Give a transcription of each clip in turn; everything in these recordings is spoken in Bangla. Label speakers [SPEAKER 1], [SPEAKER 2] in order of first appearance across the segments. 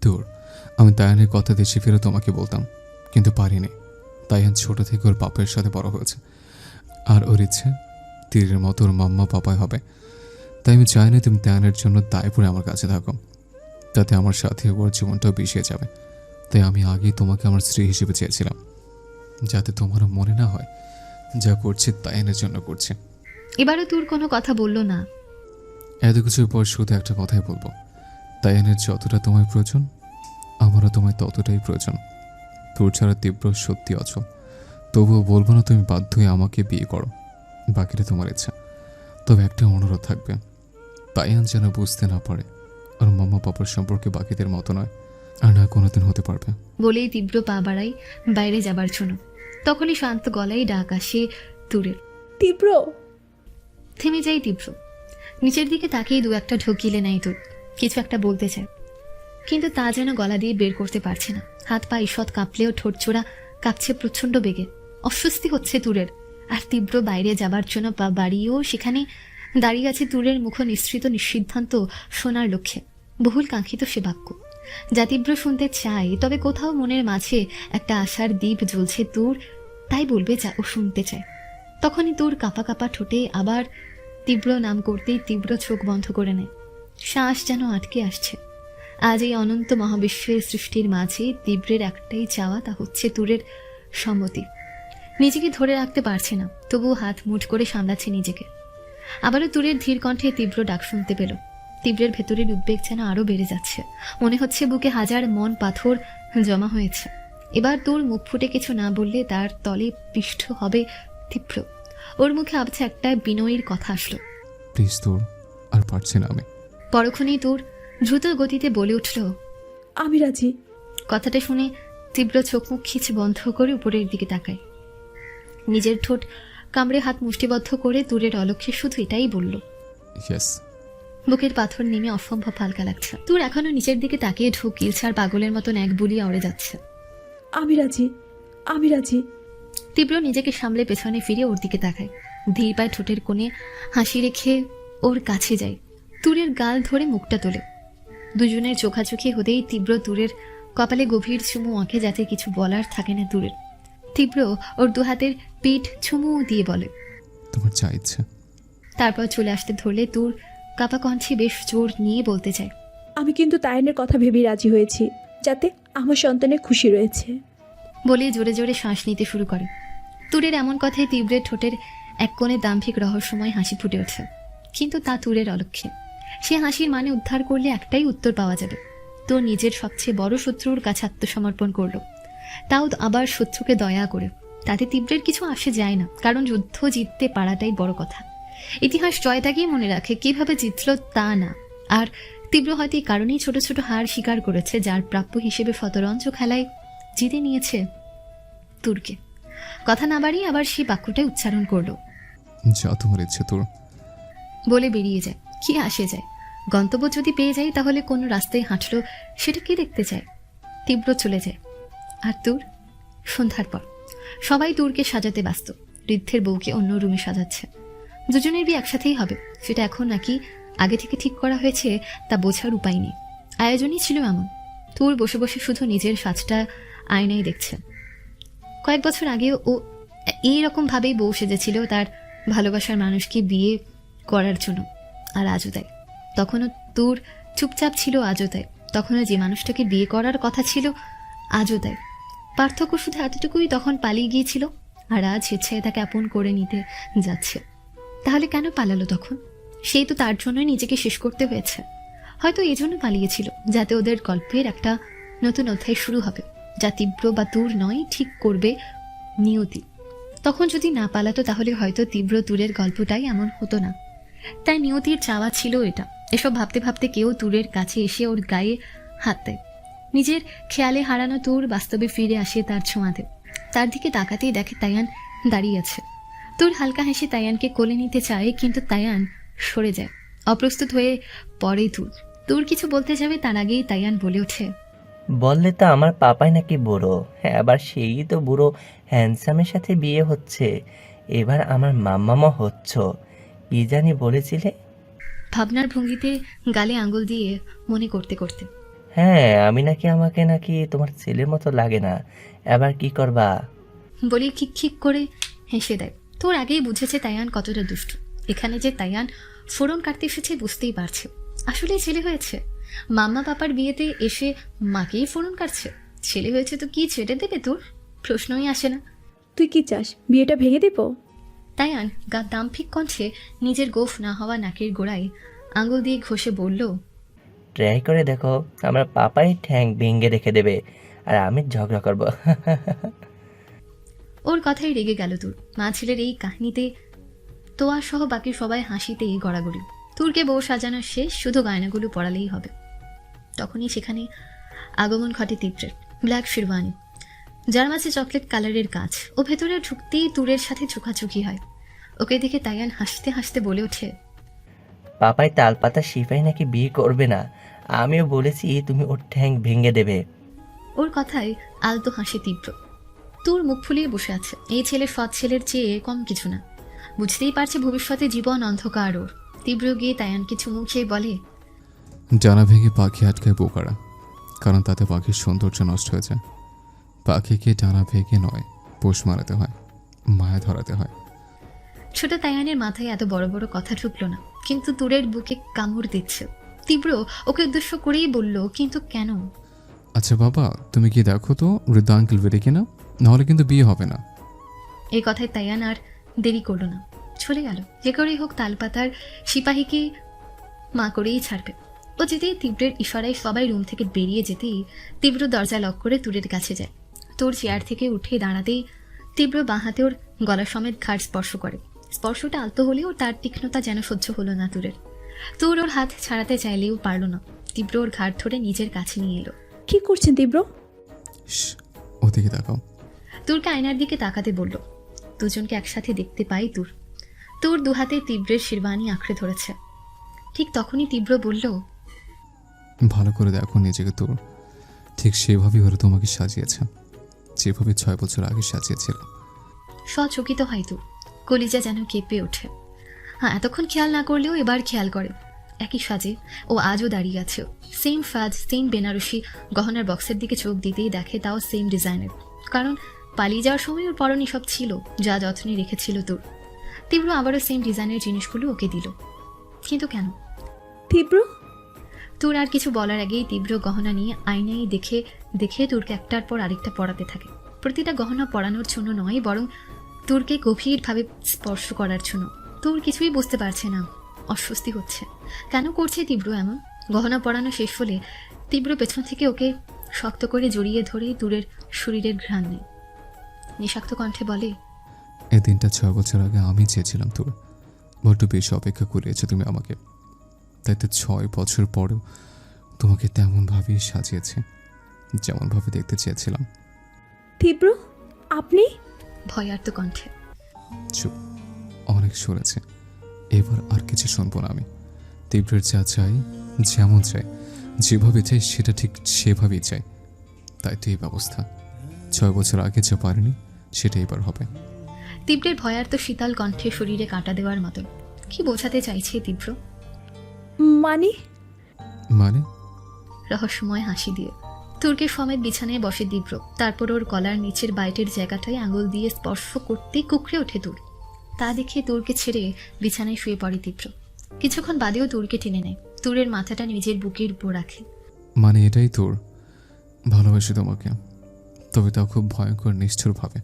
[SPEAKER 1] দূর, আমি তায়ানের কথা দেশে ফিরে তোমাকে বলতাম, কিন্তু পারিনি। তায়ান ছোট থেকে ওর বাপের সাথে বড় হয়েছে, আর ওর ইচ্ছে তীরের মতো ওর মাম্মা পাপাই হবে। তাই আমি চাই না তুমি তায়ানের জন্য দায় পড়ে আমার কাছে থাকো, তাতে আমার সাথে ওর জীবনটাও বিষিয়ে যাবে। তাই আমি আগেই তোমাকে আমার স্ত্রী হিসেবে চেয়েছিলাম, যাতে তোমারও মনে না হয় যা করছে তায়ানের জন্য করছে।
[SPEAKER 2] এবারও তোর কোনো কথা বলল না।
[SPEAKER 1] এত কিছুর পর শুধু একটা কথাই বলবো, তায়ানের যতটা তোমায় প্রয়োজন আমারও তোমায় ততটাই প্রয়োজন। তোর ছাড়া তীব্র সত্যি অচল, তবুও বলবো না তুমি বাধ্য হয়ে আমাকে বিয়ে করো, বাকিটা তোমার ইচ্ছা। তবে একটা অনুরোধ থাকবে, তায়ান যেন বুঝতে না পারে ওর মামা পাপার সম্পর্কে বাকিদের মতো নয়, আর না কোনোদিন হতে পারবে।
[SPEAKER 2] বলেই তীব্র পা বাড়াই বাইরে যাবার জন্য। তখনই শান্ত গলায় ডাক আসে তুরের,
[SPEAKER 3] তীব্র।
[SPEAKER 2] থেমে যাই তীব্র। নিচের দিকে তাকিয়ে দু একটা ঢোকিলে নাই তোর, কিছু একটা বলতে চায়, কিন্তু তা যেন গলা দিয়ে বের করতে পারছে না। হাত পা ঈষৎ কাঁপলেও ঠোঁট চোরা কাঁপছে প্রচণ্ড বেগে। অস্বস্তি হচ্ছে তুরের। আর তীব্র বাইরে যাবার জন্য পা বাড়িয়েও সেখানে দাঁড়িয়ে আছে তুরের মুখ নিঃসৃত নিঃসিদ্ধান্ত শোনার লক্ষ্যে। বহুল কাঙ্ক্ষিত সে বাক্য, যা তীব্র শুনতে চায়, তবে কোথাও মনের মাঝে একটা আশার দ্বীপ জ্বলছে তুর, তাই বলবে যা ও শুনতে চায়। তখনই তুর কাঁপা কাঁপা ঠোঁটে আবার তীব্র নাম করতেই তীব্র চোখ বন্ধ করে নেয়। শ্বাস যেন আটকে আসছে। আজ এই অনন্ত মহাবিশ্বের সৃষ্টির মাঝে তীব্রের একটাই চাওয়া, তা হচ্ছে তুরের সম্মতি। নিজেকে ধরে রাখতে পারছে না, তবুও হাত মুঠ করে সামলাচ্ছে নিজেকে। আবারও তুরের ধীর কণ্ঠে তীব্র ডাক শুনতে পেল। তীব্রের ভেতরের উদ্বেগ যেন আরো বেড়ে যাচ্ছে। মনে হচ্ছে বুকে হাজার মন পাথর জমা হয়েছে। এবার তোর মুখ ফুটে কিছু না বললে তার তলে পিষ্ট হবে তীব্র। ওর মুখে আবছে একটা বিনয়ীর কথা আসলো,
[SPEAKER 1] প্লিজ তোর, আর পারছি না আমি।
[SPEAKER 2] পরক্ষণেই তোর দ্রুত গতিতে বলে উঠল,
[SPEAKER 3] আমি রাজি।
[SPEAKER 2] কথাটা শুনে তীব্র চোখ মুখ খিচে বন্ধ করে উপরের দিকে তাকায়। নিজের ঠোঁট কামড়ে হাত মুষ্টিবদ্ধ করে দূরের অলক্ষ্যে শুধু এটাই বলল,
[SPEAKER 1] ইয়েস।
[SPEAKER 2] বুকের পাথর নেমে অসম্ভব হালকা লাগছে। তোর এখনো নিচের দিকে তাকিয়ে ঢোক গিলছে আর পাগলের মতন এক বুলিয়ে অড়ে যাচ্ছে।
[SPEAKER 3] আমি রাজি, আমি রাজি।
[SPEAKER 2] তীব্র নিজেকে সামলে পেছনে ফিরে ওর দিকে তাকায়। ধীর পায়ে ঠোঁটের কোণে হাসি রেখে ওর কাছে যায়। তুরের গাল ধরে মুখটা তোলে। দুজনের চোখাচোখি হতেই তীব্র তুরের কপালে গভীর চুমু আঁকে, যাতে কিছু বলার থাকে না তুরের। তীব্র ওর দু হাতের পিঠ চুমু দিয়ে বলে,
[SPEAKER 1] তোমার যা ইচ্ছে।
[SPEAKER 2] তারপর চলে আসতে ধরলে তুর কাপা কণ্ঠে বেশ জোর নিয়ে বলতে চায়,
[SPEAKER 3] আমি কিন্তু তায়ানের কথা ভেবেই রাজি হয়েছি, যাতে আমার সন্তানের খুশি রয়েছে।
[SPEAKER 2] বলে জোরে জোরে শ্বাস নিতে শুরু করে। তুরের এমন কথায় তীব্রের ঠোঁটের এক কোণে দাম্ভিক রহস্যময় হাসি ফুটে ওঠে, কিন্তু তা তুরের অলক্ষ্যে। সে হাসির মানে উদ্ধার করলে একটাই উত্তর পাওয়া যাবে, তো নিজের সবচেয়ে বড় শত্রুর কাছে আত্মসমর্পণ করলো, তাও আবার শত্রুকে দয়া করে। তাতে তীব্রের কিছু আসে যায় না, কারণ যুদ্ধ জিততে পারাটাই বড় কথা। ইতিহাস জয়টাকেই মনে রাখে, কিভাবে জিতল তা না। আর তীব্র হয়তো এই কারণেই ছোট ছোট হার স্বীকার করেছে, যার প্রাপ্য হিসেবে ফতরঞ্চ খেলায় জিতে নিয়েছে তুরকে। কথা না বাড়িয়ে আবার সেই বাক্যটাই উচ্চারণ করলো,
[SPEAKER 1] যা তোমার ইচ্ছে তোর।
[SPEAKER 2] বলে বেরিয়ে যায়। কি আসে যায়, গন্তব্য যদি পেয়ে যাই তাহলে কোনো রাস্তায় হাঁটলো সেটা কে দেখতে চায়। তীব্র চলে যায়। আর তুর? সন্ধ্যার পর সবাই তুরকে সাজাতে ব্যস্ত। বৃদ্ধের বউকে অন্য রুমে সাজাচ্ছে। দুজনের বিয়ে একসাথেই হবে, সেটা এখন নাকি আগে থেকে ঠিক করা হয়েছে তা বোঝার উপায় নেই। আয়োজনই ছিল এমন। তুর বসে বসে শুধু নিজের সাজটা আয়নায় দেখছে। কয়েক বছর আগেও ও এইরকম ভাবেই বউ সেজেছিল তার ভালোবাসার মানুষকে বিয়ে করার জন্য, আর আজও তাই। তখনও তুর চুপচাপ ছিল, আজও তাই। তখনও যে মানুষটাকে বিয়ে করার কথা ছিল আজও তাই। পার্থক্য শুধু এতটুকুই, তখন পালিয়ে গিয়েছিল আর আজ স্বেচ্ছায় তাকে আপন করে নিতে যাচ্ছে। তাহলে কেন পালালো তখন? সেই তো তার জন্যই নিজেকে শেষ করতে হয়েছে। হয়তো এই জন্য পালিয়েছিল, যাতে ওদের গল্পের একটা নতুন অধ্যায় শুরু হবে, যা তীব্র বা তুর নয়, ঠিক করবে নিয়তি। তখন যদি না পালাতো তাহলে হয়তো তীব্র তুরের গল্পটাই এমন হতো না। তাই নিয়তির চাওয়া ছিল এটা। এসব ভাবতে ভাবতে কেউ তুরের কাছে এসে ওর গায়ে হাত দেয়। নিজের খেয়ালে হারানো তুর বাস্তবে ফিরে আসে তার ছোঁয়াতে। তার দিকে তাকাতেই দেখে তায়ান দাঁড়িয়ে আছে। তুর হালকা হেসে তায়ানকে কোলে নিতে চায়, কিন্তু তায়ান সরে যায়। অপ্রস্তুত হয়ে পড়ে তুর। তুর কিছু বলতে যাবে, তার আগেই তায়ান বলে ওঠে,
[SPEAKER 4] বললে তো আমার পাপাই নাকি বুড়ো, হ্যাঁ আবার সেই তো বুড়ো হ্যান্ডসামের সাথে বিয়ে হচ্ছে, এবার আমার মাম্মামা হচ্ছ, কি জানি বলেছিলে?
[SPEAKER 2] ভাবনার ভঙ্গিতে গালে আঙুল দিয়ে মনে করতে করতে।
[SPEAKER 4] হ্যাঁ, আমি নাকি আমাকে নাকি তোমার ছেলের মতো লাগে না, এবার কি করবা?
[SPEAKER 2] বলি খিক খিক করে হেসে দেয়। তোর আগেই বুঝেছে তাইয়ান কতটা দুষ্টু। এখানে যে তাইয়ান ফোড়ন কাটতে এসেছে বুঝতেই পারছে। আসলে ছেলে হয়েছে, মাম্মা পাপার বিয়েতে এসে মাকেই ফোড়ন কাটছে। ছেলে হয়েছে তো কি ছেড়ে দেবে তোর? প্রশ্নই আসে না।
[SPEAKER 3] তুই কি চাস, বিয়েটা ভেঙে দেব?
[SPEAKER 2] তাইয়ান গা দাম্ভিক কণ্ঠে নিজের গোফ না হওয়া নাকের গোড়ায় আঙুল দিয়ে ঘষে বলল,
[SPEAKER 4] ট্রাই করে দেখো, আমার পাপাই ঠ্যাং ভেঙে রেখে দেবে আর আমি ঝগড়া করব।
[SPEAKER 2] ওর কথাই রেগে গেল তোর। মা ছেলের এই কাহিনীতে তোয়া সহ বাকি সবাই হাসিতেই গড়াগড়ি। তুরকে বউ সাজানো শেষ, শুধু গয়নাগুলো পরালেই হবে। তখনই সেখানে আগমন ঘটে তীব্রের। ব্ল্যাক শেরওয়ানি, যার মাঝে চকলেট কালারের কাজ। ও ভেতরে ঢুকতেই তুরের সাথে চোখাচোখি হয়। ওকে দেখে তাইয়ান হাসতে হাসতে বলে ওঠে,
[SPEAKER 4] পাপাই তালপাতা সিপাই নাকি বিয়ে করবে না, আমিও বলেছি তুমি ওর ঠ্যাং ভেঙে দেবে।
[SPEAKER 2] ওর কথায় আলতো হাসে তীব্র। তোর মুখ ফুলিয়ে বসে আছে। এই ছেলে সৎ ছেলের চেয়ে কম কিছু না। বুঝতেই পারছে ভবিষ্যতে জীবন অন্ধকার ওর। তীব্র গিয়ে তায়ান কিছু মুখে বলে,
[SPEAKER 1] ডানা ভেঙে পাখি আটকায় বোকারা, কারণ তাতে পাখির সৌন্দর্য নষ্ট হয়ে যায়। পাখিকে ডানা ভেঙে নয়, পোষ মারাতে হয়, মায়া ধরাতে হয়।
[SPEAKER 2] ছোট তায়ানের মাথায় এত বড় বড় কথা ঢুকলো না, কিন্তু তুরের বুকে কামড় দিচ্ছে। তীব্র ওকে উদ্দেশ্য করেই বলল, কিন্তু কেন?
[SPEAKER 1] আচ্ছা বাবা, তুমি কি দেখো তো বৃদ্ধ আঙ্কেল বেড়ে কিনা, নাহলে কিন্তু বিয়ে হবে না।
[SPEAKER 2] এই কথায় তায়ান আর দেরি করলো না, চলে গেল। যে করেই হোক তালপাতার সিপাহীকে মা করেই ছাড়বে। ও যেতেই তীব্রের ইশারায় সবাই রুম থেকে বেরিয়ে যেতেই তীব্র দরজা লক করে তুরের কাছে যায়। তোর চেয়ার থেকে উঠে দাঁড়াতেই তীব্র বাঁ হাতে ওর গলা সমেত ঘাড় স্পর্শ করে। স্পর্শটা আলতো হলেও তার তীক্ষ্ণতা যেন সহ্য হলো না তুরের। তোর ওর হাত ছাড়াতে চাইলেও পারল না। তীব্র ওর ঘাড় ধরে নিজের কাছে নিয়ে এলো।
[SPEAKER 3] কি করছেন তীব্র?
[SPEAKER 1] শ্, ওদিকে তাকাও।
[SPEAKER 2] তুরকে আয়নার দিকে তাকাতে বলল। দুজনকে একসাথে দেখতে পাই তুর। তোর দুহাতে তীব্রের শেরবানি আঁকড়ে ধরেছে। ঠিক তখনই তীব্র বলল,
[SPEAKER 1] ভালো করে দেখো নিজেকে তোর, ঠিক সেভাবেই ওরা তোমাকে সাজিয়েছে, যেভাবে 6 বছর আগে সাজিয়েছিল।
[SPEAKER 2] সচকিত হয় তুর। কলিজা যেন কেঁপে ওঠে। হ্যাঁ, এতক্ষণ খেয়াল না করলেও এবার খেয়াল করে। একই সাজে ও আজও দাঁড়িয়ে আছে। সেম ফাজ, সেম বেনারসি গহনার বক্সের দিকে চোখ দিতেই দেখে তাও সেম ডিজাইনের। কারণ পালিয়ে যাওয়ার সময় ওর পরনে সব ছিল যা যত্নে রেখেছিল তোর। তীব্র আবারও সেম ডিজাইনের জিনিসগুলো ওকে দিল। কিন্তু কেন?
[SPEAKER 3] তীব্র,
[SPEAKER 2] তোর আর কিছু বলার আগেই তীব্র গহনা নিয়ে আয়নায় দেখে দেখে তোরকে একটার পর আরেকটা পড়াতে থাকে। প্রতিটা গহনা পড়ানোর জন্য নয়, বরং তোরকে গভীরভাবে স্পর্শ করার জন্য। তোর কিছুই বুঝতে পারছে না, অস্বস্তি হচ্ছে। কেন করছে তীব্র এমন? গহনা পড়ানো শেষ হলে তীব্র পেছন থেকে ওকে শক্ত করে জড়িয়ে ধরে দূরের শরীরের ঘ্রাণ নেয়। নিঃশাক্ত কণ্ঠে বলে,
[SPEAKER 1] এই দিনটা 6 বছর আগে আমি চেয়েছিলাম তোর, বড্ড বেশি অপেক্ষা করিয়েছো তুমি আমাকে। তাই তো 6 বছর পরেও তোমাকে তেমনভাবেই সাজিয়েছে, যেমনভাবে দেখতে চেয়েছিলাম।
[SPEAKER 3] তীব্র, আপনি?
[SPEAKER 2] ভয়ার্ত কণ্ঠে।
[SPEAKER 1] চুপ, অনেক শুনেছে, এবার আর কিছু শুনবো না আমি। তীব্রের যা চাই, যেমন চাই, যেভাবে চাই সেটা ঠিক সেভাবেই চাই। তাই তো এই ব্যবস্থা। 6 বছর আগে যা পারিনি সেটা এবার হবে।
[SPEAKER 2] তীব্রের ভয়ার্ত শীতল কণ্ঠে শরীরে কাঁটা দেওয়ার মতন। কি বোঝাতে চাইছে তীব্র?
[SPEAKER 3] মানে?
[SPEAKER 1] মানে?
[SPEAKER 2] রহস্যময় হাসি দিয়ে তুর্কে সমেত বিছানায় বসে তীব্র। তারপর ওর গলার নিচের বাইটের জায়গাটায় আঙুল দিয়ে স্পর্শ করতেই কুকড়ে ওঠে তুর। তা দেখে তুরকে ছেড়ে বিছানায় শুয়ে পড়ে তীব্র। কিছুক্ষণ বাদেও তুরকে টেনে নেয়, তুরের মাথাটা নিজের বুকের উপর রাখে।
[SPEAKER 1] মানে এটাই তোর? ভালোবাসি তোমাকে, তবে তাও খুব ভয়ঙ্কর নিষ্ঠুরভাবে,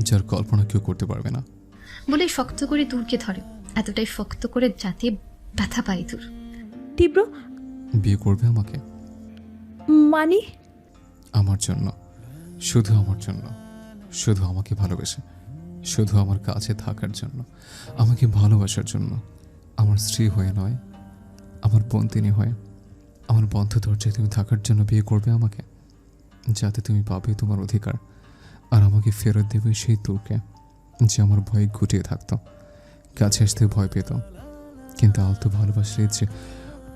[SPEAKER 1] যার কল্পনা কেউ করতে পারবে না।
[SPEAKER 2] বলে শক্ত করে তুরকে ধরে। এতটাই শক্ত করে যাতে ব্যথা পায় তুর।
[SPEAKER 3] তীব্র,
[SPEAKER 1] বিয়ে করবে আমাকে?
[SPEAKER 3] মানে?
[SPEAKER 1] আমার জন্য, শুধু আমার জন্য, শুধু আমাকে ভালোবেসে, শুধু আমার কাছে থাকার জন্য, আমাকে ভালোবাসার জন্য। আমার স্ত্রী হয়ে নয়, আমার বন্তিনী হয়ে, আমার বন্ধ দরজায় তুমি থাকার জন্য বিয়ে করবে আমাকে, যাতে তুমি পাবে তোমার অধিকার, আর আমাকে ফেরত দেবে সেই তোরকে যে আমার ভয়ে গুটিয়ে থাকতো, কাছে আসতে ভয় পেত, কিন্তু আলতো ভালোবাসার যে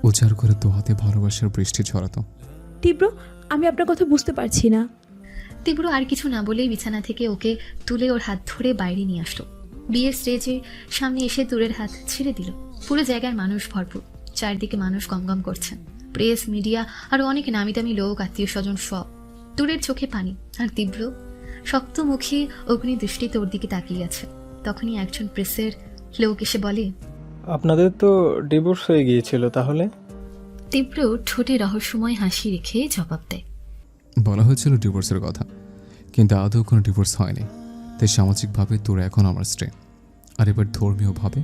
[SPEAKER 1] উজাড় করে দোহাতে ভালোবাসার বৃষ্টি ছড়াতো।
[SPEAKER 3] তীব্র, আমি আপনার কথা বুঝতে পারছি না।
[SPEAKER 2] তীব্র আর কিছু না বলেই বিছানা থেকে ওকে তুলে ওর হাত ধরে বাইরে নিয়ে আসলো। বিয়ের স্টেজে সামনে এসে তুরের হাত ছেড়ে দিল। পুরো জায়গায় মানুষ ভরপুর। চারদিকে মানুষ গমগম করছে, প্রেস, মিডিয়া আর অনেক নামি দামি লোক, আত্মীয় স্বজন সব। তুরের চোখে পানি, আর তীব্র শক্ত মুখে অগ্নি দৃষ্টিতে ওর দিকে তাকিয়ে আছে। তখনই একজন প্রেসের লোক এসে বলে,
[SPEAKER 5] আপনাদের তো ডিভোর্স হয়ে গিয়েছিল তাহলে?
[SPEAKER 2] তীব্র ঠোঁটে রহস্যময় হাসি রেখে জবাব দেয়,
[SPEAKER 1] বলা হয়েছিল ডিভোর্সের কথা, কিন্তু আদৌ কোনো ডিভোর্স হয়নি। তাই সামাজিকভাবে তোর এখন আমার স্ত্রী, আর এবার ধর্মীয়ভাবে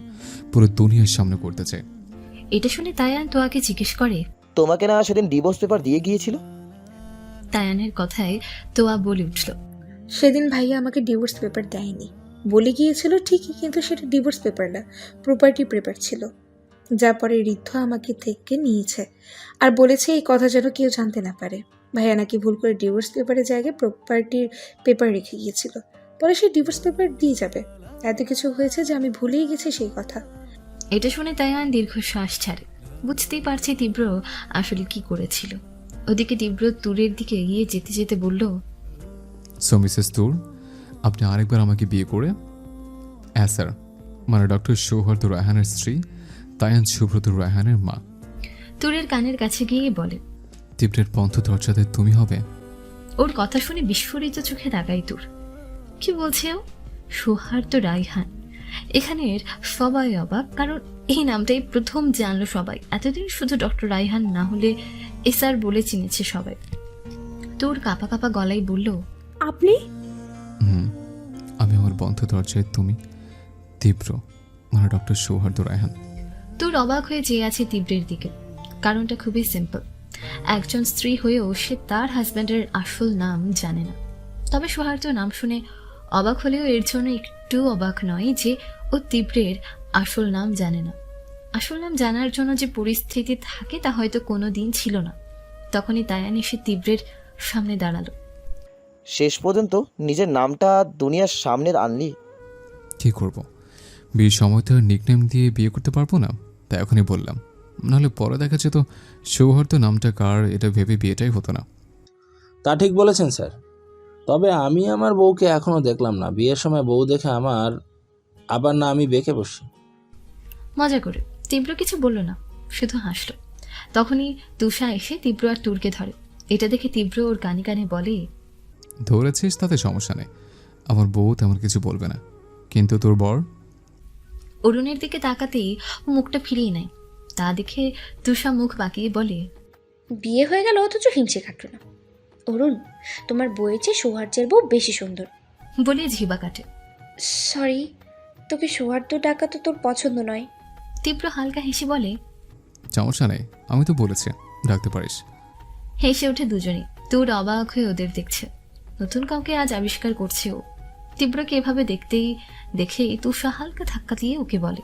[SPEAKER 1] পুরো দুনিয়ার সামনে করতে চাই।
[SPEAKER 2] এটা শুনে তায়ান তোয়াকে জিজ্ঞেস করে,
[SPEAKER 6] তোমাকে না সেদিন ডিভোর্স পেপার দিয়ে গিয়েছিল?
[SPEAKER 2] তায়ানের কথায় তোয়া বলে উঠল,
[SPEAKER 7] সেদিন ভাইয়া আমাকে ডিভোর্স পেপার দেয়নি, বলে গিয়েছিল ঠিকই, কিন্তু সেটা ডিভোর্স পেপার না, প্রপার্টি পেপার ছিল, যা পরে ঋদ্ধ আমাকে থেকে নিয়েছে আর বলেছে এই কথা যেন কেউ জানতে না পারে। ভাইয়া নাকি ভুল করে ডিভোর্স পেপারের জায়গায় প্রপার্টির পেপার রেখে গিয়েছিল, পরে সেই ডিভোর্স পেপার দিয়ে যাবে। এত কিছু হয়েছে যে আমি ভুলেই গেছি সেই কথা।
[SPEAKER 2] এটা শুনে তায়ান দীর্ঘশ্বাস ছাড়ে। বুঝতেই পারছে তীব্র আসলে কি করেছিল। ওদিকে তীব্র তুরের দিকে এগিয়ে যেতে যেতে বলল,
[SPEAKER 1] সো মিসেস তুর, আপনি আরেকবার আমাকে বিয়ে করে? স্যার, মানে ডক্টর সৌহার্দ্য রায়হানের স্ত্রী তায়ান সুব্রত রায়হানের মা।
[SPEAKER 2] তুরের কানের কাছে গিয়ে বলে,
[SPEAKER 1] তীব্রের পন্থ দরজাতে তুমি হবে?
[SPEAKER 2] ওর কথা শুনে বিস্ফোরিত চোখে তাকাই তুর। কি বলছে ও? সৌহার্দ্য রায়হান? এখানের সবাই অবাক, কারণ এই নামটাই প্রথম জানলো সবাই। এতদিন শুধু ডক্টর রায়হান না হলে এসআর বলে চিনেছে সবাই। তোর কাপা কাপা গলায় বলল,
[SPEAKER 3] আপনি?
[SPEAKER 1] আমি আমার বন্ধ দরজায় তুমি, তীব্র, মানে ডক্টর সৌহার্দ্য রায়হান।
[SPEAKER 2] তোর অবাক হয়ে চেয়ে আছে তীব্রের দিকে। কারণটা খুবই সিম্পল। একজন স্ত্রী হয়েও সে তার হাজব্যান্ডের আসল নাম জানে না। তবে সৌহার্দ্য নাম শুনে অবাক হলেও এর জন্য একটু অবাক নয় যে ও তীব্রের আসল নাম জানে না। আসল নাম জানার জন্য যে পরিস্থিতি থাকে তা হয়তো কোনো দিন ছিল না। তখনই তায়ান এসে তীব্রের সামনে দাঁড়ালো।
[SPEAKER 6] শেষ পর্যন্ত নিজের নামটা দুনিয়ার সামনে আনলি।
[SPEAKER 1] কি করব, বিয়ের সময় তো আর নিকনেম দিয়ে বিয়ে করতে পারবো না, তাই এখনই বললাম। নাহলে পরে দেখা যেত সৌহার্দ্য নামটা কার এটা ভেবে বিয়েটাই হতো না।
[SPEAKER 8] তা ঠিক বলেছেন স্যার, তবে আমি আমার বউকে এখনও দেখলাম না। বিয়ের সময় বউ দেখে আমার আবার না আমি বেঁকে বসি।
[SPEAKER 2] মজা করে তীব্র কিছু বলল না, শুধু হাসলো। তখনই তুষা এসে তীব্র আর তুরকে ধরে। এটা দেখে তীব্র ওর কানে কানে বলে,
[SPEAKER 1] ধরেছিস তাতে সমস্যা নেই, আমার বউ তেমন কিছু বলবে না, কিন্তু তোর বর?
[SPEAKER 2] অরুণের দিকে তাকাতেই মুখটা ফিরিয়ে নেয়। তা দেখে তুষা মুখ বাঁকিয়ে বলে,
[SPEAKER 7] বিয়ে হয়ে গেল অথচ হিংসে কাটল না। অরুণ, তোমার বইয়ের চেয়ে সৌহার্যের বউ বেশি সুন্দর।
[SPEAKER 2] বলে জিবা কাটে।
[SPEAKER 7] সরি, তোকে সৌহার্দ্য ডাকা তো তোর পছন্দ নয়।
[SPEAKER 2] তীব্র হালকা হেসে বলে,
[SPEAKER 1] সমস্যা নেই, আমি তো বলেছি ডাকতে পারিস।
[SPEAKER 2] হেসে ওঠে দুজনেই। তোর অবাক হয়ে ওদের দেখছে। নতুন কাউকে আজ আবিষ্কার করছে ও। তীব্রকে এভাবে দেখেই তুষা হালকা ধাক্কা দিয়ে ওকে বলে,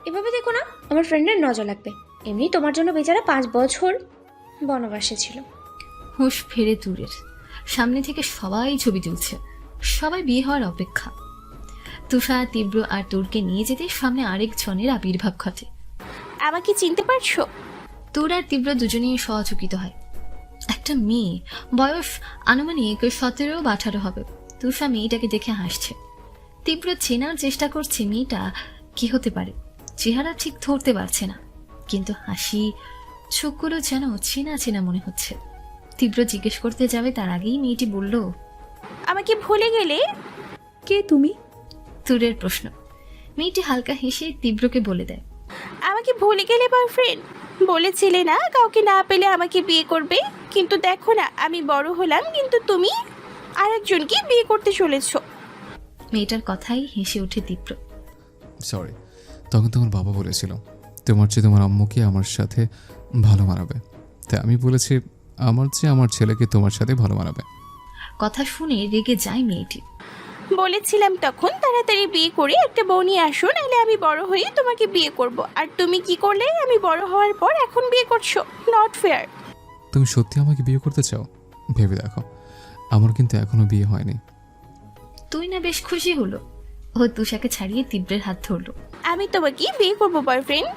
[SPEAKER 7] এভাবে দেখো না, আমার ফ্রেন্ডের নজর লাগবে। এমনি তোমার জন্য বেচারা 5 বছর বনবাসে ছিল।
[SPEAKER 2] হুঁশ ফেরে তুরের। সামনে থেকে সবাই ছবি তুলছে, সবাই বিয়ে হওয়ার অপেক্ষা। তুষা, তীব্র আর তুরকে নিয়ে যেতে সামনে আরেকজনের আবির্ভাব ঘটে।
[SPEAKER 9] আমাকে চিনতে পারছো?
[SPEAKER 2] তুর আর তীব্র দুজনেই সহযোগিত হয়। একটা মেয়ে, বয়স আনুমানিক 17 বা 18 হবে। তুষা মেয়েটাকে দেখে হাসছে। তীব্র চেনার চেষ্টা করছে মেয়েটা কি হতে পারে। চেহারা ঠিক ধরতে পারছে না, কিন্তু হাসি, চোখগুলো যেন চেনা চেনা মনে হচ্ছে। তীব্র জিজ্ঞেস করতে যাবে তার আগেই মেয়েটি বলল,
[SPEAKER 9] আমাকে ভুলে গেলে?
[SPEAKER 3] কে তুমি?
[SPEAKER 2] তুরের প্রশ্ন। মেয়েটি হালকা হেসে তীব্রকে বলে দেয়,
[SPEAKER 9] আমাকে ভুলে গেলে বয়ফ্রেন্ড? বলেছিলে না কাউকে না পেলে আমাকে বিয়ে করবে, কিন্তু দেখো না আমি বড় হলাম, কিন্তু তুমি আরেকজনকে বিয়ে করতে চলেছো।
[SPEAKER 2] মেয়েটার কথাই হেসে ওঠে তীব্র।
[SPEAKER 1] সরি, তখন তোমার বাবা বলেছিল তোমার চেয়ে তোমার আম্মুকে আমার সাথে ভালো মানাবে, তাই আমি বলেছি আমার চেয়ে আমার ছেলেকে তোমার সাথে ভালো মানাবে।
[SPEAKER 2] কথা শুনে রেগে যায় মেয়েটি।
[SPEAKER 9] বলেছিলাম তখন তাড়াতাড়ি বিয়ে করে একটা বউ নিয়ে আসো, নাহলে আমি বড় হয়ে তোমাকে বিয়ে করব। আর তুমি কি করলে? আমি বড় হওয়ার পর এখন বিয়ে করছো। Not fair.
[SPEAKER 1] তুমি সত্যি আমাকে বিয়ে করতে চাও? ভেবে দেখো, আমার কিন্তু এখনো বিয়ে হয়নি।
[SPEAKER 2] তুই না বেশ খুশি হলো। ও তুষাকে ছাড়িয়ে তীব্রের হাত ধরলো।
[SPEAKER 9] আমি তোমাকে বিয়ে করবো বয়ফ্রেন্ড।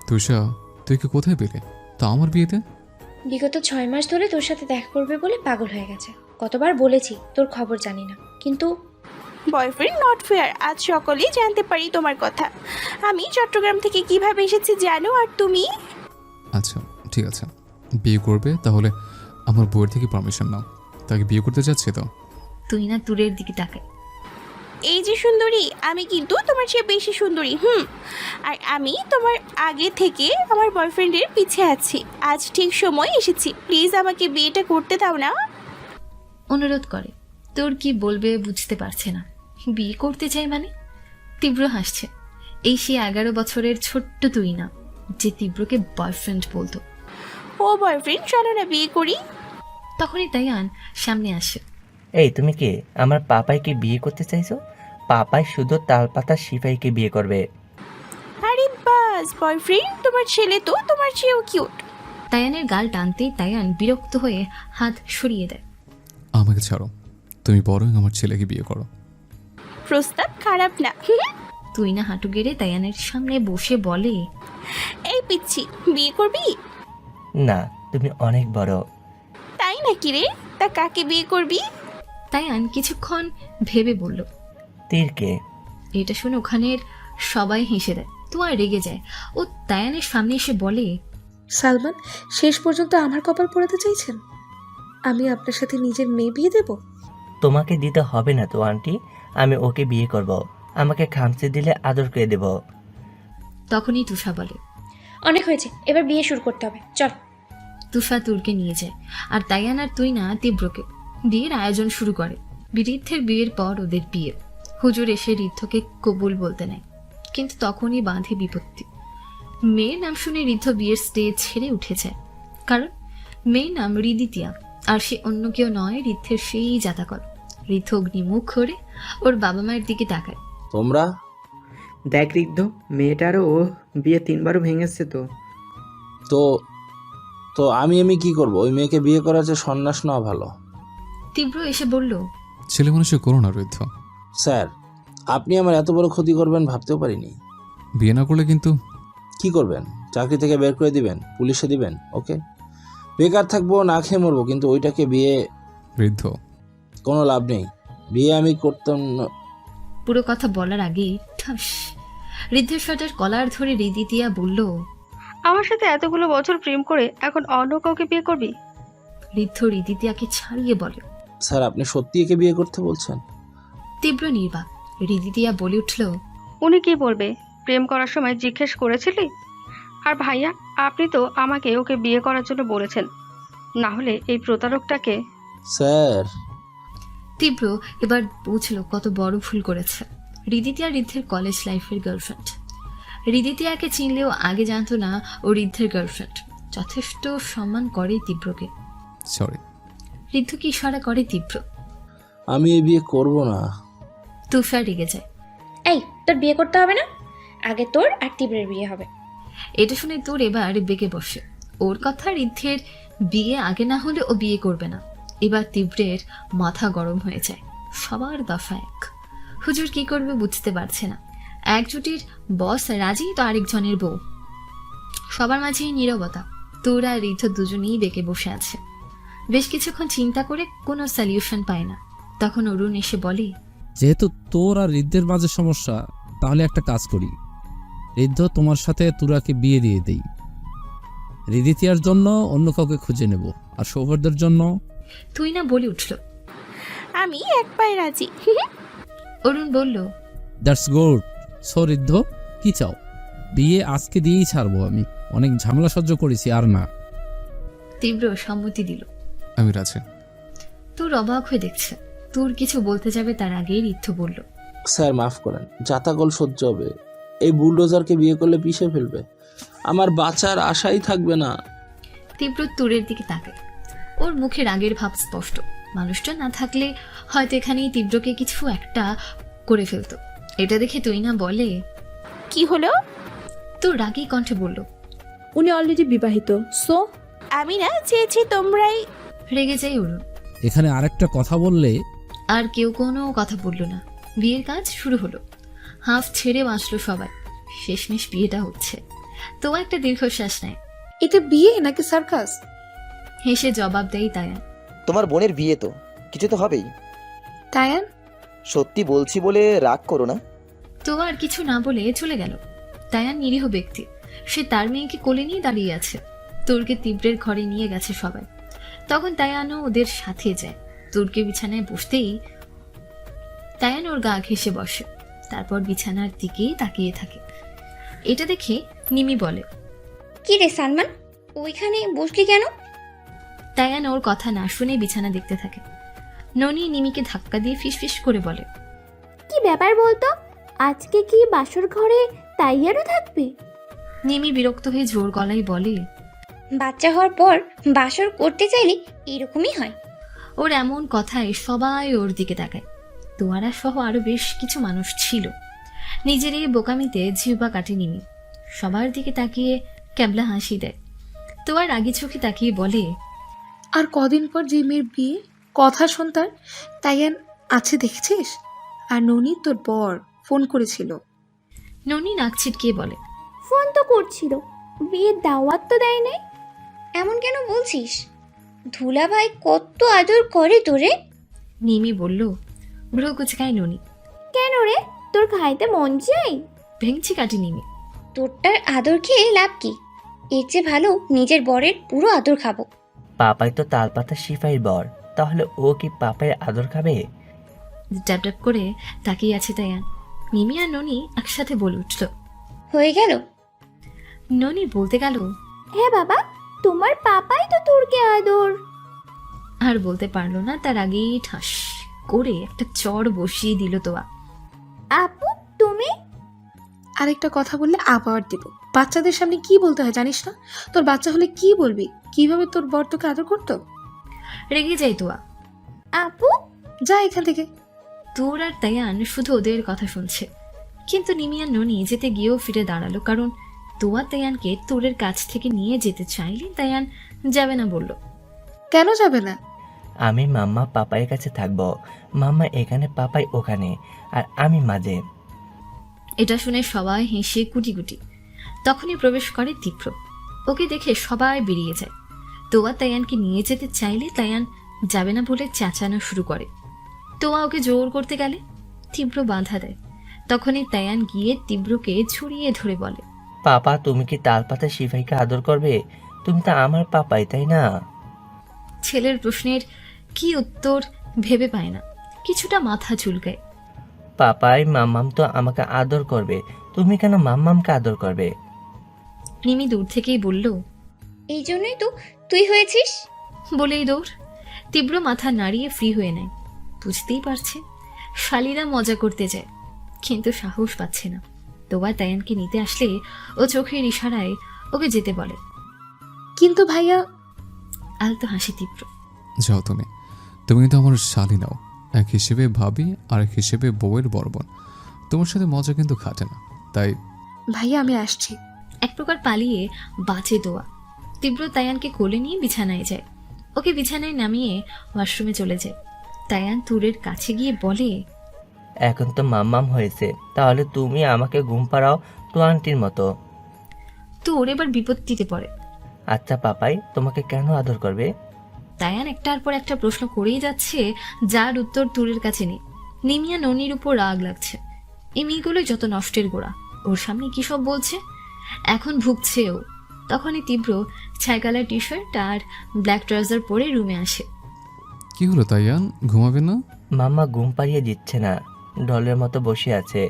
[SPEAKER 1] তুষা, তুই কি কোথায় পেলে তা আমার বিয়েতে?
[SPEAKER 7] বিগত 6 মাস ধরে তোর সাথে দেখা করবে বলে পাগল হয়ে গেছে। কতবার বলেছি তোর খবর জানি না, কিন্তু
[SPEAKER 9] বয়ফ্রেন্ড নট ফেয়ার। আজ সকলেই জানতে পারি তোমার কথা। আমি চট্টগ্রাম থেকে কিভাবে এসেছি জানো, আর তুমি?
[SPEAKER 1] আচ্ছা ঠিক আছে, বিয়ে করবে তাহলে আমার বউয়ের থেকে পারমিশন নাও। তাকে বিয়ে করতে যাচ্ছে তো?
[SPEAKER 2] তুই না তুরের দিকে তাকায়।
[SPEAKER 9] এই যে সুন্দরী, আমি কিন্তু তোমার চেয়ে বেশি সুন্দরী। আর আমি তোমার আগে থেকে আমার বয়ফ্রেন্ডের পিছে আছি। আজ ঠিক সময় এসেছি, প্লিজ আমাকে বিয়েটা করতে দাও না।
[SPEAKER 2] অনুরোধ করে। তোর কি বলবে বুঝতে পারছে না। বিয়ে করতে চাই মানে? তীব্র হাসছে। এই সে 11 বছরের ছোট্ট তুই না, যে তীব্রকে বয়ফ্রেন্ড বলতো।
[SPEAKER 9] ও বয়ফ্রেন্ড, চলো না বিয়ে করি।
[SPEAKER 2] তখনই তাইয়ান সামনে আসে।
[SPEAKER 4] এই তুমি কে? আমার পাপাইকে বিয়ে করতে চাইছো? পাপাই শুধু তালপাতা সিপাইকে বিয়ে করবে।
[SPEAKER 9] আরে বাস বয়ফ্রেন্ড, তোমার ছেলে তো তোমার চেয়েও কিউট।
[SPEAKER 2] তায়ানের গাল টানতেই তায়ান বিরক্ত হয়ে হাত সরিয়ে দেয়।
[SPEAKER 1] আমাকে ছাড়ো, তুমি বরং আমার ছেলেকে বিয়ে করো।
[SPEAKER 9] প্রস্তাব খারাপ না।
[SPEAKER 2] তুই না হাঁটু গেড়ে তায়ানের সামনে বসে বলে,
[SPEAKER 9] এই পিচ্ছি, বিয়ে করবি?
[SPEAKER 4] না, তুমি অনেক বড়।
[SPEAKER 9] তাই নাকি রে? তা কাকে বিয়ে করবি?
[SPEAKER 2] তায়ান কিছুক্ষণ ভেবে বলল।
[SPEAKER 4] তীরকে।
[SPEAKER 2] এটা শুনে ওখানের সবাই হেসে দেয়। তোমার রেগে যায়। ও তায়ানের সামনে এসে বলে,
[SPEAKER 7] সালমান, শেষ পর্যন্ত আমার কপাল পোড়াতে চাইছেন? আমি আপনার সাথে নিজের মেয়ে বিয়ে দেব?
[SPEAKER 4] তোমাকে দিতে হবে না তো আন্টি, আমি ওকে বিয়ে করব। আমাকে খামচে দিলে আদর করে দেব।
[SPEAKER 2] তখনই তুষা বলে,
[SPEAKER 10] অনেক হয়েছে, এবার বিয়ে শুরু করতে হবে, চল।
[SPEAKER 2] তুষা তুরকে নিয়ে যায় আর তাইয়ান আর তুই না তীব্রকে। বিয়ের আয়োজন শুরু করে। ঋদ্ধের বিয়ের পর ওদের বিয়ে। হুজুর এসে ঋদ্ধকে কবুল বলতে নেয়, কিন্তু তখনই বাঁধে বিপত্তি। মেয়ের নাম শুনে ঋদ্ধ বিয়ের স্টেজ ছেড়ে উঠে যায়। কারণ মেয়ের নাম রিদিতিয়া, আর সে অন্য কেউ নয়, ঋদ্ধের সেই জাতাকল। ঋদ্ধ অগ্নিমুখ করে ওর বাবা মায়ের দিকে তাকায়।
[SPEAKER 8] তোমরা
[SPEAKER 11] দেখ ঋদ্ধ, মেয়েটারও বিয়ে 3বারও ভেঙেছে তো।
[SPEAKER 8] তো তো আমি কি করব? ওই মেয়েকে বিয়ে করার চেয়ে সন্ন্যাস নেওয়া ভালো।
[SPEAKER 2] তীব্র এসে বলল,
[SPEAKER 1] ছেলে মানুষের করো না ঋদ্ধ।
[SPEAKER 8] স্যার, আপনি আমার এত বড় ক্ষতি করবেন ভাবতেও পারিনি।
[SPEAKER 1] বিয়ে না করলে কিন্তু
[SPEAKER 8] কি করবেন? চাকরি থেকে বের করে দিবেন? পুলিশে দিবেন? ওকে, বেকার থাকবো, না খেয়ে মরবো, কিন্তু ওইটাকে বিয়ে
[SPEAKER 1] ঋদ্ধ।
[SPEAKER 8] কোনো লাভ নেই। বিয়ে আমি করতাম না।
[SPEAKER 2] পুরো কথা বলার আগেই ঠাস ঋদ্ধের শার্টের কলার ধরে রিদিতিয়া বলল,
[SPEAKER 10] আমার সাথে এতগুলো বছর প্রেম করে এখন অন্য কাউকে বিয়ে করবি?
[SPEAKER 2] ঋদ্ধ রিদিতিয়াকে ছাড়িয়ে বলে।
[SPEAKER 8] স্যার, আপনি সত্যি একে বিয়ে করতে বলছেন?
[SPEAKER 2] তীব্র নির্বাক। রিদিতিয়া বলে উঠল,
[SPEAKER 10] উনি কি বলবে? প্রেম করার সময় জিজ্ঞেস করেছিলি? আর ভাইয়া, আপনি তো আমাকে ওকে বিয়ে করার জন্য বলেছেন, না হলে এই প্রতারকটাকে।
[SPEAKER 8] স্যার,
[SPEAKER 2] তীব্র এবার বুঝলো কত বড় ভুল করেছে। রিদিতিয়া ঋদ্ধের কলেজ লাইফের গার্লফ্রেন্ড। রিদিতিয়াকে চিনলেও আগে জানতো না ও ঋদ্ধের গার্লফ্রেন্ড। যথেষ্ট সম্মান করে তীব্রকে।
[SPEAKER 1] সরি।
[SPEAKER 2] ঋদ্ধকে ইশারা করে তীব্র।
[SPEAKER 8] আমি এই বিয়ে করব না।
[SPEAKER 2] তুষার রেগে যায়।
[SPEAKER 10] এই, তোর বিয়ে করতে হবে না, আগে তোর আর তীব্রের বিয়ে হবে।
[SPEAKER 2] এটা শুনে তোর এবার বেঁকে বসে। ওর কথা ঋদ্ধের বিয়ে আগে না হলে ও বিয়ে করবে না। এবার তীব্রের মাথা গরম হয়ে যায়। সবার দফা এক। হুজুর কি করবে বুঝতে পারছে না। একজুটির বস রাজি তো আরেকজনের বউ। সবার মাঝেই নীরবতা। তোর আর ঋদ্ধ দুজনেই বেঁকে বসে আছে। বেশ কিছুক্ষণ চিন্তা করে কোনো সলিউশন পায় না। তখন অরুণ এসে বলে,
[SPEAKER 12] যেহেতু তোর আর ঋদ্ধের মাঝে সমস্যা, তাহলে একটা কাজ করি। ঋদ্ধ তোমার সাথে তুরাকে বিয়ে দিয়ে দেই। রিদিতিয়ার জন্য অন্য কাউকে খুঁজে নেব, আর সৌভার্যের জন্য।
[SPEAKER 2] তুই না বলে উঠল,
[SPEAKER 9] আমি এক পায়ে রাজি।
[SPEAKER 2] অরুণ বলল,
[SPEAKER 12] দ্যাটস গুড। সো ঋদ্ধ, কি চাও? বিয়ে আজকে দিয়েই ছাড়বো আমি। অনেক ঝামেলা সহ্য করেছি, আর না।
[SPEAKER 2] তীব্র সম্মতি দিল।
[SPEAKER 1] আমি রাজি।
[SPEAKER 2] তোর অবাক হয়ে দেখছে। তোর কিছু বলতে যাবে তার আগেই ঋদ্ধ বলল,
[SPEAKER 8] স্যার মাফ করেন, জাতাকল সহ্য হবে। এই বুলডোজারকে বিয়ে করলে পিষে ফেলবে, আমার বাঁচার আশাই থাকবে না।
[SPEAKER 2] তীব্র তোরের দিকে তাকায়। ওর মুখে রাগের ভাব স্পষ্ট। মানুষটা না থাকলে হয়তো এখানেই তীব্রকে কিছু একটা করে ফেলতো। এটা দেখে তুই না বলে,
[SPEAKER 9] কি হলো?
[SPEAKER 2] তোর রাগী কণ্ঠে বলল,
[SPEAKER 3] উনি অলরেডি বিবাহিত, সো।
[SPEAKER 9] আমি না চেয়েছি তোমরাই।
[SPEAKER 2] রেগে যাই অরুণ।
[SPEAKER 12] এখানে আরেকটা কথা বললে।
[SPEAKER 2] আর কেউ কোনো কথা বলল না। বিয়ের কাজ শুরু হলো। হাফ ছেড়ে বাঁচলো সবাই। শেষমেশ বিয়েটা হচ্ছে। তো একটা দীর্ঘশ্বাস নেয়।
[SPEAKER 7] এটা বিয়ে নাকি সার্কাস?
[SPEAKER 2] হেসে জবাব দেয় তায়ান।
[SPEAKER 6] তোমার বোনের বিয়ে তো কিছু তো হবেই।
[SPEAKER 7] তায়ান,
[SPEAKER 6] সত্যি বলছি বলে রাগ করো না।
[SPEAKER 2] তো আর কিছু না বলে চলে গেল। তায়ান নিরীহ ব্যক্তি, সে তার মেয়েকে কোলে নিয়ে দাঁড়িয়ে আছে। তুরকে তীব্রের ঘরে নিয়ে গেছে সবাই। তখন তায়ানও ওদের সাথে যায়। তুরকে বিছানায় বসতেই তায়ান ওর গা ঘেঁষে বসে, তারপর বিছানার দিকেই তাকিয়ে থাকে। এটা দেখে নিমি বলে,
[SPEAKER 9] কি রে সালমান, ওইখানে বসলি কেন?
[SPEAKER 2] তায়ান ওর কথা না শুনে বিছানা দেখতে থাকে। ননি নিমিকে ধাক্কা দিয়ে ফিসফিস করে বলে,
[SPEAKER 9] কি ব্যাপার বলতো, আজকে কি বাসর ঘরে তাইয়ারও থাকবে?
[SPEAKER 2] নিমি বিরক্ত হয়ে জোর গলায় বলে,
[SPEAKER 9] বাচ্চা হওয়ার পর বাসর করতে চাইলে এরকমই হয়।
[SPEAKER 2] ওর এমন কথায় সবাই ওর দিকে তাকায়। তোয়ারা সহ আরো বেশ কিছু মানুষ ছিল। নিজের এই বোকামিতে জিহ্বা কাটে নিমি। সবার দিকে তাকিয়ে ক্যাবলা হাসি দেয়। তোয়ার রাগি চোখে তাকিয়ে বলে,
[SPEAKER 7] আর কদিন পর যে মেয়ের বিয়ে, কথা শোন তার, তাইয়ান আছে দেখেছিস? আর ননি তোর বর ফোন করেছিল।
[SPEAKER 2] ননি নাক ছিটকিয়ে বলে,
[SPEAKER 9] ফোন তো করছিল, বিয়ের দাওয়াত তো দেয় নাই। এমন কেন বলছিস? ধুলাভাই কত আদর করে তোরে।
[SPEAKER 2] নিমি বলল, ভ্রু কুচকায় ননি।
[SPEAKER 9] কেন রে, তোর খাইতে মন চাই?
[SPEAKER 2] ভেঙচি কাটে নিমি।
[SPEAKER 9] তোরটার আদর খেয়ে লাভ কি? এর চেয়ে ভালো নিজের বরের পুরো আদর খাবো।
[SPEAKER 4] পাপাই তো তালপাতা সিপাহীর বর, তাহলে ও কি পাপাইয়ের আদর খাবে?
[SPEAKER 2] ড্যাব ড্যাব করে তাকিয়ে আছে তায়ান। নিমি আর ননি একসাথে বলে উঠল।
[SPEAKER 9] হয়ে গেল?
[SPEAKER 2] ননি বলতে গেল,
[SPEAKER 9] হ্যাঁ বাবা, তোমার পাপাই তো তোরকে আদর।
[SPEAKER 2] আর বলতে পারলো না, তার আগেই ঠাস করে একটা চড় বসিয়ে দিল তোয়া।
[SPEAKER 9] আপু তুমি?
[SPEAKER 7] আরেকটা কথা বললে আবার দেব। বাচ্চাদের সামনে কি বলতে হয় জানিস না? তোর বাচ্চা হলে কি বলবি? কিভাবে তোর বর তোকে আদর করতো?
[SPEAKER 2] রেগে যায় তোয়া।
[SPEAKER 9] আপু
[SPEAKER 7] যা এখান থেকে।
[SPEAKER 2] তোর আর তায়ান শুধু ওদের কথা শুনছে। কিন্তু নিমি আর ননি যেতে গিয়েও ফিরে দাঁড়ালো, কারণ তোয়া তায়ানকে তোরের কাছ থেকে নিয়ে যেতে চাইলে তায়ান যাবে না বলল।
[SPEAKER 7] কেন যাবে না?
[SPEAKER 4] আমি মাম্মা পাপাইয়ের কাছে থাকবো। মাম্মা এখানে, পাপাই ওখানে, আর আমি মাঝে।
[SPEAKER 2] এটা শুনে সবাই হেসে কুটি কুটি। তখনই প্রবেশ করে তীব্র। ওকে দেখে সবাই বেরিয়ে যায়। তোয়া তায়ানকে নিয়ে যেতে চাইলে তায়ান যাবে না বলে চেঁচানো শুরু করে। তোয়া ওকে জোর করতে গেলে তীব্র বাধা দেয়। তখনই তায়ান গিয়ে তীব্রকে ছড়িয়ে ধরে বলে,
[SPEAKER 4] পাপা তুমি কি তালপাতা সিপাহীকে আদর করবে? তুমি তো আমার পাপাই, তাই না?
[SPEAKER 2] ছেলের প্রশ্নের কি উত্তর ভেবে পায় না, কিছুটা মাথা চুলকায়।
[SPEAKER 4] পাপাই মাম্মাম তো আমাকে আদর করবে, তুমি কেন মাম্মামকে আদর করবে?
[SPEAKER 2] নিমি দূর থেকেই বলল,
[SPEAKER 9] এই জন্যই তো তুই হয়েছিস।
[SPEAKER 2] বলেই দৌড়। তীব্র মাথা নাড়িয়ে ফ্রি হয়ে নেয়। বুঝতেই পারছে শালিরা মজা করতে যায়, কিন্তু সাহস পাচ্ছে না। তোবা তায়ানকে নিতে আসলে ও চোখের ইশারায় ওকে যেতে বলে।
[SPEAKER 7] কিন্তু ভাইয়া।
[SPEAKER 2] আলতো হাসি তীব্র।
[SPEAKER 1] যাও তুমি কিন্তু আমার শালি নাও। এক হিসেবে ভাবি আর এক হিসেবে বউয়ের বড় বোন। তোমার সাথে মজা কিন্তু খাটে না, তাই।
[SPEAKER 7] ভাইয়া আমি আসছি।
[SPEAKER 2] এক প্রকার পালিয়ে বাঁচে দোয়া। তীব্র তায়ানকে কোলে নিয়ে বিছানায় যায়। ওকে বিছানায় নামিয়ে ওয়াশরুমে চলে যায়। তায়ান তুরের কাছে গিয়ে বলে,
[SPEAKER 4] এখন তো মাম্মাম হয়েছে, তাহলে তুমি আমাকে ঘুম পাড়াও তো আন্টির মতো।
[SPEAKER 2] তুর এবার বিপত্তিতে পড়ে।
[SPEAKER 4] আচ্ছা পাপাই তোমাকে কেন আদর করবে?
[SPEAKER 2] তায়ান একটার পর একটা প্রশ্ন করেই যাচ্ছে, যার উত্তর তুরের কাছে নেই। নিমিয়া ননির উপর রাগ লাগছে। এই মেয়েগুলোই যত নষ্টের গোড়া। ওর সামনে কি সব বলছে, এখন ভুগছে ও। তখনই তীব্র ছাই কালার টি শার্ট আর ব্ল্যাক ট্রাউজার পরে রুমে আসে।
[SPEAKER 1] কি হলো তাইয়ান, ঘুমাবে না?
[SPEAKER 4] মাম্মা ঘুম পাড়িয়ে দিচ্ছে না, ডলের মতো বসে আছে।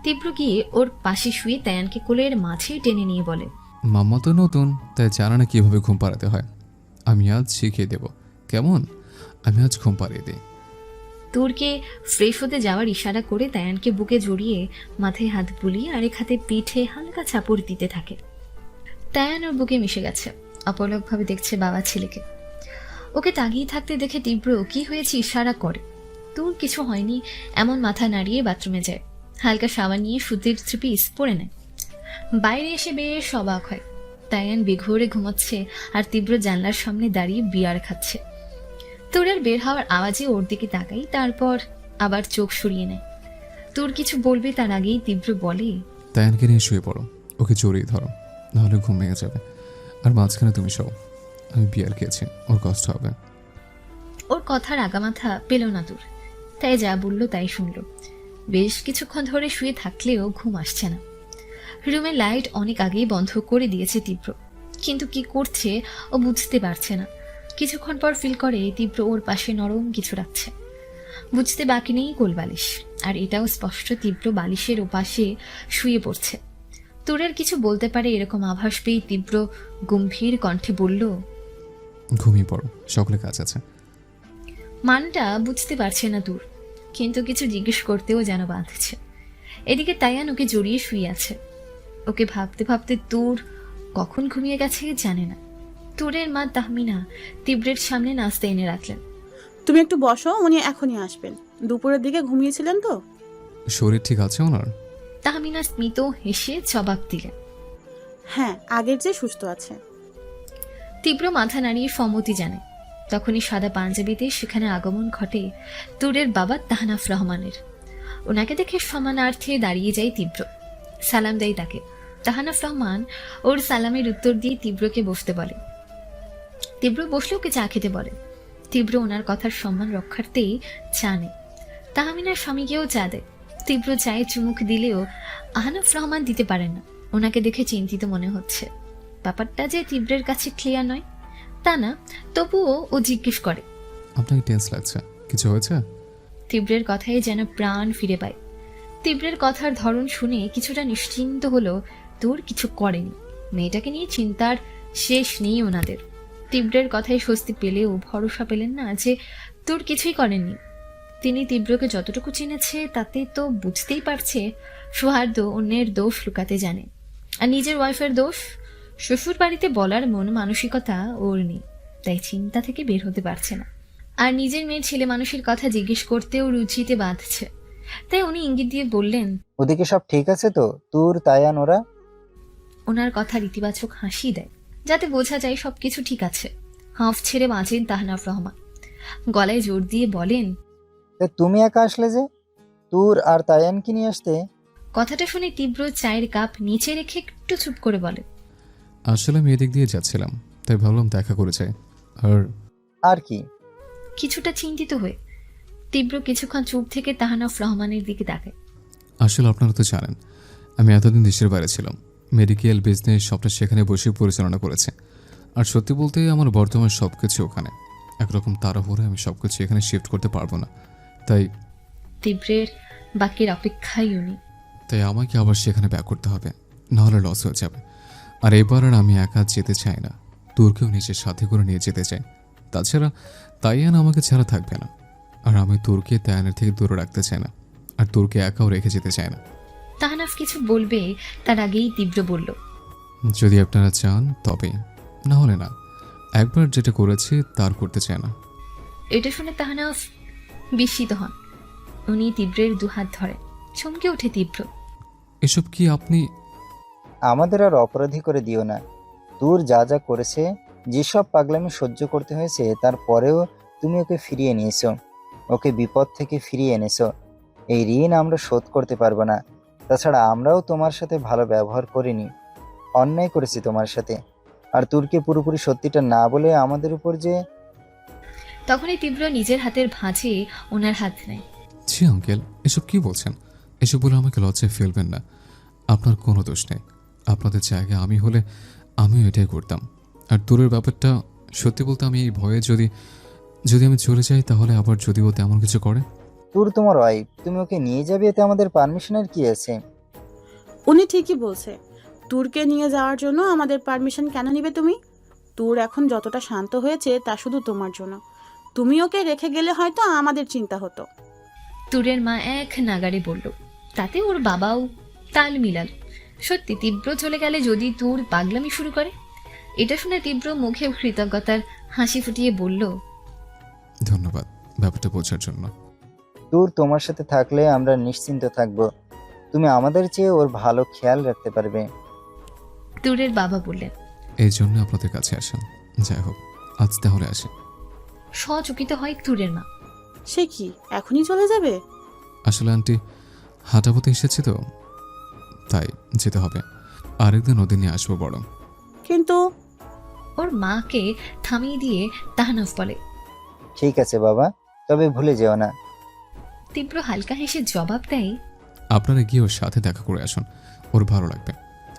[SPEAKER 2] তীব্র গিয়ে ওর পাশে শুয়ে তায়ানকে কোলের মাঝে টেনে নিয়ে বলে,
[SPEAKER 1] মাম্মা তো নতুন, তাই জানা না কিভাবে ঘুম পাড়াতে হয়। আমি আজ শিখিয়ে দেব, কেমন? আমি আজ ঘুম পাড়িয়ে দিই।
[SPEAKER 2] তুরকে ফ্রেশ হতে যাওয়ার ইশারা করে তায়ানকে বুকে জড়িয়ে মাথায় হাত বুলিয়ে আরেক হাতে পিঠে হালকা চাপড় দিতে থাকে। তায়ান ওর বুকে মিশে গেছে। অপলকভাবে দেখছে বাবা ছেলেকে। ওকে তাকিয়ে থাকতে দেখে তীব্র কি হয়েছে ইশারা করে। তোর কিছু হয়নি এমন মাথা নাড়িয়ে বাথরুমে যায়। হালকা সাবান নিয়ে সুতির থ্রিপিস পরে নেয়। বাইরে এসে বেশ অবাক হয়। তায়ান বেঘোরে ঘুমাচ্ছে আর তীব্র জানলার সামনে দাঁড়িয়ে বিয়ার খাচ্ছে। তোরের বের হওয়ার আওয়াজে ওর দিকে তাকাই, তারপর আবার চোখ সরিয়ে নেয়। তোর কিছু বলবে তার আগেই তীব্র বলে,
[SPEAKER 1] তায়ানকে নিয়ে শুয়ে পড়ো, ওকে জড়িয়ে ধরো, নাহলে ঘুম ভেঙে যাবে। আর মাঝখানে তুমি শো, আমি বিয়ার খেয়েছি, ওর কষ্ট হবে।
[SPEAKER 2] ওর কথার আগামাথা পেল না তোর। তাই যা বলল তাই শুনল। বেশ কিছুক্ষণ ধরে শুয়ে থাকলেও ঘুম আসছে না। রুমের লাইট অনেক আগেই বন্ধ করে দিয়েছে তীব্র, কিন্তু কি করছে ও বুঝতে পারছে না। কিছুক্ষণ পর ফিল করে তীব্র ওর পাশে নরম কিছু রাখছে। বুঝতে বাকি নেই কোলবালিশ, আর এটাও স্পষ্ট তীব্র বালিশের ওপাশে শুয়ে পড়ছে। তুরের কিছু বলতে পারে এরকম আভাস পেয়ে তীব্র গম্ভীর কণ্ঠে বলল,
[SPEAKER 1] ঘুমিয়ে পড়ো, সকলে কাজ আছে।
[SPEAKER 2] মানটা বুঝতে পারছে না তুর, কিন্তু কিছু জিজ্ঞেস করতেও যেন বাঁধছে। এদিকে তাইয়ান ওকে জড়িয়ে শুয়ে আছে। ওকে ভাবতে ভাবতে তুর কখন ঘুমিয়ে গেছে জানে না। তুরের মা তাহমিনা তীব্রের সামনে নাস্তা এনে রাখলেন।
[SPEAKER 13] তুমি একটু বসো, উনি এখনই আসবেন। দুপুরের দিকে ঘুমিয়েছিলেন তো?
[SPEAKER 1] শরীর ঠিক আছে ওনার?
[SPEAKER 2] তাহমিনা স্মিত হেসে জবাব দিলেন,
[SPEAKER 13] হ্যাঁ, আগের যে সুস্থ আছে।
[SPEAKER 2] তীব্র মাথা নাড়িয়ে সম্মতি জানায়। তখনই সাদা পাঞ্জাবিতে সেখানে আগমন ঘটে তুরের বাবা তাহনাফ রহমানের। ওনাকে দেখে সমানার্থে দাঁড়িয়ে যায় তীব্র, সালাম দেয় তাকে। তাহনাফ রহমান ওর সালামের উত্তর দিয়ে তীব্রকে বসতে বলে। তীব্র বসলে ওকে চা খেতে বলে। তীব্র ওনার কথার সম্মান রক্ষার্থেই চা নেয়। তাহমিনার স্বামীকেও চা দেয়। তীব্র চায়ে চুমুক দিলেও আহনাফ রহমান দিতে পারেন না। ওনাকে দেখে চিন্তিত মনে হচ্ছে। ব্যাপারটা যে তীব্রের কাছে ক্লিয়ার নয় তা না, তবুও ও জিজ্ঞেস করে,
[SPEAKER 1] আপনাকে টেন্স লাগছে, কিছু হয়েছে?
[SPEAKER 2] তীব্রের কথায় যেন প্রাণ ফিরে পায়। তীব্রের কথার ধরন শুনে কিছুটা নিশ্চিন্ত হলো তোর কিছু করেনি। মেয়েটাকে নিয়ে চিন্তার শেষ নেই ওনাদের। তীব্রের কথায় স্বস্তি পেলেও ভরসা পেলেন না যে তোর কিছুই করেননি। তিনি তীব্রকে যতটুকু চিনেছে তাতে তো বুঝতেই পারছে সৌহার্দ্য অন্যের দোষ লুকাতে জানে, আর নিজের ওয়াইফের দোষ শ্বশুর বাড়িতে বলার মন মানসিকতা ওর নেই। তাই চিন্তা থেকে বের হতে পারছে না। আর নিজের মেয়ের ছেলে মানুষের কথা জিজ্ঞেস করতেও রুচিতে বাঁধছে। তাই উনি ইঙ্গিত দিয়ে বললেন,
[SPEAKER 14] ওদিকে সব ঠিক আছে তো? তুর, তায়ান ওরা?
[SPEAKER 2] ওনার কথার ইতিবাচক হাসি দেয় যাতে বোঝা যায় সবকিছু ঠিক আছে। হাঁফ ছেড়ে বাঁচেন তাহনাফ রহমান, গলায় জোর দিয়ে বলেন,
[SPEAKER 14] তুমি একা আসলে যে? তুর আর তায়ানকে নিয়ে আসতে?
[SPEAKER 2] কথাটা শুনে তীব্র চায়ের কাপ নিচে রেখে একটু চুপ করে বলে,
[SPEAKER 1] আসলে আমি এদিক দিয়ে যাচ্ছিলাম, তাই ভাবলাম দেখা করে যাই।
[SPEAKER 14] আর কি?
[SPEAKER 2] কিছুটা চিন্তিত হয়ে তীব্র কিছুক্ষণ চুপ থেকে তাহনাফ রহমানের দিকে তাকায়।
[SPEAKER 1] আসলে আপনারা তো জানেন আমি এতদিন দেশের বাইরে ছিলাম, মেডিকেল বিজনেস সবটা সেখানে বসে পরিচালনা করেছে। আর সত্যি বলতে আমার বর্তমান সব কিছু ওখানে। একরকম তাড়াহুড়ো আমি সব কিছু এখানে শিফট করতে পারবো না, তাই
[SPEAKER 2] তীব্রের বাক্যের অপেক্ষায় উনি।
[SPEAKER 1] তাই আমাকে আবার সেখানে ব্যাক করতে হবে, নাহলে লস হয়ে যাবে। আর এবার আর আমি একা যেতে চাই না, তোরকেও নিজের সাথে করে নিয়ে যেতে চাই। তাছাড়া তাইয়ান আমাকে ছাড়া থাকবে না, আর আমি তোরকে তায়ানের থেকে দূরে রাখতে চাই না, আর তোরকে একাও রেখে যেতে চাই না।
[SPEAKER 2] তাহনাফ কিছু বলবে তার আগেই তীব্র বলল,
[SPEAKER 1] যদি আপনারা চান তবে, না হলে না। একবার যেটা করেছি তার করতে চায় না।
[SPEAKER 2] এটা শুনে তাহনাফ বিস্মিত হন। উনি তীব্রের দুহাত ধরে। চমকে ওঠে তীব্র।
[SPEAKER 1] এসব কি আপনি?
[SPEAKER 14] আমাদের আর অপরাধী করে দিও না। তুর যা যা করেছে, যেসব পাগলামি সহ্য করতে হয়েছে, তারপরেও তুমি ওকে ফিরিয়ে নিয়েছো, ওকে বিপদ থেকে ফিরিয়ে এনেছো। এই ঋণ আমরা শোধ করতে পারবো না। তাছাড়া আমরাও তোমার সাথে ভালো ব্যবহার করিনি, অন্যায় করেছি তোমার সাথে। আর তুরকে পুরোপুরি সত্যিটা না বলে আমাদের উপর যে।
[SPEAKER 2] তখনই তীব্র নিজের হাতের ভাঁজে ওনার হাত নেয়।
[SPEAKER 1] জি আঙ্কেল, এসব কি বলছেন? এসব বলে আমাকে লজ্জায় ফেলবেন না। আপনার কোনো দোষ নেই। আপনাদের জায়গায় আমি হলে আমিও এটাই করতাম। আর দূরের ব্যাপারটা সত্যি বলতে আমি এই ভয়ে যদি আমি চলে যাই, তাহলে আবার যদি ও তেমন কিছু করে।
[SPEAKER 14] তুর তোমার ওয়াইফ, তুমি ওকে নিয়ে যাবে, এতে আমাদের পারমিশনের কি আছে?
[SPEAKER 13] উনি ঠিকই বলছে। ট্যুরকে নিয়ে যাওয়ার জন্য আমাদের পারমিশন কেন নিবে তুমি? ট্যুর এখন যতটা শান্ত হয়েছে তা শুধু তোমার জন্য। তুমি ওকে রেখে গেলে হয়তো আমাদের চিন্তা হতো।
[SPEAKER 2] তুরের মা এক নাগারে বলল। তাতে ওর বাবাও তাল মিলাল। সত্যি তীব্র চলে গেলে যদি তুর পাগলামি শুরু করে। এটা শুনে তীব্র মুখে কৃতজ্ঞতার হাসি ফুটিয়ে বলল,
[SPEAKER 1] ধন্যবাদ ব্যাপারটা বোঝার জন্য।
[SPEAKER 14] তুর তোমার সাথে থাকলে আমরা নিশ্চিন্ত থাকবো। তুমি আমাদের চেয়ে ওর ভালো খেয়াল রাখতে পারবে।
[SPEAKER 2] তুরের বাবা বললেন,
[SPEAKER 1] এই জন্য আপনাদের কাছে আসেন। যাই হোক, আজ তাহলে আসি।
[SPEAKER 2] সচকিত হয় তুরের মা।
[SPEAKER 13] সে কি, এখনই চলে যাবে?
[SPEAKER 1] আসলে আন্টি হাঁটাপথে এসেছি তো, তাই যেতে হবে। আরেকদিন ওদের নিয়ে আসবো বড়।
[SPEAKER 13] কিন্তু
[SPEAKER 2] ওর মাকে থামিয়ে দিয়ে তাহনাফ বলে,
[SPEAKER 14] ঠিক আছে বাবা, তবে ভুলে যেও না।
[SPEAKER 2] তীব্র হালকা হেসে জবাব দেয়,
[SPEAKER 1] আপনারা গিয়ে ওর সাথে দেখা করে আসুন, ওর ভালো লাগবে।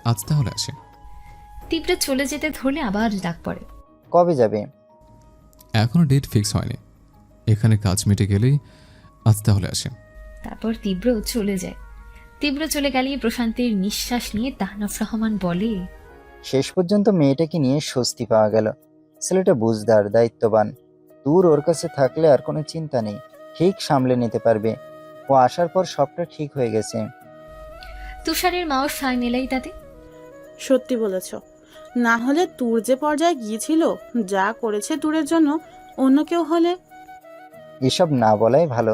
[SPEAKER 1] আজ তাহলে আসে।
[SPEAKER 2] তীব্র চলে যেতে ধরলে আবার ডাক পড়ে।
[SPEAKER 14] কবে যাবে?
[SPEAKER 1] এখনো ডেট ফিক্স হয়নি, এখানে কাজ মিটে গেলেই আজ তাহলে আসে।
[SPEAKER 2] তারপর তীব্র চলে যায়। তীব্র চলে গেলে প্রশান্তির নিঃশ্বাস নিয়ে তাহনাফ রহমান বলে,
[SPEAKER 14] শেষ পর্যন্ত মেয়েটাকে নিয়ে স্বস্তি পাওয়া গেল। ছেলেটা বুঝদার, দায়িত্ববান। দূর ওর কাছে থাকলে আর কোনো চিন্তা নেই, ঠিক সামলে নিতে পারবে। ও আসার পর সবটা ঠিক হয়ে গেছে।
[SPEAKER 2] তুষারের মাও সায় মেলাই তাতে।
[SPEAKER 13] সত্যি বলেছ, না হলে তুর যে পর্যায়ে গিয়েছিল, যা করেছে তুরের জন্য, অন্য কেউ হলে।
[SPEAKER 14] এসব না বলাই ভালো।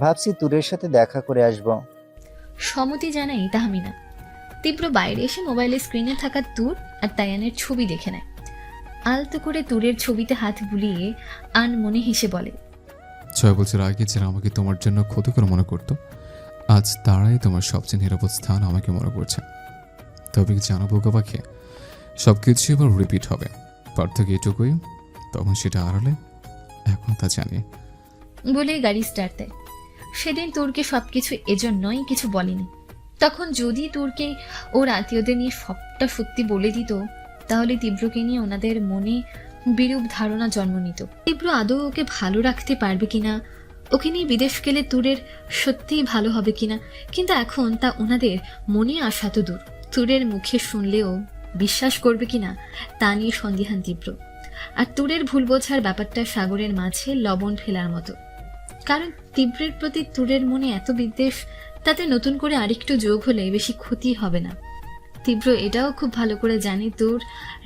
[SPEAKER 14] ভাবছি তুরের সাথে দেখা করে আসব।
[SPEAKER 2] সম্মতি জানাই তাহমিনা। তীব্র বাইরে এসে মোবাইলের স্ক্রিনে থাকা তুর আর তায়ানের ছবি দেখে নেয়। আলতো করে তুরের ছবিতে হাত বুলিয়ে আনমনে হেসে বলে,
[SPEAKER 1] 6 বছর আগে যারা আমাকে তোমার জন্য ক্ষতিকর মনে করতো, আজ তারাই তোমার সবচেয়ে নিরাপদ স্থান আমাকে মনে করছে। তবে কি জানো বোকা পাখি, সব কিছু এবার রিপিট হবে। পার্থক্য এটুকুই, তখন সেটা আড়ালে, এখন তা জানি।
[SPEAKER 2] বলে গাড়ি স্টার্ট দেয়। সেদিন তুরকে সবকিছু এজন্যই কিছু বলেনি। তখন যদি তুরকে ওর আত্মীয়দের নিয়ে সবটা সত্যি বলে দিত, তাহলে তীব্রকে নিয়ে ওনাদের মনে বিরূপ ধারণা জন্ম নিত। তীব্র আদৌ ওকে ভালো রাখতে পারবে কিনা, ওকে নিয়ে বিদেশ গেলে তুরের সত্যিই ভালো হবে কিনা, কিন্তু এখন তা ওনাদের মনে আসা তো দূর। তুরের মুখে শুনলেও বিশ্বাস করবে কিনা তা নিয়ে সন্দিহান তীব্র। আর তুরের ভুল বোঝার ব্যাপারটা সাগরের মাঝে লবণ ফেলার মতো। কারণ তীব্রের প্রতি তুরের মনে এত বিদ্বেষ, তাতে নতুন করে আরেকটু যোগ হলে বেশি ক্ষতি হবে না। তীব্র এটাও খুব ভালো করে জানে তুর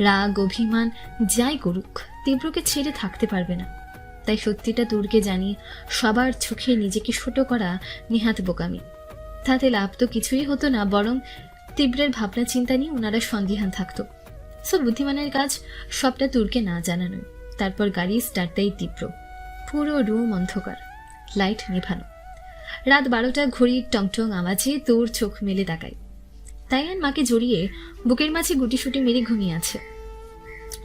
[SPEAKER 2] রাগ অভিমান যাই করুক তীব্রকে ছেড়ে থাকতে পারবে না। তাই সত্যিটা তুরকে জানিয়ে সবার চোখে নিজেকে ছোট করা নিহাত বোকামি। তাতে লাভ তো কিছুই হতো না, বরং তীব্রের ভাবনা চিন্তা নিয়ে ওনারা সন্দিহান থাকতো। সব বুদ্ধিমানের কাজ সবটা তুরকে না জানানো। তারপর গাড়ি স্টার্ট দেয় তীব্র। পুরো রুম অন্ধকার, লাইট নিভানো। রাত 12টা, ঘড়ির টংটং আওয়াজে তোর চোখ মেলে তাকায়। তাইয়ান মাকে জড়িয়ে বুকের মাঝে গুটিসুটি মেরে ঘুমিয়ে আছে।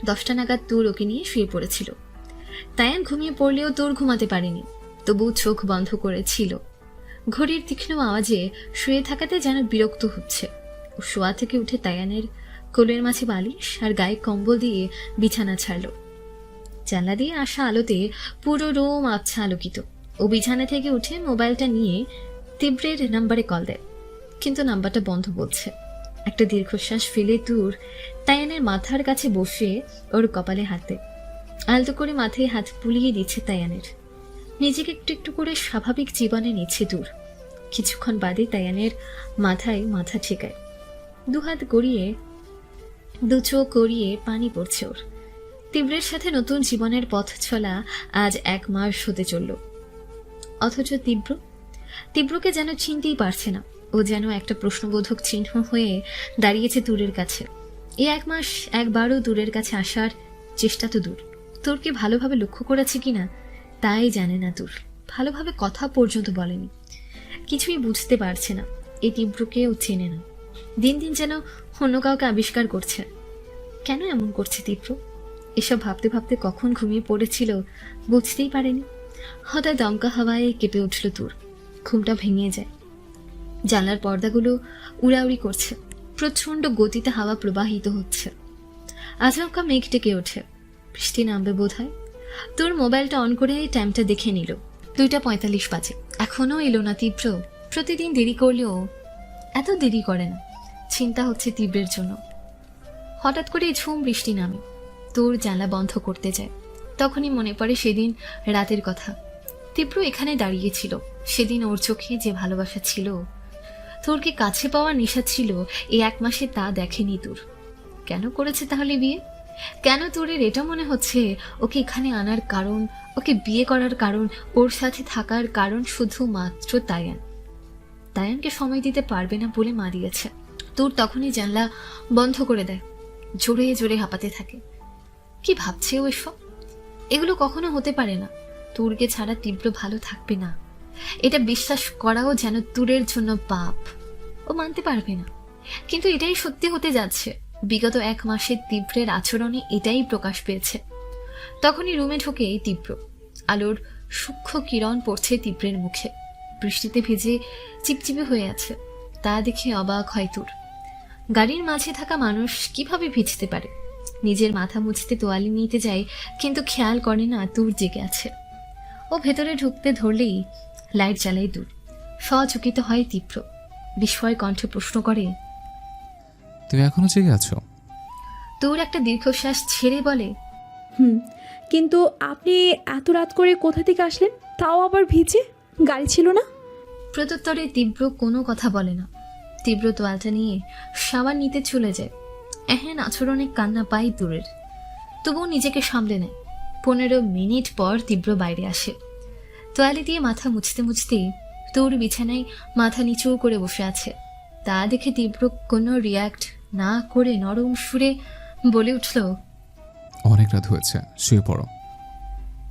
[SPEAKER 2] 10টা নাগাদ তোর ওকে নিয়ে শুয়ে পড়েছিল। তাইয়ান ঘুমিয়ে পড়লেও তোর ঘুমাতে পারেনি, তবু চোখ বন্ধ করেছিল। ঘড়ির তীক্ষ্ণ আওয়াজে শুয়ে থাকাতে যেন বিরক্ত হচ্ছে। ও শোয়া থেকে উঠে তাইয়ানের কোলের মাঝে বালিশ আর গায়ে কম্বল দিয়ে বিছানা ছাড়ল। জানলা দিয়ে আসা আলোতে পুরো রুম আবছা আলোকিত। ও বিছানা থেকে উঠে মোবাইলটা নিয়ে তীব্রের নাম্বারে কল দেয়, কিন্তু নাম্বারটা বন্ধ বলছে। একটা দীর্ঘশ্বাস ফেলে তুর তায়ানের মাথার কাছে বসে ওর কপালে হাত দেয়। আলতো করে মাথায় হাত বুলিয়ে দিচ্ছে তায়ানের। নিজেকে একটু একটু করে স্বাভাবিক জীবনে নিচ্ছে তুর। কিছুক্ষণ বাদে তায়ানের মাথায় মাথা ঠেকায়। দুহাত গড়িয়ে দু চোখ গড়িয়ে পানি পড়ছে ওর। তীব্রের সাথে নতুন জীবনের পথ চলা আজ 1 মাস হতে চলল। অথচ তীব্রকে যেন চিনতেই পারছে না। ও যেন একটা প্রশ্নবোধক চিহ্ন হয়ে দাঁড়িয়েছে দূরের কাছে। এই 1 মাস একবারও দূরের কাছে আসার চেষ্টা তো দূর, তোরকে ভালোভাবে লক্ষ্য করেছে কিনা তাই জানে না। দূর ভালোভাবে কথা পর্যন্ত বলেনি, কিছুই বুঝতে পারছে না। এই তীব্রকে ও চেনে না, দিন দিন যেন অন্য কাউকে আবিষ্কার করছে। কেন এমন করছে তীব্র? এসব ভাবতে ভাবতে কখন ঘুমিয়ে পড়েছিল বুঝতেই পারেনি। হঠাৎ দমকা হাওয়ায় কেঁপে উঠল তুর। ঘুমটা ভেঙে যায়। জানলার পর্দাগুলো উড়াউড়ি করছে। প্রচন্ড গতিতে হাওয়া প্রবাহিত হচ্ছে। আচমকা মেঘ ডেকে ওঠে, বৃষ্টি নামবে বোধ হয়। তোর মোবাইলটা অন করে টাইমটা দেখে নিল। 2:45 বাজে। এখনো এলো না তীব্র। প্রতিদিন দেরি করলেও এত দেরি করে না। চিন্তা হচ্ছে তীব্রের জন্য। হঠাৎ করে ঝুম বৃষ্টি নামে। তোর জানলা বন্ধ করতে যায়। তখনই মনে পড়ে সেদিন রাতের কথা। তীব্র এখানে দাঁড়িয়েছিল। সেদিন ওর চোখে যে ভালোবাসা ছিল, তোরকে কাছে পাওয়ার নেশা ছিল, এই 1 মাসে তা দেখেনি তোর। কেন করেছে তাহলে বিয়ে? কেন তোরের এটা মনে হচ্ছে ওকে এখানে আনার কারণ, ওকে বিয়ে করার কারণ, ওর সাথে থাকার কারণ শুধুমাত্র তায়ানকে সময় দিতে পারবে না বলে মা দিয়েছে। তোর তখনই জানলা বন্ধ করে দেয়, জোরে জোরে হাঁপাতে থাকে। কি ভাবছে ও এসব? এগুলো কখনো হতে পারে না। তুরকে ছাড়া তীব্র ভালো থাকবে না, এটা বিশ্বাস করাও যেন তুরের জন্য পাপ। ও মানতে পারবে না, কিন্তু এটাই সত্যি হতে যাচ্ছে। বিগত 1 মাসে তীব্রের আচরণে এটাই প্রকাশ পেয়েছে। তখনই রুমে ঢোকে তীব্র। আলোর সূক্ষ্ম কিরণ পড়ছে তীব্রের মুখে। বৃষ্টিতে ভিজে চিপচিপে হয়ে আছে। তা দেখে অবাক হয় তুর। গাড়ির মাঝে থাকা মানুষ কিভাবে ভিজতে পারে? নিজের মাথা মুছতে তোয়ালি নিতে যায়, কিন্তু খেয়াল করে না তুর জেগে আছে। ও ভেতরে ঢুকতে ধরলেই লাইট জ্বালাই তুর। সচকিত হয় তীব্র। বিস্ময় কণ্ঠে প্রশ্ন করে,
[SPEAKER 1] তুমি এখনো জেগে আছো?
[SPEAKER 2] তুর একটা দীর্ঘশ্বাস ছেড়ে বলে,
[SPEAKER 3] কিন্তু আপনি এত রাত করে কোথা থেকে আসলেন, তাও আবার ভিজে? গাড়ি ছিল না?
[SPEAKER 2] প্রত্যুত্তরে তীব্র কোনো কথা বলে না। তীব্র তোয়ালটা নিয়ে সাবান নিতে চলে যায়। এহেন আচরণে কান্না পাই তুরের, তবুও নিজেকে সামলে নেয়। 15 মিনিট পর তীব্র বাইরে আসে। তোয়ালি দিয়ে মাথা মুছতে মুছতে তুর বিছানায় মাথা নিচু করে বসে আছে। তা দেখে তীব্র কোনো রিয়াক্ট না করে নরম সুরে বলে উঠল,
[SPEAKER 1] অনেক রাত হয়েছে, শুয়ে পড়ো।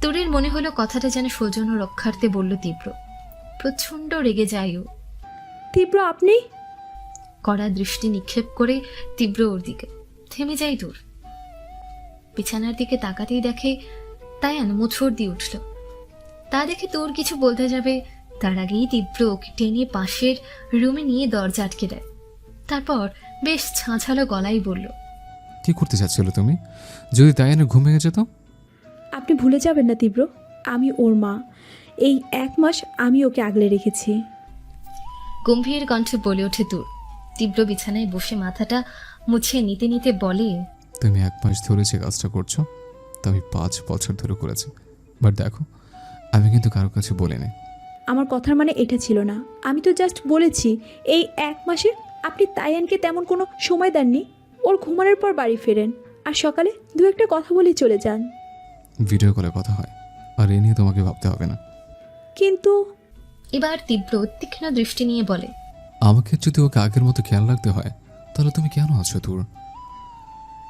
[SPEAKER 2] তুরের মনে হলো কথাটা যেন সৌজন্য রক্ষার্থে বলল তীব্র। প্রচণ্ড রেগে যায় ও।
[SPEAKER 3] তীব্র আপনি?
[SPEAKER 2] কড়া দৃষ্টি নিক্ষেপ করে তীব্র ওর দিকে। থেমে যায় দূর। বিছানার দিকে তাকাতেই দেখে তায়ান মোচড় দিয়ে উঠল। তা দেখে তোর কিছু বলতে যাবে, তার আগেই তীব্র ওকে টেনে পাশের রুমে নিয়ে দরজা আটকে দেয়। তারপর বেশ ছাঁঝালো গলায় বলল,
[SPEAKER 1] কি করতে চাচ্ছিল তুমি? যদি তাইয়ানের ঘুম ভেঙে যেত?
[SPEAKER 3] আপনি ভুলে যাবেন না তীব্র, আমি ওর মা। এই 1 মাস আমি ওকে আগলে রেখেছি।
[SPEAKER 2] গম্ভীর কণ্ঠে বলে ওঠে তুর। তীব্র বিছানায় বসে মাথাটা মুছে নিতে নিতে বলে,
[SPEAKER 1] তুমি 1 মাস ধরে যে কাজটা করছো তা আমি 5 বছর ধরে করেছি। বাট দেখো, আমি কিন্তু কারো কাছে বলিনি।
[SPEAKER 3] আমার কথার মানে এটা ছিল না। আমি তো জাস্ট বলেছি এই 1 মাসে আপনি তাইয়ানকে তেমন কোনো সময় দেননি। ওর ঘুমানোর পর বাড়ি ফেরেন আর সকালে 2-1টা কথা বলেই চলে যান।
[SPEAKER 1] ভিডিও কলে কথা হয়, আর এ নিয়ে তোমাকে ভাবতে হবে না।
[SPEAKER 3] কিন্তু
[SPEAKER 2] এবার তীব্র তীক্ষ্ণ দৃষ্টি নিয়ে বলে,
[SPEAKER 1] আমাকে যদি ওকে আগের মতো খেয়াল রাখতে হয় তাহলে তুমি কেন আছো দূর?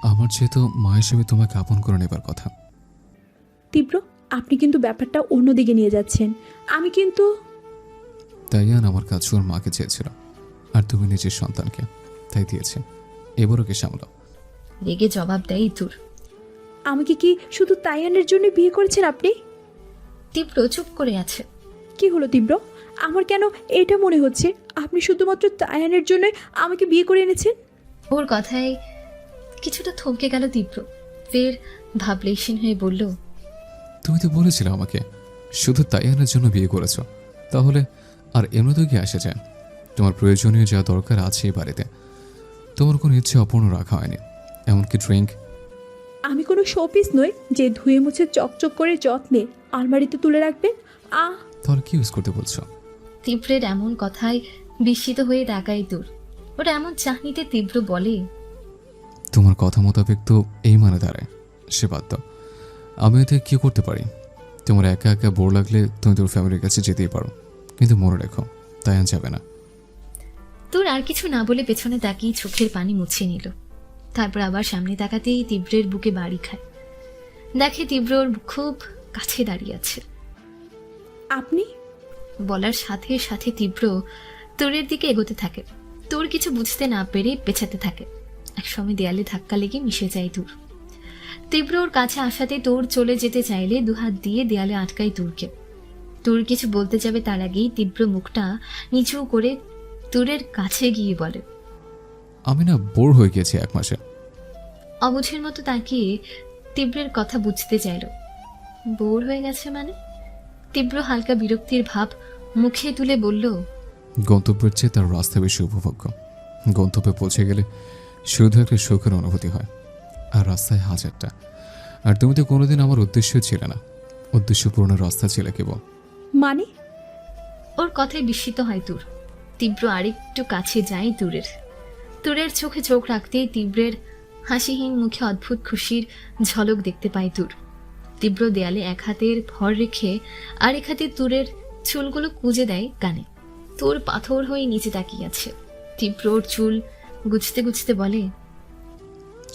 [SPEAKER 1] আমার যেহেতু মা হিসেবে তোমাকে আপন করে নেবার কথা।
[SPEAKER 3] তীব্র, আপনি কিন্তু ব্যাপারটা অন্যদিকে নিয়ে যাচ্ছেন। আমি কিন্তু
[SPEAKER 1] তাইয়ান আমার কাছে ওর মাকে চেয়েছিল, আর তুমি নিজের সন্তানকে, তাই দিয়েছে। এবার ওকে সামলাও।
[SPEAKER 2] রেগে জবাব দেয় তুর।
[SPEAKER 3] আমাকে কি শুধু তাইয়ানের জন্য বিয়ে করেছেন আপনি?
[SPEAKER 2] তীব্র চুপ করে আছে।
[SPEAKER 3] কি হলো তীব্র? আমার কেন এটা মনে হচ্ছে আপনি শুধুমাত্র তাইয়ানের জন্য আমাকে বিয়ে করে এনেছেন?
[SPEAKER 2] ওর কথায় কিছুটা থমকে গেল তীব্র। ফের ভাবলেশীন হয়ে বলল,
[SPEAKER 1] তুমি তো বলেছিলে আমাকে শুধু তাইয়ানের জন্য বিয়ে করেছো, তাহলে আর এমনিতেও কি আসে যায়? তোমার প্রয়োজনীয় যা দরকার আছে এই বাড়িতে, তোমার কোনো ইচ্ছে অপূর্ণ রাখা হয়নি, এমনকি ড্রিঙ্ক।
[SPEAKER 3] আমি কোনো শোপিস নই যে ধুয়ে মুছে চকচক করে যত্নে আলমারিতে তুলে রাখবেন।
[SPEAKER 1] তাহলে কি ইউজ করতে বলছো?
[SPEAKER 2] তীব্রের এমন কথায় বিস্মিত হয়ে তাকায় তুর। ওটা এমন চাহনিতে তীব্র বলে,
[SPEAKER 1] তোমার কথা মোতাবেক তো এই মানে দাঁড়ায়, সে বাদ দাও। আমি এতে কি করতে পারি? তোমার একা একা বোর লাগলে তুমি তোর ফ্যামিলির কাছে যেতেই পারো, কিন্তু মনে রেখো তাইয়ান যাবে না।
[SPEAKER 2] তোর আর কিছু না বলে পেছনে তাকিয়ে চোখের পানি মুছে নিল। তারপর আবার সামনে তাকাতেই তীব্রের বুকে বাড়ি খায়। দেখে তীব্রর খুব কাছে দাঁড়িয়ে আছে।
[SPEAKER 3] আপনি?
[SPEAKER 2] বলার সাথে সাথে তীব্র তোরের দিকে এগোতে থাকে। তোর কিছু বুঝতে না পেরে পেছাতে থাকে। একসময় দেয়ালে ধাক্কা লেগে মিশে যায় তুর। তীব্র ওর কাছে আসাতে তোর চলে যেতে চাইলে 2 হাত দিয়ে দেয়ালে আটকায় তুরকে। তুর কিছু বলতে যাবে তার আগেই তীব্র মুখটা নিচু করে তুরের কাছে গিয়ে বলে,
[SPEAKER 1] আমি না বোর হয়ে গেছি 1 মাসে।
[SPEAKER 2] অবুঝের মতো তাকিয়ে তীব্রের কথা বুঝতে চাইল। বোর হয়ে গেছে মানে? তীব্র হালকা বিরক্তির ভাব মুখে তুলে বলল,
[SPEAKER 1] গন্তব্যের চেয়ে তার রাস্তা বেশি উপভোগ্য। গন্তব্যে পৌঁছে গেলে শুধু একটা সুখের অনুভূতি হয়, আর রাস্তায় হাজারটা। আর তুমি তো কোনোদিন আমার উদ্দেশ্য ছিল না, উদ্দেশ্য পূরণের রাস্তা ছিল কেবল।
[SPEAKER 3] মানে?
[SPEAKER 2] ওর কথায় বিস্মিত হয় তুর। তীব্র আরেকটু কাছে যায় তুরের। তুরের চোখে চোখ রাখতেই তীব্রের হাসিহীন মুখে অদ্ভুত খুশির ঝলক দেখতে পায় তুর। তীব্র দেয়ালে 1 হাতের ভর রেখে আর 1 হাতে তুরের চুলগুলো কুঁজে দেয় কানে। তোর পাথর হয়ে নিচে তাকিয়ে আছে। তীব্র ওর চুল গুছতে গুছতে বলে,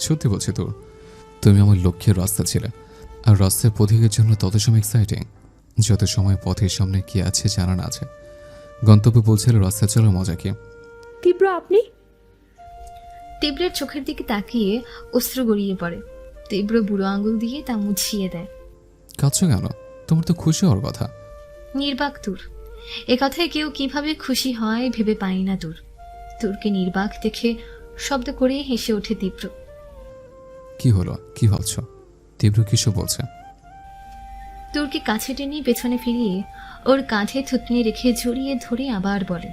[SPEAKER 1] সত্যি বলছি তোর, তুমি আমার লক্ষ্যের রাস্তা ছিলে। আর রাস্তার পথিকের জন্য তত সময় এক্সাইটিং যত সময় পথের সামনে কি আছে জানা না আছে। গন্তব্যে পৌঁছালে রাস্তা চলার মজা কি?
[SPEAKER 3] তীব্র আপনি?
[SPEAKER 2] তীব্রের চোখের দিকে তাকিয়ে অশ্রু গড়িয়ে পড়ে। তীব্র বুড়ো আঙুল দিয়ে তা মুছিয়ে দেয়।
[SPEAKER 1] কাঁদছো কেন? তোমার তো খুশি হওয়ার কথা।
[SPEAKER 2] নির্বাক তুর। এ কথায় কেউ কিভাবে খুশি হয় ভেবে পাই না দূর। তুরকে নির্বাক দেখে শব্দ করে হেসে ওঠে তীব্র।
[SPEAKER 1] কি হলো, কি ভাবছো? তীব্র কিছু বলছে?
[SPEAKER 2] তুরকে কাছে টেনে পেছনে ফিরিয়ে ওর কাঁধে থুতনি রেখে জড়িয়ে ধরে আবার বলে,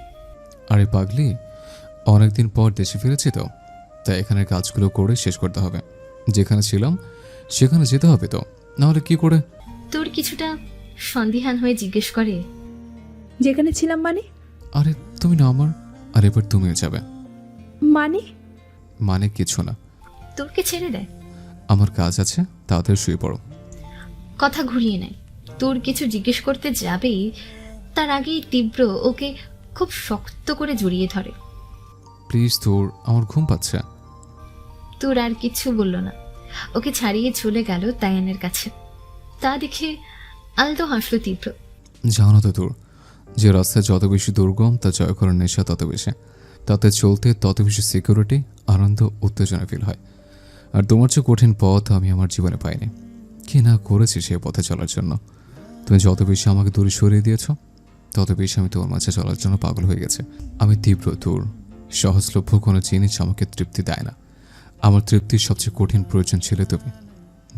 [SPEAKER 1] আরে পাগলি, অনেকদিন পর দেশে ফিরেছি তো, তাই এখানের কাজগুলো করে শেষ করতে হবে। যেখানে ছিলাম সেখানে যেতে হবে তো, নাহলে কি করে?
[SPEAKER 2] তোর কিছুটা সন্দিহান হয়ে জিজ্ঞেস করে,
[SPEAKER 3] যেখানে ছিলাম মানে?
[SPEAKER 1] আরে তুমি না আমার, আর এবার তুমিও যাবে।
[SPEAKER 3] মানে?
[SPEAKER 1] মানে কিছু না,
[SPEAKER 2] তোরকে ছেড়ে দেয়।
[SPEAKER 1] আমার কাজ আছে, তাড়াতাড়ি শুয়ে পড়ো।
[SPEAKER 2] কথা ঘুরিয়ে নেয়। তোর কিছু জিজ্ঞেস করতে যাবেই তার আগেই তীব্র ওকে খুব শক্ত করে জড়িয়ে ধরে।
[SPEAKER 1] প্লিজ তোর, আমার ঘুম পাচ্ছে।
[SPEAKER 2] তোর আর কিছু বলল না, ওকে ছাড়িয়ে চলে গেল তায়ানের কাছে। তা দেখে আলতো হাসলো তীব্র।
[SPEAKER 1] জানো তো তোর, যে রাস্তায় যত বেশি দুর্গম তা জয় করার নেশা তত বেশি, তাতে চলতে তত বেশি সিকিউরিটি, আনন্দ, উত্তেজনা ফিল হয়। আর তোমার চেয়ে কঠিন পথ আমি আমার জীবনে পাইনি। কি না করেছি সেই পথে চলার জন্য। তুমি যত বেশি আমাকে দূরে সরিয়ে দিয়েছ, তত বেশি আমি তোমার মাঝে চলার জন্য পাগল হয়ে গেছে। আমি তীব্র তোর, সহজলভ্য কোনো জিনিস আমাকে তৃপ্তি দেয় না। আমার তৃপ্তির সবচেয়ে কঠিন প্রয়োজন ছিল তুমি,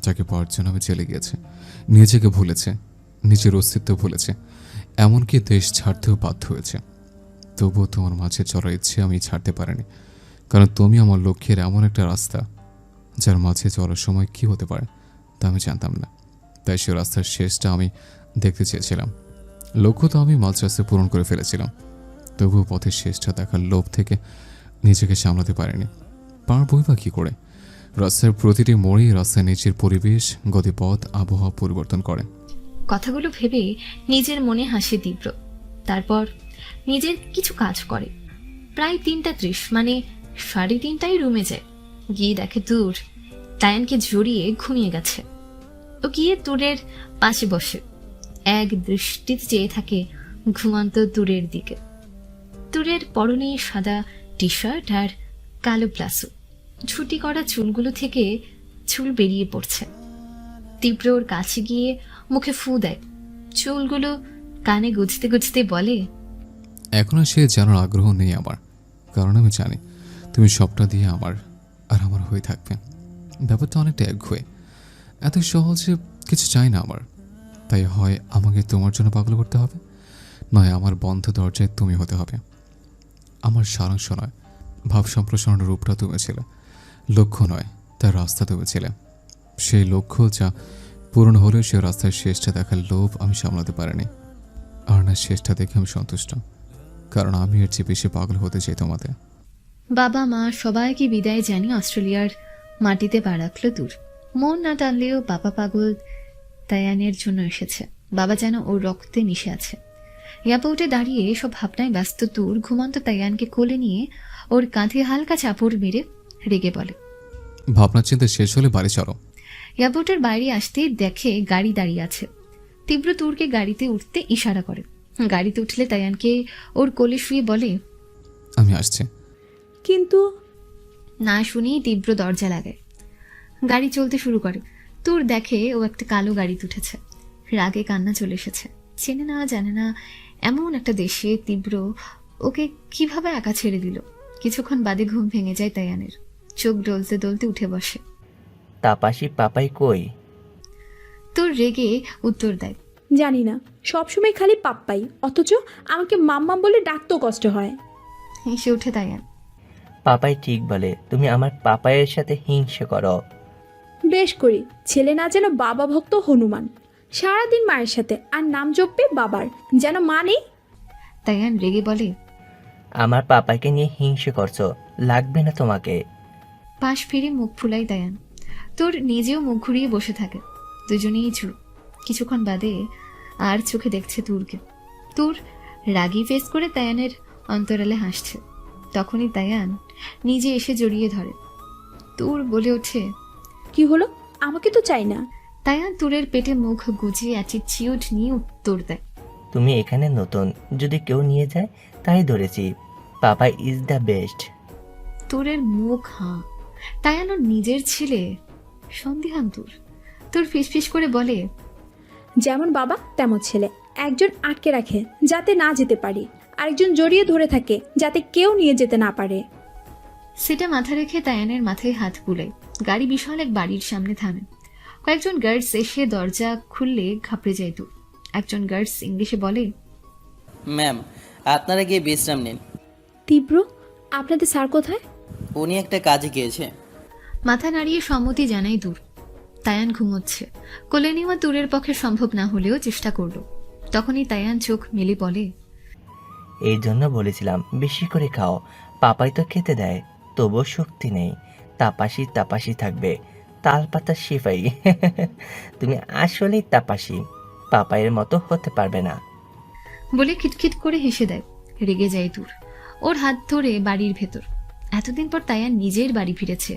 [SPEAKER 1] যাকে পাওয়ার জন্য আমি চলে গিয়েছি। নিজেকে ভুলেছে, নিজের অস্তিত্ব ভুলেছে, এমনকি দেশ ছাড়তেও বাধ্য হয়েছে। তবুও তোমার মাঝে চলার ইচ্ছে আমি ছাড়তে পারিনি, কারণ তুমি আমার লক্ষ্যের এমন একটা রাস্তা যার মাঝে চলার সময় কি হতে পারে তা আমি জানতাম না। তাই সে রাস্তার শেষটা আমি দেখতে চেয়েছিলাম। লক্ষ্য তো আমি মাঝ রাস্তায় পূরণ করে ফেলেছিলাম, তবুও পথের শেষটা দেখার লোভ থেকে নিজেকে সামলাতে পারিনি। পারবই বা কী করে? রাস্তার প্রতিটি মোড়েই রাস্তায় নিচের পরিবেশ, গতিপথ, আবহাওয়া পরিবর্তন করে।
[SPEAKER 2] কথাগুলো ভেবে নিজের মনে হাসে তীব্র। তারপর নিজের কিছু কাজ করে। প্রায় 3:30, মানে 3:30টায় রুমে যায়। গিয়ে দেখে তুর তায়ানকে জড়িয়ে ঘুমিয়ে গেছে। ও গিয়ে তুরের পাশে বসে এক দৃষ্টিতে চেয়ে থাকে ঘুমন্ত তুরের দিকে। তুরের পরনে সাদা টি শার্ট আর কালো প্লাসো, ছুটি করা চুলগুলো থেকে চুল বেরিয়ে পড়ছে। তীব্র ওর কাছে গিয়ে মুখে ফু দেয়, চুলগুলো কানে গুজতে গুজতে বলে,
[SPEAKER 1] এখনো সে জানার আগ্রহ নেই আমার, কারণ আমি জানি তুমি সবটা দিয়ে আমার আর আমার হয়ে থাকবে। ব্যাপারটা অনেকটা একঘুয়ে, এত সহজে কিছু চাই না আমার। তাই হয় আমাকে তোমার জন্য পাগল করতে হবে, নয় আমার বন্ধ দরজায় তুমি হতে হবে। আমার সারাংশ নয়, ভাব সম্প্রসারণের রূপটা তুমি ছিলে, লক্ষ্য নয় তার রাস্তা তুমি ছিলে। সেই লক্ষ্য যা পূরণ হলেও সে রাস্তার শেষটা দেখার লোভ আমি সামলাতে পারিনি। আর না শেষটা দেখে আমি সন্তুষ্ট, কারণ আমি এর চেয়ে বেশি পাগল হতে চাই তোমাতে।
[SPEAKER 2] বাবা মা সবাইকে বিদায় জানিয়ে অস্ট্রেলিয়ার মাটিতে পা রাখল দূর। মন না টানলেও বাবা পাগল তায়ানের জন্য এসেছে। বাবা যেন ওর রক্তে মিশে আছে। এয়ারপোর্টে দাঁড়িয়ে সব ভাবনায় ব্যস্ত দূর ঘুমন্ত তায়ানকে কোলে নিয়ে ওর কাঁধে হালকা চাপড় মেরে রেগে বলে,
[SPEAKER 1] ভাবনা চিন্তা শেষ হলে বাড়ি চলো।
[SPEAKER 2] এয়ারপোর্টের বাইরে আসতেই দেখে গাড়ি দাঁড়িয়ে আছে। তীব্র তুরকে গাড়িতে উঠতে ইশারা করে। গাড়িতে উঠলে তায়ানকে ওর কোলে শুয়ে বলে,
[SPEAKER 1] আমি আসছি।
[SPEAKER 3] কিন্তু
[SPEAKER 2] না শুনেই তীব্র দরজা লাগায়। গাড়ি চলতে শুরু করে। তুর দেখে ও একটা কালো গাড়িতে উঠেছে। রাগে কান্না চলে এসেছে। চেনে না জানে না এমন একটা দেশে তীব্র ওকে কিভাবে একা ছেড়ে দিল। কিছুক্ষণ বাদে ঘুম ভেঙে যায় তায়ানের। চোখ ডলতে ডলতে উঠে বসে।
[SPEAKER 4] তাপাসি পাপাই কই?
[SPEAKER 2] তোর রেগে উত্তর দেয়,
[SPEAKER 3] জানি না, সবসময় খালি পাপ্পাই, অথচ আমাকে মাম্মা বলে ডাকতেও কষ্ট হয়।
[SPEAKER 2] হেসে উঠে তায়ান।
[SPEAKER 4] পাপাই ঠিক বলে, তুমি আমার পাপাইয়ের সাথে হিংসে করো।
[SPEAKER 3] বেশ করি, ছেলে না যেন বাবা ভক্ত হনুমান, সারাদিন মায়ের সাথে আর নাম জপবে বাবার, যেন মা নেই।
[SPEAKER 2] তায়ান রেগে বলে,
[SPEAKER 4] আমার পাপাইকে নিয়ে হিংসে করছো, লাগবে না তোমাকে।
[SPEAKER 2] পাশ ফিরে মুখ ফুলাই তায়ান। তোর নিজেও মুখ ঘুরিয়ে বসে থাকে। দুজনেই চুপ। কিছুক্ষণ বাদে আর চোখে দেখছে তুরকে। তুর রাগি ফেস করে তায়ানের অন্তরালে হাসছে। তখনই তায়ান নিজে এসে জড়িয়ে ধরে। তুর বলে ওঠে,
[SPEAKER 3] কি হলো? আমাকে তো চাই না।
[SPEAKER 2] তায়ান তুরের পেটে মুখ গুজিয়ে অ্যাটিটিউড নিয়ে উত্তর দেয়,
[SPEAKER 4] তুমি এখানে নতুন, যদি কেউ নিয়ে যায় তাই ধরেছি। Papai is the best.
[SPEAKER 2] তুরের মুখ হাঁ। তায়ান ওর নিজের ছেলে। সন্দিহান তুর। তোর ফিসফিস করে বলে,
[SPEAKER 3] যেমন বাবা তেমন ছেলে, একজন আটকে রাখে যাতে না যেতে পারি, আরেকজন জড়িয়ে ধরে থাকে যাতে কেউ নিয়ে যেতে না পারে।
[SPEAKER 2] সিটে মাথা রেখে তায়ানের মাথায় হাত বুলায়। গাড়ি বিশাল এক বাড়ির সামনে থামে। কয়েকজন গার্ডস এসে দরজা খুললে ঘাবড়ে যায় দূর। একজন গার্ডস ইংলিশে বলে,
[SPEAKER 15] ম্যাম আপনারা গিয়ে বিশ্রাম নিন।
[SPEAKER 3] তীব্র, আপনাদের স্যার কোথায়?
[SPEAKER 15] উনি একটা কাজে গিয়েছে।
[SPEAKER 2] মাথা নাড়িয়ে সম্মতি জানাই দূর। তায়ান ঘুমোচ্ছে। কোলে নেওয়া দূরের পক্ষে সম্ভব না হলেও চেষ্টা করলো। তখনই তায়ান চোখ মেলে বলে,
[SPEAKER 4] এই জন্য বলেছিলাম বেশি করে খাও, পাপাই তো খেতে দেয়, তবুও শক্তি নেই, তাপাসি তাপাসি থাকবে, তাল পাতা শিফাই। তুমি আসলেই তাপাসি, পাপাইয়ের মতো হতে পারবে না।
[SPEAKER 2] বলে খিটখিট করে হেসে দেয়। রেগে যায় দূর। ওর হাত ধরে বাড়ির ভেতর। এতদিন পর তায়ান নিজের বাড়ি ফিরেছে।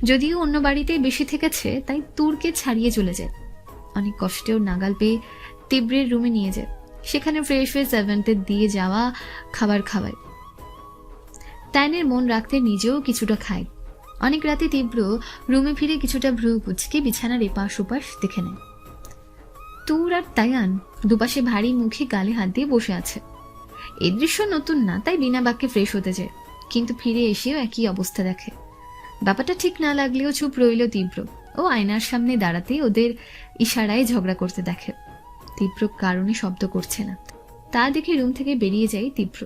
[SPEAKER 2] যদিও অন্য বাড়িতেই বেশি থেকেছে, তাই তুরকে ছাড়িয়ে চলে যায়। অনেক কষ্টে ওর নাগাল পেয়ে তীব্রের রুমে নিয়ে যায়। সেখানে ফ্রেশ হয়ে সার্ভেন্টের দিয়ে যাওয়া খাবার খাওয়ায়। তায়ানের মন রাখতে নিজেও কিছুটা খায়। অনেক রাতে তীব্র রুমে ফিরে কিছুটা ভ্রু কুচকে বিছানার এপাশ ওপাশ দেখে নেয়। তুর আর তায়ান দুপাশে ভারী মুখে গালে হাত দিয়ে বসে আছে। এই দৃশ্য নতুন না, তাই বিনা বাক্যে ফ্রেশ হতে যায়, কিন্তু ফিরে এসেও একই অবস্থা দেখে। ব্যাপারটা ঠিক না লাগলেও চুপ রইল তীব্র। ও আয়নার সামনে দাঁড়াতেই ওদের ইশারায় ঝগড়া করতে দেখে। তীব্র কারণে শব্দ করছে না, তা দেখে রুম থেকে বেরিয়ে যায় তীব্র।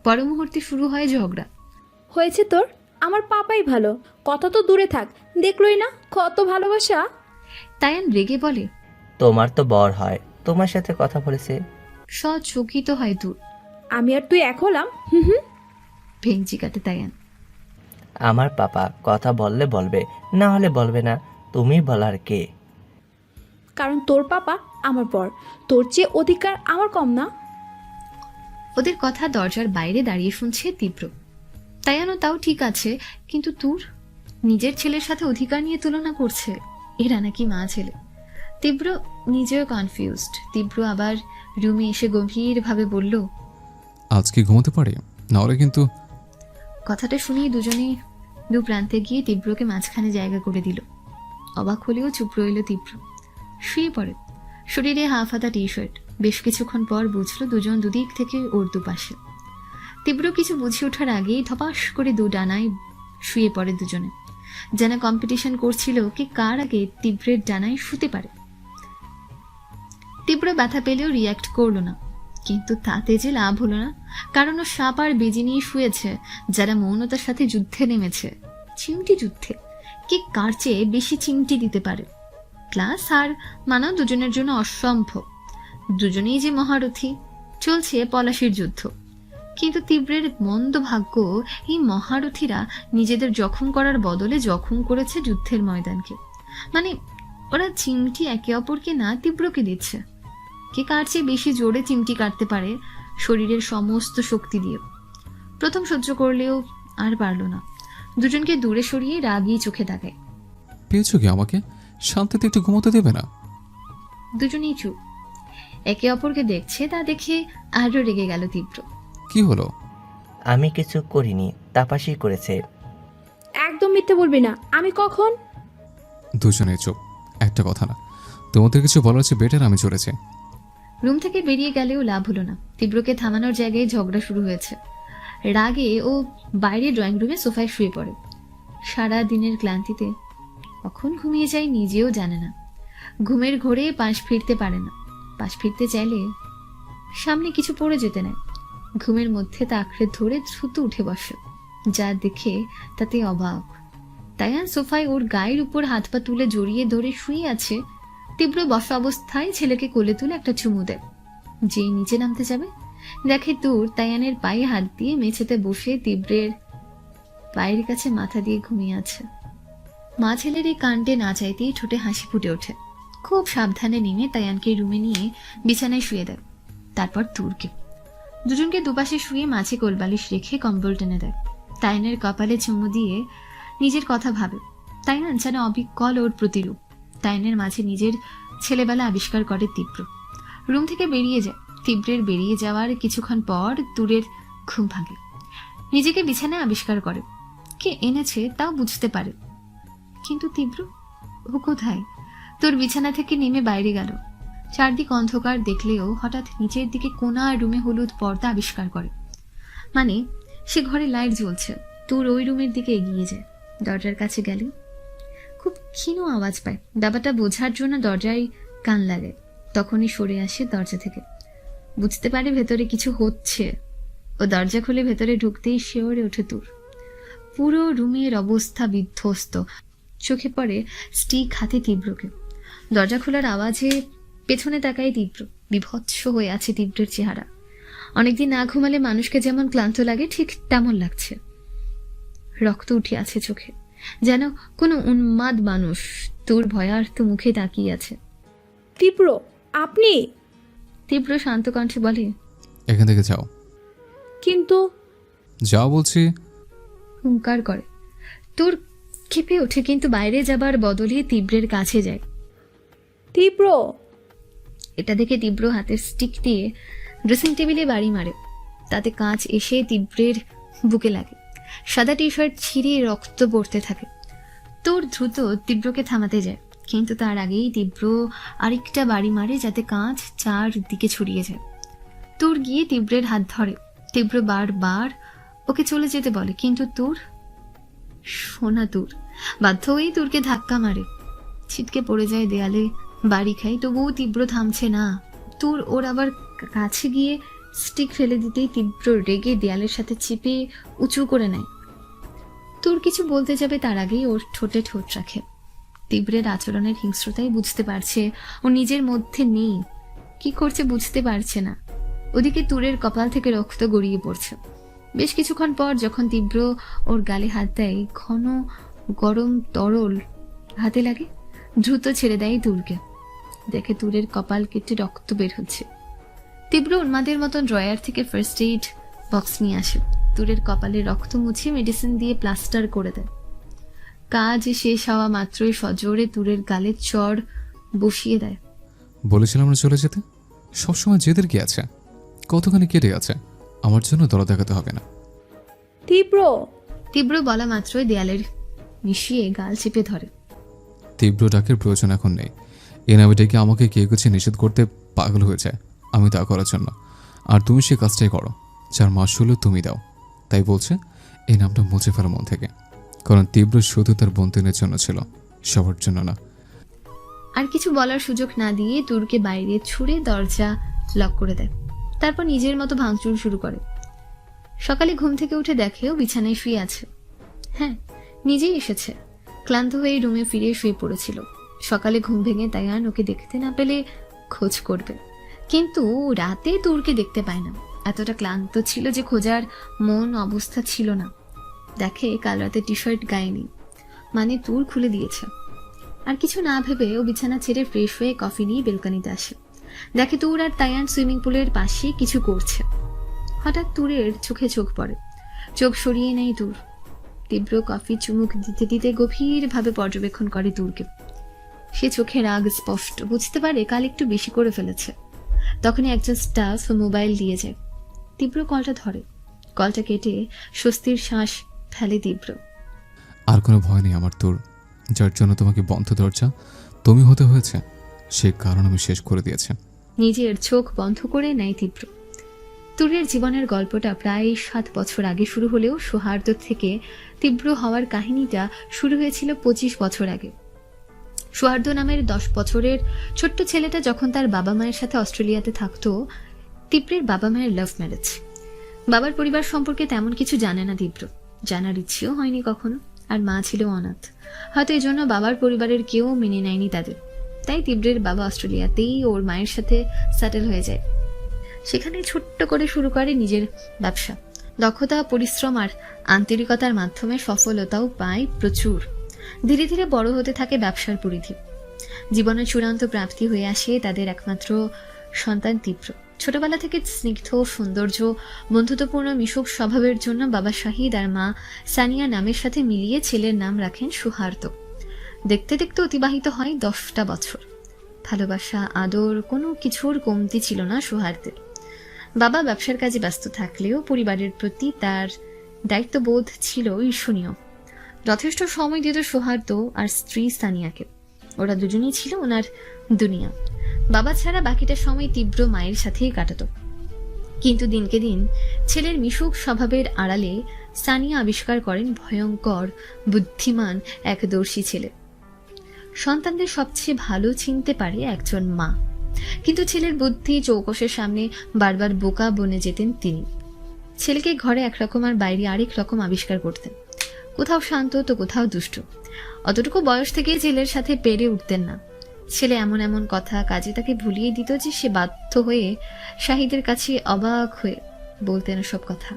[SPEAKER 2] পর মুহূর্তে শুরু হয় ঝগড়া।
[SPEAKER 3] হয়েছে তোর, আমার পাপাই ভালো, কথা তো দূরে থাক, দেখলই না কত ভালোবাসা।
[SPEAKER 2] তায়ান রেগে বলে,
[SPEAKER 4] তোমার তো বর হয়, তোমার সাথে কথা বলেছে।
[SPEAKER 2] সচকিত হয় দূর।
[SPEAKER 3] আমি আর তুই এক হলাম? হুম হুম।
[SPEAKER 2] ভেঙচি কাটে তায়ান।
[SPEAKER 4] আমার পাপা কথা বললে বলবে, না হলে বলবে না, তুমি বলার কে?
[SPEAKER 3] কারণ তোর পাপা আমার বর, তোর চেয়ে অধিকার আমার কম না।
[SPEAKER 2] ওদের কথা দরজার বাইরে দাঁড়িয়ে শুনছে তীব্র। তায়ানও তাও ঠিক আছে, কিন্তু তুর নিজের ছেলের সাথে অধিকার নিয়ে তুলনা করছে। এরা নাকি মা ছেলে। তীব্র নিজেও কনফিউজড। তীব্র আবার রুমে এসে গভীরভাবে বলল,
[SPEAKER 1] আজ কি ঘুমোতে পারি, না হলে কিন্তু।
[SPEAKER 2] কথাটা শুনেই দুজনেই দু প্রান্তে গিয়ে তীব্রকে মাঝখানে জায়গা করে দিল। অবাক হলেও চুপ রইল তীব্র। শুয়ে পড়ে। শরীরে হাফ হাতা টি শার্ট। বেশ কিছুক্ষণ পর বুঝলো দুজন দুদিক থেকে ওর দুপাশে। তীব্র কিছু বুঝে ওঠার আগেই ধপাস করে দু ডানায় শুয়ে পড়ে দুজনে, যেন কম্পিটিশন করছিল কি কার আগে তীব্রের ডানায় শুতে পারে। তীব্র ব্যথা পেলেও রিয়্যাক্ট করলো না, কিন্তু তাতে যে লাভ হলো না, কারণ ও সাপ আর বেজি নিয়ে শুয়েছে যারা মৌনতার সাথে যুদ্ধে নেমেছে। চিমটি যুদ্ধে কে কার চেয়ে বেশি চিমটি দিতে পারে। প্লাস আর মানাও দুজনের জন্য অসম্ভব। দুজনেই যে মহারথী। চলছে পলাশির যুদ্ধ। কিন্তু তীব্রের মন্দ ভাগ্য, এই মহারথীরা নিজেদের জখম করার বদলে জখম করেছে যুদ্ধের ময়দানকে। মানে ওরা চিমটি একে অপরকে না তীব্রকে দিচ্ছে। কে কার চেয়ে বেশি জোরে চিমটি কাটতে পারে শরীরের সমস্ত শক্তি দিয়ে। প্রথম সহ্য করলেও আর পারল না। দুজনকে দূরে সরিয়ে রাগী চোখে তাকায়।
[SPEAKER 1] পেয়েছো কি আমাকে? শান্তিতে একটু ঘুমোতে দেবে না?
[SPEAKER 2] দুজনেই চুপ। একে অপরকে দেখছে, তা দেখে আরো রেগে গেল তীব্র।
[SPEAKER 1] কি হলো?
[SPEAKER 4] আমি কিছু করিনি, তাপাসি করেছে।
[SPEAKER 3] একদম মিথ্যে বলবি না। আমি কখন?
[SPEAKER 1] দুজনেই চুপ। একটা কথা না, তোমাদের কিছু বলার চেয়ে বেটার আমি চলেছি।
[SPEAKER 2] রুম থেকে বেরিয়ে গেলেও লাভ হলো না। তীব্রকে থামানোর জায়গায় ঝগড়া শুরু হয়েছে। রাগে ও বাইরে ড্রয়িং রুমে সোফায় শুয়ে পড়ে। সারা দিনের ক্লান্তিতে কখন ঘুমিয়ে যায় নিজেও জানে না। ঘুমের ঘোরে পাশ ফিরতে পারে না। পাশ ফিরতে চাইলে সামনে কিছু পড়ে যেতে নেয়। ঘুমের মধ্যে তা আঁকড়ে ধরে দ্রুত উঠে বসে। যা দেখে তাতে অবাক। তায়ান সোফায় ওর গায়ের উপর হাত পা তুলে জড়িয়ে ধরে শুয়ে আছে। তীব্র বসা অবস্থায় ছেলেকে কোলে তুলে একটা চুমু দেয়। যেই নিচে নামতে যাবে দেখে দূর তায়ানের পায়ে হাত দিয়ে মেঝেতে বসে তীব্রের পায়ের কাছে মাথা দিয়ে ঘুমিয়ে আছে। মা ছেলের এই কাণ্ডে না চাইতেই ঠোঁটে হাসি ফুটে ওঠে। খুব সাবধানে নেমে তায়ানকে রুমে নিয়ে বিছানায় শুয়ে দেয়। তারপর তুরকে দুজনকে দুপাশে শুয়ে মাঝে কোলবালিশ রেখে কম্বল টেনে দেয়। তায়ানের কপালে চুমু দিয়ে নিজের কথা ভাবে। তায়ান যেন অবিকল ওর প্রতিরূপ। তায়ানের মাঝে নিজের ছেলেবেলা আবিষ্কার করে তীব্র। রুম থেকে বেরিয়ে যায়। তীব্রের বেরিয়ে যাওয়ার কিছুক্ষণ পর দূরের ঘুম ভাঙে। নিজেকে বিছানায় আবিষ্কার করে। কে এনেছে তাও বুঝতে পারে, কিন্তু তীব্র ও কোথায়? তোর বিছানা থেকে নেমে বাইরে গেল। চারদিক অন্ধকার দেখলেও হঠাৎ নিচের দিকে কোণা রুমে হলুদ পর্দা আবিষ্কার করে, মানে সে ঘরে লাইট জ্বলছে। তোর ওই রুমের দিকে এগিয়ে যায়। দরজার কাছে গেলে খুব ক্ষীণ আওয়াজ পায়। ব্যাপারটা বোঝার জন্য দরজায় কান লাগে। তখনই সরে আসে দরজা থেকে, বুঝতে পারে ভেতরে কিছু হচ্ছে। ও দরজা খুলে ভেতরে ঢুকতেই শিওরে ওঠে তোর। পুরো রুমের অবস্থা বিধ্বস্ত। চোখে পড়ে স্টিক হাতে তীব্রকে। দরজা খোলার আওয়াজে পেছনে তাকায় তীব্র। বিভৎস হয়ে আছে তীব্রের চেহারা। অনেকদিন না ঘুমালে মানুষকে যেমন ক্লান্ত লাগে ঠিক তেমন লাগছে। রক্ত উঠে আছে চোখে, যেন কোনো উন্মাদ মানুষ তোর ভয়ার্থ মুখে তাকিয়ে আছে।
[SPEAKER 3] তীব্র, আপনি?
[SPEAKER 2] তীব্র শান্ত কণ্ঠে বলে,
[SPEAKER 1] এখান থেকে যাও।
[SPEAKER 3] কিন্তু
[SPEAKER 1] যাও বলছি।
[SPEAKER 2] হুঙ্কার করে। তোর ক্ষেপে ওঠে, কিন্তু বাইরে যাবার বদলে তীব্রের কাছে যায়।
[SPEAKER 3] তীব্র!
[SPEAKER 2] এটা দেখে তীব্র হাতের স্টিক দিয়ে ড্রেসিং টেবিলে বাড়ি মারে। তাতে কাঁচ এসে তীব্রের বুকে লাগে। সাদা টি শার্ট ছিঁড়ে রক্ত পড়তে থাকে। তোর দ্রুত তীব্রকে থামাতে যায়, কিন্তু তার আগেই তীব্র আরেকটা বাড়ি মারে যাতে কাঁচ চারদিকে ছড়িয়ে যায়। তোর গিয়ে তীব্রের হাত ধরে। তীব্র বারবার ওকে চলে যেতে বলে, কিন্তু তোর শোনা তোর বাধ্য হয়েই তোরকে ধাক্কা মারে। ছিটকে পড়ে যায় দেয়ালে, বাড়ি খাই। তবুও তীব্র থামছে না। তোর ওর আবার কাছে গিয়ে স্টিক ফেলে দিতেই তীব্র রেগে দেয়ালের সাথে চিপে উঁচু করে নেয়। তোর কিছু বলতে যাবে তার আগেই ওর ঠোঁটে ঠোঁট রাখে। তীব্রের আচরণের হিংস্রতাই বুঝতে পারছে ও নিজের মধ্যে নেই। কি করছে বুঝতে পারছে না। ওদিকে তুরের কপাল থেকে রক্ত গড়িয়ে পড়ছে। বেশ কিছুক্ষণ পর যখন তীব্র ওর গালে হাত দেয়, ঘন গরম তরল হাতে লাগে। দ্রুত ছেড়ে দেয় তুরকে। দেখে তুরের কপাল কেটে রক্ত বের হচ্ছে। তীব্র উন্মাদের মতন ড্রয়ার থেকে ফার্স্ট এইড বক্স নিয়ে আসে। তুরের কপালে রক্ত মুছে মেডিসিন দিয়ে প্লাস্টার করে দেয়। কাজ শেষ হওয়া মাত্রই সজোরে তুরের গালে চড় বসিয়ে দেয়।
[SPEAKER 1] বলেছিলাম না চলে যেতে। সবসময় জেদের কি আছে? কতখানি কেটে আছে, আমার জন্য দরদ দেখাতে হবে না।
[SPEAKER 3] তীব্র!
[SPEAKER 2] তীব্র বলা মাত্রই দেয়ালের মিশিয়ে গাল চেপে ধরে।
[SPEAKER 1] তীব্র ডাকের প্রয়োজন এখন নেই। এ নামে ডেকে আমাকে কে কিছু নিষেধ করতে পাগল হয়ে যায় আমি তা করার জন্য। আর তুমি সে কাজটাই করো যার মাসুলও তুমি দাও। তাই বলছে এই নামটা মুছে ফেলো মন থেকে, কারণ তীব্র শুধু তার বন্ধুদের জন্য ছিল, সবার জন্য না।
[SPEAKER 2] আর কিছু বলার সুযোগ না দিয়ে তুরকে বাইরে ছুঁড়ে দরজা লক করে দেয়। তারপর নিজের মতো ভাঙচুর শুরু করে। সকালে ঘুম থেকে উঠে দেখেও বিছানায় শুয়ে আছে। হ্যাঁ, নিজেই এসেছে। ক্লান্ত হয়ে রুমে ফিরে শুয়ে পড়েছিল। সকালে ঘুম ভেঙে তাইয়ান ওকে দেখতে না পেলে খোঁজ করবে, কিন্তু রাতে তুরকে দেখতে পায় না। এতটা ক্লান্ত ছিল যে খোঁজার মন অবস্থা ছিল না। দেখে কাল রাতে টি শার্ট গায়ে নেই, মানে তুর খুলে দিয়েছে। আর কিছু না ভেবে ও বিছানা ছেড়ে ফ্রেশ হয়ে কফি নিয়ে বেলকনিতে আসে। দেখে তুর আর তাইয়ান সুইমিং পুলের পাশে কিছু করছে। হঠাৎ তুরের চোখে চোখ পড়ে। চোখ সরিয়ে নেয় তুর। তীব্র কফি চুমুক দিতে দিতে গভীরভাবে পর্যবেক্ষণ করে তুরকে। সে চোখে রাগ স্পষ্ট, বুঝতে পারে কাল একটু বেশি করে ফেলেছে। তখনই একজন স্টাফ মোবাইল দিয়ে যায়। তীব্র কলটা ধরে। কলটা কেটে স্বস্তির শ্বাস ফেলে তীব্র।
[SPEAKER 1] আর কোনো ভয় নেই আমার তোর, যার জন্য তোমাকে বন্ধ দরজা তুমি হতে হয়েছে, সে কারণ আমি শেষ করে দিয়েছে।
[SPEAKER 2] নিজের চোখ বন্ধ করে নেয় তীব্র। তুরের জীবনের গল্পটা প্রায় 7 বছর আগে শুরু হলেও সৌহার্দ্য থেকে তীব্র হওয়ার কাহিনীটা শুরু হয়েছিল 25 বছর আগে। সৌহার্দ্য নামের 10 বছরের ছোট্ট ছেলেটা যখন তার বাবা মায়ের সাথে অস্ট্রেলিয়াতে থাকতো। তীব্রের বাবা মায়ের লাভ ম্যারেজ। বাবার পরিবার সম্পর্কে তেমন কিছু জানে না তীব্র, জানার ইচ্ছেও হয়নি কখনো। আর মা ছিল অনাথ। হয়তো এই জন্য বাবার পরিবারের কেউ মেনে নেয়নি তাদের। তাই তীব্রের বাবা অস্ট্রেলিয়াতেই ওর মায়ের সাথে সেটেল হয়ে যায়। সেখানে ছোট্ট করে শুরু করে নিজের ব্যবসা। দক্ষতা, পরিশ্রম আর আন্তরিকতার মাধ্যমে সফলতাও পায় প্রচুর। ধীরে ধীরে বড় হতে থাকে ব্যবসার পরিধি। জীবনের চূড়ান্ত প্রাপ্তি হয়ে আসে তাদের একমাত্র সন্তান তীব্র। ছোটবেলা থেকে স্নিগ্ধ, সৌন্দর্য, বন্ধুত্বপূর্ণ মিশুক স্বভাবের জন্য বাবা শাহিদ আর মা সানিয়া নামের সাথে মিলিয়ে ছেলের নাম রাখেন সৌহার্দ্য। দেখতে দেখতে অতিবাহিত হয় 10টা বছর। ভালোবাসা, আদর, কোনো কিছুর কমতি ছিল না সৌহার্দ্যের। বাবা ব্যবসার কাজে ব্যস্ত থাকলেও পরিবারের প্রতি তার দায়িত্ববোধ ছিল ঈর্ষণীয়। যথেষ্ট সময় দিত সৌহার্দ্য আর স্ত্রী সানিয়াকে। ওরা দুজনেই ছিল ওনার দুনিয়া। বাবা ছাড়া বাকিটা সময় তীব্র মায়ের সাথেই কাটাতো। কিন্তু দিনকে দিন ছেলের মিশুক স্বভাবের আড়ালে সানিয়া আবিষ্কার করেন ভয়ঙ্কর বুদ্ধিমান এক দর্শী ছেলে। সন্তানদের সবচেয়ে ভালো চিনতে পারে একজন মা, কিন্তু ছেলের বুদ্ধি চৌকসের সামনে বারবার বোকা বনে যেতেন তিনি। ছেলেকে ঘরে একরকম আর বাইরে আরেক রকম আবিষ্কার করতেন, কোথাও শান্ত তো কোথাও দুষ্ট। অতটুকু বয়স থেকেই ছেলের সাথে পেরে উঠতেন না। ছেলে এমন এমন কথা কাজে তাকে ভুলিয়ে দিত যে সে বাধ্য হয়ে শাহিদের কাছে অবাক হয়ে বলতেন সব কথা।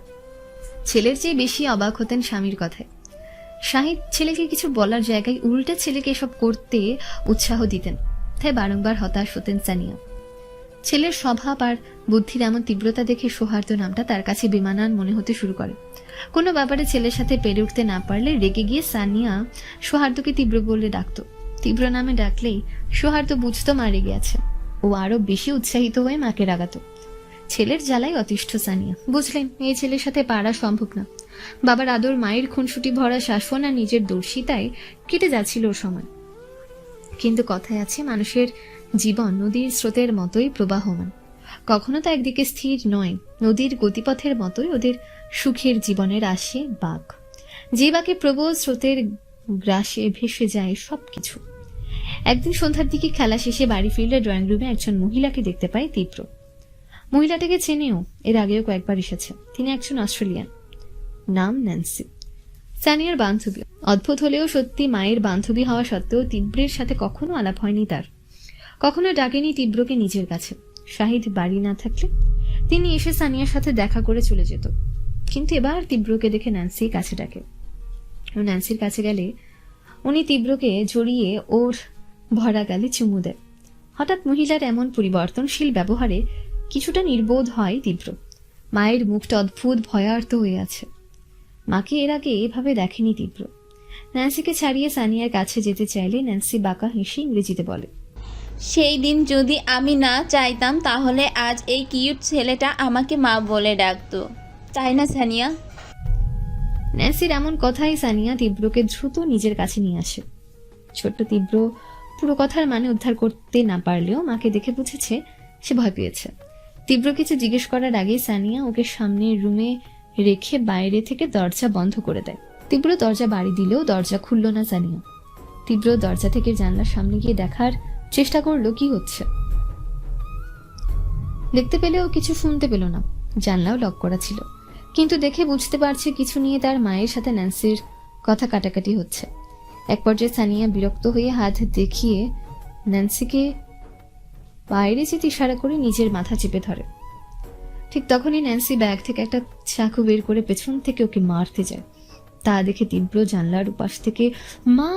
[SPEAKER 2] ছেলের চেয়ে বেশি অবাক হতেন স্বামীর কথায়। শাহিদ ছেলেকে কিছু বলার জায়গায় উল্টে ছেলেকে এসব করতে উৎসাহ দিতেন, তাই বারংবার হতাশ হতেন সানিয়া। ছেলের স্বভাব আর বুদ্ধির এমন তীব্রতা দেখে সৌহার্দ্য নামটা তার কাছে বেমানান মনে হতে শুরু করে। কোনো ব্যাপারে ছেলের সাথে পেরে উঠতে না পারলে রেগে গিয়ে সানিয়া সৌহার্দ্যকে তীব্র বলে ডাকতো। তীব্র নামে ডাকলেই সৌহার্দ্য বুঝতো মা রেগে আছে। ও আরো বেশি উৎসাহিত হয়ে মাকে রাগাতো। ছেলের জ্বালায় অতিষ্ঠ সানিয়া বুঝলেন এই ছেলের সাথে পারা সম্ভব না। বাবার আদর, মায়ের খুনসুটি ভরা শাসন আর নিজের দর্শিতায় কেটে যাচ্ছিল ওর সময়। কিন্তু কথায় আছে মানুষের জীবন নদীর স্রোতের মতোই প্রবাহমান, কখনো তা একদিকে স্থির নয়। নদীর গতিপথের মতোই ওদের সুখের জীবনের আসে বাঁক, যে বাঁকে প্রবল স্রোতের গ্রাসে ভেসে যায় সবকিছু। একদিন সন্ধ্যার দিকে খেলা শেষে বাড়ি ফিরলে ড্রয়িং রুমে একজন মহিলাকে দেখতে পায় তীব্র। মহিলাটাকে চেনেও, এর আগেও কয়েকবার এসেছে। তিনি একজন অস্ট্রেলিয়ান, নাম ন্যান্সি, সানিয়ার বান্ধবী। অদ্ভুত হলেও সত্যি, মায়ের বান্ধবী হওয়া সত্ত্বেও তীব্রের সাথে কখনো আলাপ হয়নি তার। কখনো ডাকেনি তীব্রকে নিজের কাছে। শাহিদ বাড়ি না থাকলে তিনি এসে সানিয়ার সাথে দেখা করে চলে যেত, কিন্তু এবার তীব্রকে দেখে ন্যান্সি কাছে ডাকে। ন্যান্সির কাছে গেলে উনি তীব্রকে জড়িয়ে ওর ভরা গালে চুমু দেয়। হঠাৎ মহিলার এমন পরিবর্তনশীল ব্যবহারে কিছুটা নির্বোধ হয় তীব্র। মায়ের মুখটা অদ্ভুত ভয়ার্ত হয়ে আছে। মাকে এর আগে এভাবে দেখেনি তীব্র। ন্যান্সিকে ছাড়িয়ে সানিয়ার কাছে যেতে চাইলে ন্যান্সি বাঁকা হেসে ইংরেজিতে বলে,
[SPEAKER 16] সেই দিন যদি আমি না চাইতাম তাহলে আজ এই কিউট ছেলেটা আমাকে মা বলে ডাকতো, তাই না সানিয়া?
[SPEAKER 2] ন্যান্সির এমন কথাই সানিয়া তীব্রকে দ্রুত নিজের কাছে নিয়ে আসে। ছোট্ট তীব্র পুরো কথার মানে উদ্ধার করতে না পারলেও মাকে দেখে বুঝেছে সে ভয় পেয়েছে। তীব্র কিছু জিজ্ঞেস করার আগেই সানিয়া ওকে সামনের রুমে রেখে বাইরে থেকে দরজা বন্ধ করে দেয়। তীব্র দরজা বাড়ি দিলেও দরজা খুলল না সানিয়া। তীব্র দরজা থেকে জানলার সামনে গিয়ে দেখার চেষ্টা করলো কি হচ্ছে। দেখতে পেলেও কিছু শুনতে পেল না। জানলাও লক করা ছিল, কিন্তু দেখে বুঝতে পারছে কিছু নিয়ে তার মায়ের সাথে ন্যান্সির কথা কাটাকাটি হচ্ছে। এক পর্যায়ে সানিয়া বিরক্ত হয়ে হাত দেখিয়ে ন্যান্সিকে বাইরে যেতে ইশারা করে নিজের মাথা চেপে ধরে। ঠিক তখনই ন্যান্সি ব্যাগ থেকে একটা চাকু বের করে পেছন থেকে ওকে মারতে যায়। তা দেখে তীব্র জানলার উপাস থেকে মা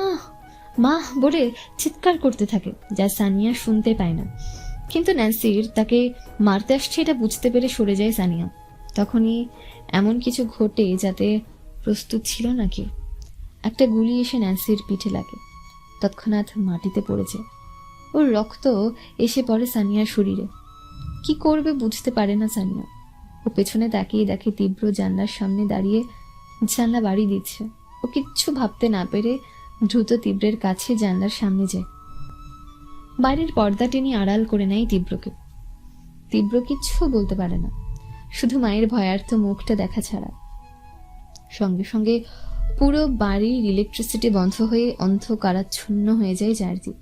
[SPEAKER 2] মা বলে চিৎকার করতে থাকে, যা সানিয়া শুনতে পায় না। কিন্তু ন্যান্সির তাকে মারতে আসছে এটা বুঝতে পেরে সরে যায় সানিয়া। তখনই এমন কিছু ঘটে যাতে প্রস্তুত ছিল নাকি। একটা গুলি এসে ন্যান্সির পিঠে লাগে, তৎক্ষণাৎ মাটিতে পড়ে যায়। ওর রক্ত এসে পড়ে সানিয়ার শরীরে। কি করবে বুঝতে পারে না সানিয়া। ও পেছনে তাকিয়ে দেখে তীব্র জানলার সামনে দাঁড়িয়ে জানলা বাড়ি দিচ্ছে। ও কিচ্ছু ভাবতে না পেরে দ্রুত তীব্রের কাছে জানলার সামনে যায়। বাইরের পর্দা টেনে আড়াল করে নেয় তীব্রকে। তীব্র কিচ্ছু বলতে পারে না, শুধু মায়ের ভয়ার্থ মুখটা দেখা ছাড়া। সঙ্গে সঙ্গে পুরো বাড়ির ইলেকট্রিসিটি বন্ধ হয়ে অন্ধকারাচ্ছন্ন হয়ে যায় চারদিক।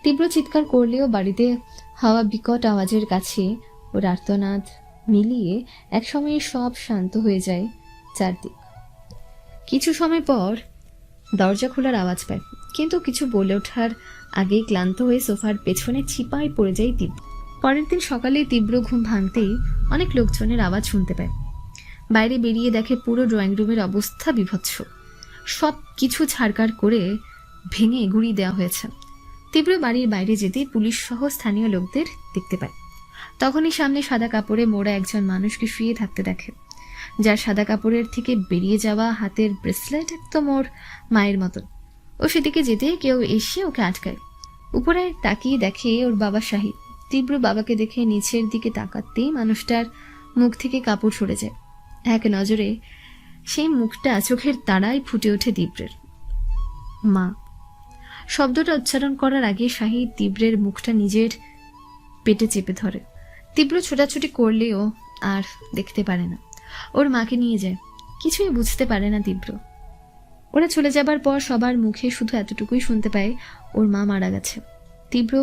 [SPEAKER 2] তীব্র চিৎকার করলেও বাড়িতে হাওয়া বিকট আওয়াজের কাছে ওর আর্তনাদ মিলিয়ে একসময় সব শান্ত হয়ে যায় চারদিক। কিছু সময় পর দরজা খোলার আওয়াজ পায়, কিন্তু কিছু বলে ওঠার আগেই ক্লান্ত হয়ে সোফার পেছনে চিপায় পড়ে যায় তীব্র। পরের দিন সকালে তীব্র ঘুম ভাঙতেই অনেক লোকজনের আওয়াজ শুনতে পায়। বাইরে বেরিয়ে দেখে পুরো ড্রয়িং রুমের অবস্থা বিভৎস। সব কিছু ছাড়কাড় করে ভেঙে গুঁড়িয়ে দেওয়া হয়েছে। তীব্র বাড়ির বাইরে যেতেই পুলিশ সহ স্থানীয় লোকদের দেখতে পায়। তখনই সামনে সাদা কাপড়ে মোড়া একজন মানুষকে শুয়ে থাকতে দেখে, যার সাদা কাপড়ের থেকে বেরিয়ে যাওয়া হাতের ব্রেসলেট একদম ওর মায়ের মতন। ও সেদিকে যেতে কেউ এসে ওকে আটকায়। উপরে তাকিয়ে দেখে ওর বাবা শাহিদ। তীব্র বাবাকে দেখে নিচের দিকে তাকাতেই মানুষটার মুখ থেকে কাপড় সরে যায়। এক নজরে সেই মুখটা চোখের তারায় ফুটে ওঠে তীব্রের। মা শব্দটা উচ্চারণ করার আগে শাহিদ তীব্রের মুখটা নিজের পেটে চেপে ধরে। তীব্র ছোটাছুটি করলেও আর দেখতে পারে না। ওর মাকে নিয়ে যায়। কিছুই বুঝতে পারে না তীব্র। ওরা চলে যাবার পর সবার মুখে শুধু এতটুকুই শুনতে পায়, ওর মা মারা গেছে। তীব্র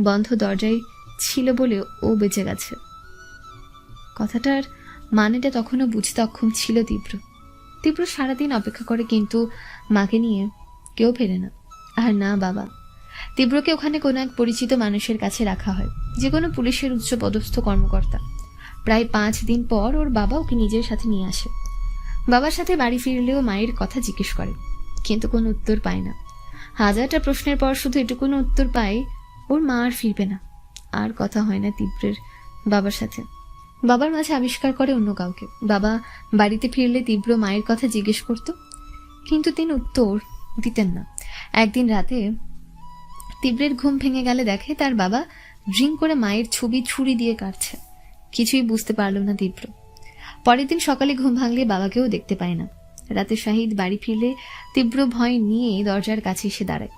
[SPEAKER 2] বন্ধ দরজায় ছিল বলে ও বেঁচে গেছে। কথাটার মানেটা তখনও বুঝতে অক্ষম ছিল তীব্র। তীব্র সারাদিন অপেক্ষা করে, কিন্তু মাকে নিয়ে কেউ ফেরে না, আর না বাবা। তীব্রকে ওখানে কোনো এক পরিচিত মানুষের কাছে রাখা হয়, যে কোনো পুলিশের উচ্চপদস্থ কর্মকর্তা। প্রায় 5 দিন পর ওর বাবা ওকে নিজের সাথে নিয়ে আসে। বাবার সাথে বাড়ি ফিরলেও মায়ের কথা জিজ্ঞেস করে, কিন্তু কোনো উত্তর পায় না। হাজারটা প্রশ্নের পর শুধু এটুকুনো উত্তর পায়, ওর মা আর ফিরবে না। আর কথা হয় না তীব্রের বাবার সাথে। বাবার মাঝে আবিষ্কার করে অন্য কাউকে। বাবা বাড়িতে ফিরলে তীব্র মায়ের কথা জিজ্ঞেস করত, কিন্তু তিনি উত্তর দিতেন না। একদিন রাতে তীব্রের ঘুম ভেঙে গেলে দেখে তার বাবা ড্রিঙ্ক করে মায়ের ছবি ছুরি দিয়ে কাটছে। কিছুই বুঝতে পারল না তীব্র। পরের দিন সকালে ঘুম ভাঙলে বাবাকেও দেখতে পায় না। রাতে শাহিদ বাড়ি ফিরলে তীব্র ভয় নিয়ে দরজার কাছে এসে দাঁড়ায়।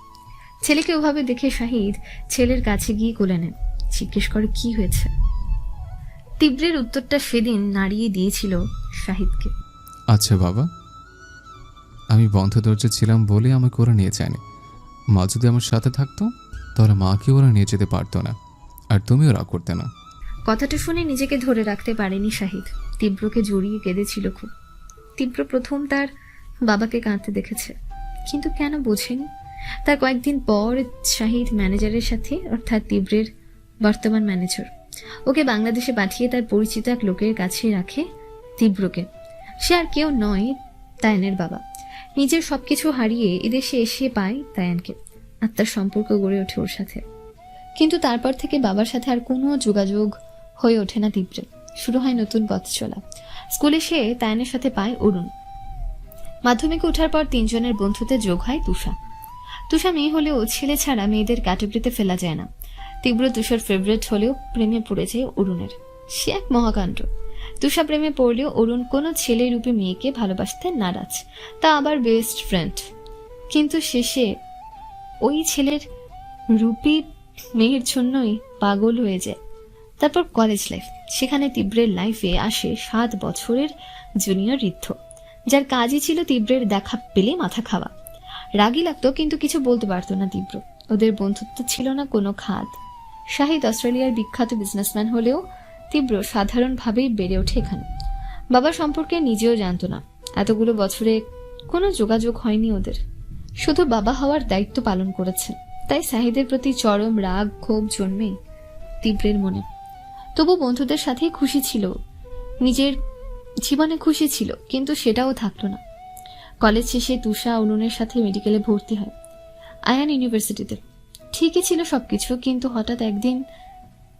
[SPEAKER 2] ছেলেকে ওভাবে দেখে শাহিদ ছেলের কাছে গিয়ে কোলে নেন, জিজ্ঞেস করে কি হয়েছে। তীব্রের উত্তরটা সেদিন নাড়িয়ে দিয়েছিল শাহিদকে।
[SPEAKER 1] আচ্ছা বাবা, আমি বন্ধ দরজা ছিলাম বলে আমাকে ওরা নিয়ে যায়নি। মা যদি আমার সাথে থাকতো তাহলে মাকে ওরা নিয়ে যেতে পারতো না, আর তুমিও রাগ করতে না।
[SPEAKER 2] কথাটা শুনে নিজেকে ধরে রাখতে পারেনি শাহিদ। তীব্রকে জড়িয়ে কেঁদেছিল খুব। তীব্র প্রথম তার বাবাকে কাঁদতে দেখেছে, কিন্তু কেন বোঝেনি। তার কয়েকদিন পর শাহিদ ম্যানেজারের সাথে, অর্থাৎ তীব্রের বর্তমান ম্যানেজার, ওকে বাংলাদেশে পাঠিয়ে তার পরিচিত এক লোকের কাছে রাখে তীব্রকে। সে আর কেউ নয়, তায়ানের বাবা। নিজের সবকিছু হারিয়ে এদেশে এসে পায় তায়ানকে। আত্মার সম্পর্ক গড়ে ওঠে ওর সাথে, কিন্তু তারপর থেকে বাবার সাথে আর কোনো যোগাযোগ হয়ে ওঠে না তীব্রের। শুরু হয় নতুন পথ চলা। স্কুলে সে তায়ানের সাথে পায় অরুণ। মাধ্যমিকে ওঠার পর 3 জনের বন্ধুতে যোগ হয় তুষা। তুষা মেয়ে হলেও ছেলে ছাড়া মেয়েদের ক্যাটাগরিতে ফেলা যায় না। তীব্র তুষার ফেভারিট হলেও প্রেমে পড়ে যায় অরুণের। সে এক মহাকাণ্ড। তুষা প্রেমে পড়লেও অরুণ কোনো ছেলে রূপী মেয়েকে ভালোবাসতে নারাজ, তা আবার বেস্ট ফ্রেন্ড। কিন্তু শেষে ওই ছেলের রূপী মেয়ের জন্যই পাগল হয়ে যায়। তারপর কলেজ লাইফ। সেখানে তীব্রের লাইফে আসে 7 বছরের জুনিয়র ঋদ্ধ, যার কাজই ছিল তীব্রের দেখা পেলে মাথা খাওয়া। রাগই লাগতো, কিন্তু কিছু বলতে পারতো না তীব্র। ওদের বন্ধুত্ব ছিল না কোনো খাদ। শাহিদ অস্ট্রেলিয়ার বিখ্যাত বিজনেসম্যান হলেও তীব্র সাধারণভাবেই বেড়ে ওঠে এখানে। বাবা সম্পর্কে নিজেও জানতো না। এতগুলো বছরে কোনো যোগাযোগ হয়নি ওদের। শুধু বাবা হওয়ার দায়িত্ব পালন করেছে। তাই শাহিদের প্রতি চরম রাগ ক্ষোভ জন্মে তীব্রের মনে। তবু বন্ধুদের সাথেই খুশি ছিল, নিজের জীবনে খুশি ছিল, কিন্তু সেটাও থাকলো না। কলেজ শেষে তুষা অরুণের সাথে মেডিকেলে ভর্তি হয় আয়ান ইউনিভার্সিটিতে। ঠিকই ছিল সবকিছু, কিন্তু হঠাৎ একদিন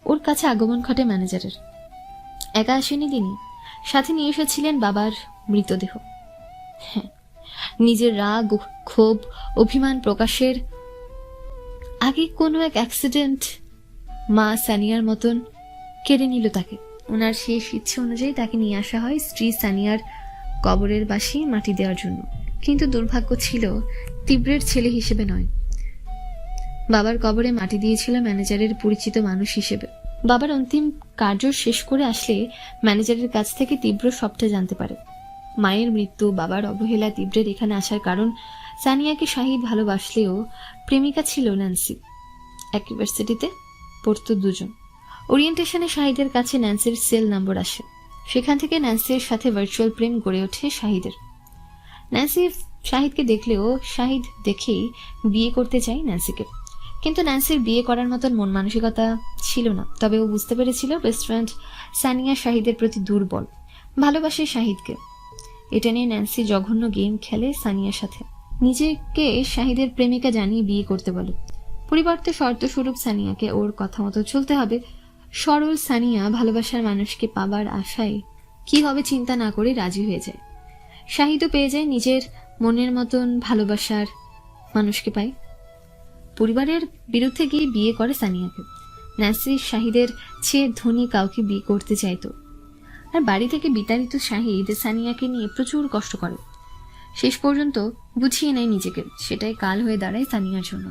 [SPEAKER 2] ওর কাছে আগমন ঘটে ম্যানেজারের। একা আসেনি তিনি, সাথে নিয়ে এসেছিলেন বাবার মৃতদেহ। হ্যাঁ, নিজের রাগ ক্ষোভ অভিমান প্রকাশের আগে কোনো এক অ্যাক্সিডেন্ট মা সানিয়ার মতন কেড়ে নিল তাকে। ওনার শেষ ইচ্ছে অনুযায়ী তাকে নিয়ে আসা হয় স্ত্রী সানিয়ার কবরের পাশে মাটি দেওয়ার জন্য। কিন্তু দুর্ভাগ্য ছিল তীব্রের ছেলে হিসেবে নয়, বাবার কবরে মাটি দিয়েছিল ম্যানেজারের পরিচিত মানুষ হিসেবে। বাবার অন্তিম কার্য শেষ করে আসলে ম্যানেজারের কাছ থেকে তীব্র সবটা জানতে পারে। মায়ের মৃত্যু, বাবার অবহেলা, তীব্রের এখানে আসার কারণ। সানিয়াকে শাহিদ ভালোবাসলেও প্রেমিকা ছিল ন্যান্সি। এক ইউনিভার্সিটিতে পড়তো দুজন। ওরিয়েন্টেশনে শাহিদের কাছে ন্যান্সির সেল নম্বর আসে। সেখান থেকে ন্যান্সির সাথে ভার্চুয়াল প্রেম গড়ে ওঠে শাহিদের। ন্যান্সি শাহিদকে দেখলেও শাহিদ দেখেই বিয়ে করতে চায় ন্যান্সিকে। কিন্তু ন্যান্সির বিয়ে করার মতন মন মানসিকতা ছিল না। তবে ও বুঝতে পেরেছিল বেস্ট ফ্রেন্ড সানিয়া শাহিদের প্রতি দুর্বল, ভালোবাসে শাহিদকে। এটা নিয়ে ন্যান্সি জঘন্য গেম খেলে সানিয়ার সাথে। নিজেকে শাহিদের প্রেমিকা জানিয়ে বিয়ে করতে বলে। পরিবর্তে শর্তস্বরূপ সানিয়াকে ওর কথা মতো চলতে হবে। সরল সানিয়া ভালোবাসার মানুষকে পাবার আশায় কি হবে চিন্তা না করে রাজি হয়ে যায়। শাহিদও পেয়ে যায় নিজের মনের মতন ভালোবাসার মানুষকে পায়। পরিবারের বিরুদ্ধে গিয়ে বিয়ে করে সানিয়াকে। ন্যান্সি শাহিদের চেয়ে ধনী কাউকে বিয়ে করতে চাইতো। আর বাড়ি থেকে বিতাড়িত শাহিদ সানিয়াকে নিয়ে প্রচুর কষ্ট করে। শেষ পর্যন্ত বুঝিয়ে নেয় নিজেকে। সেটাই কাল হয়ে দাঁড়ায় সানিয়ার জন্য।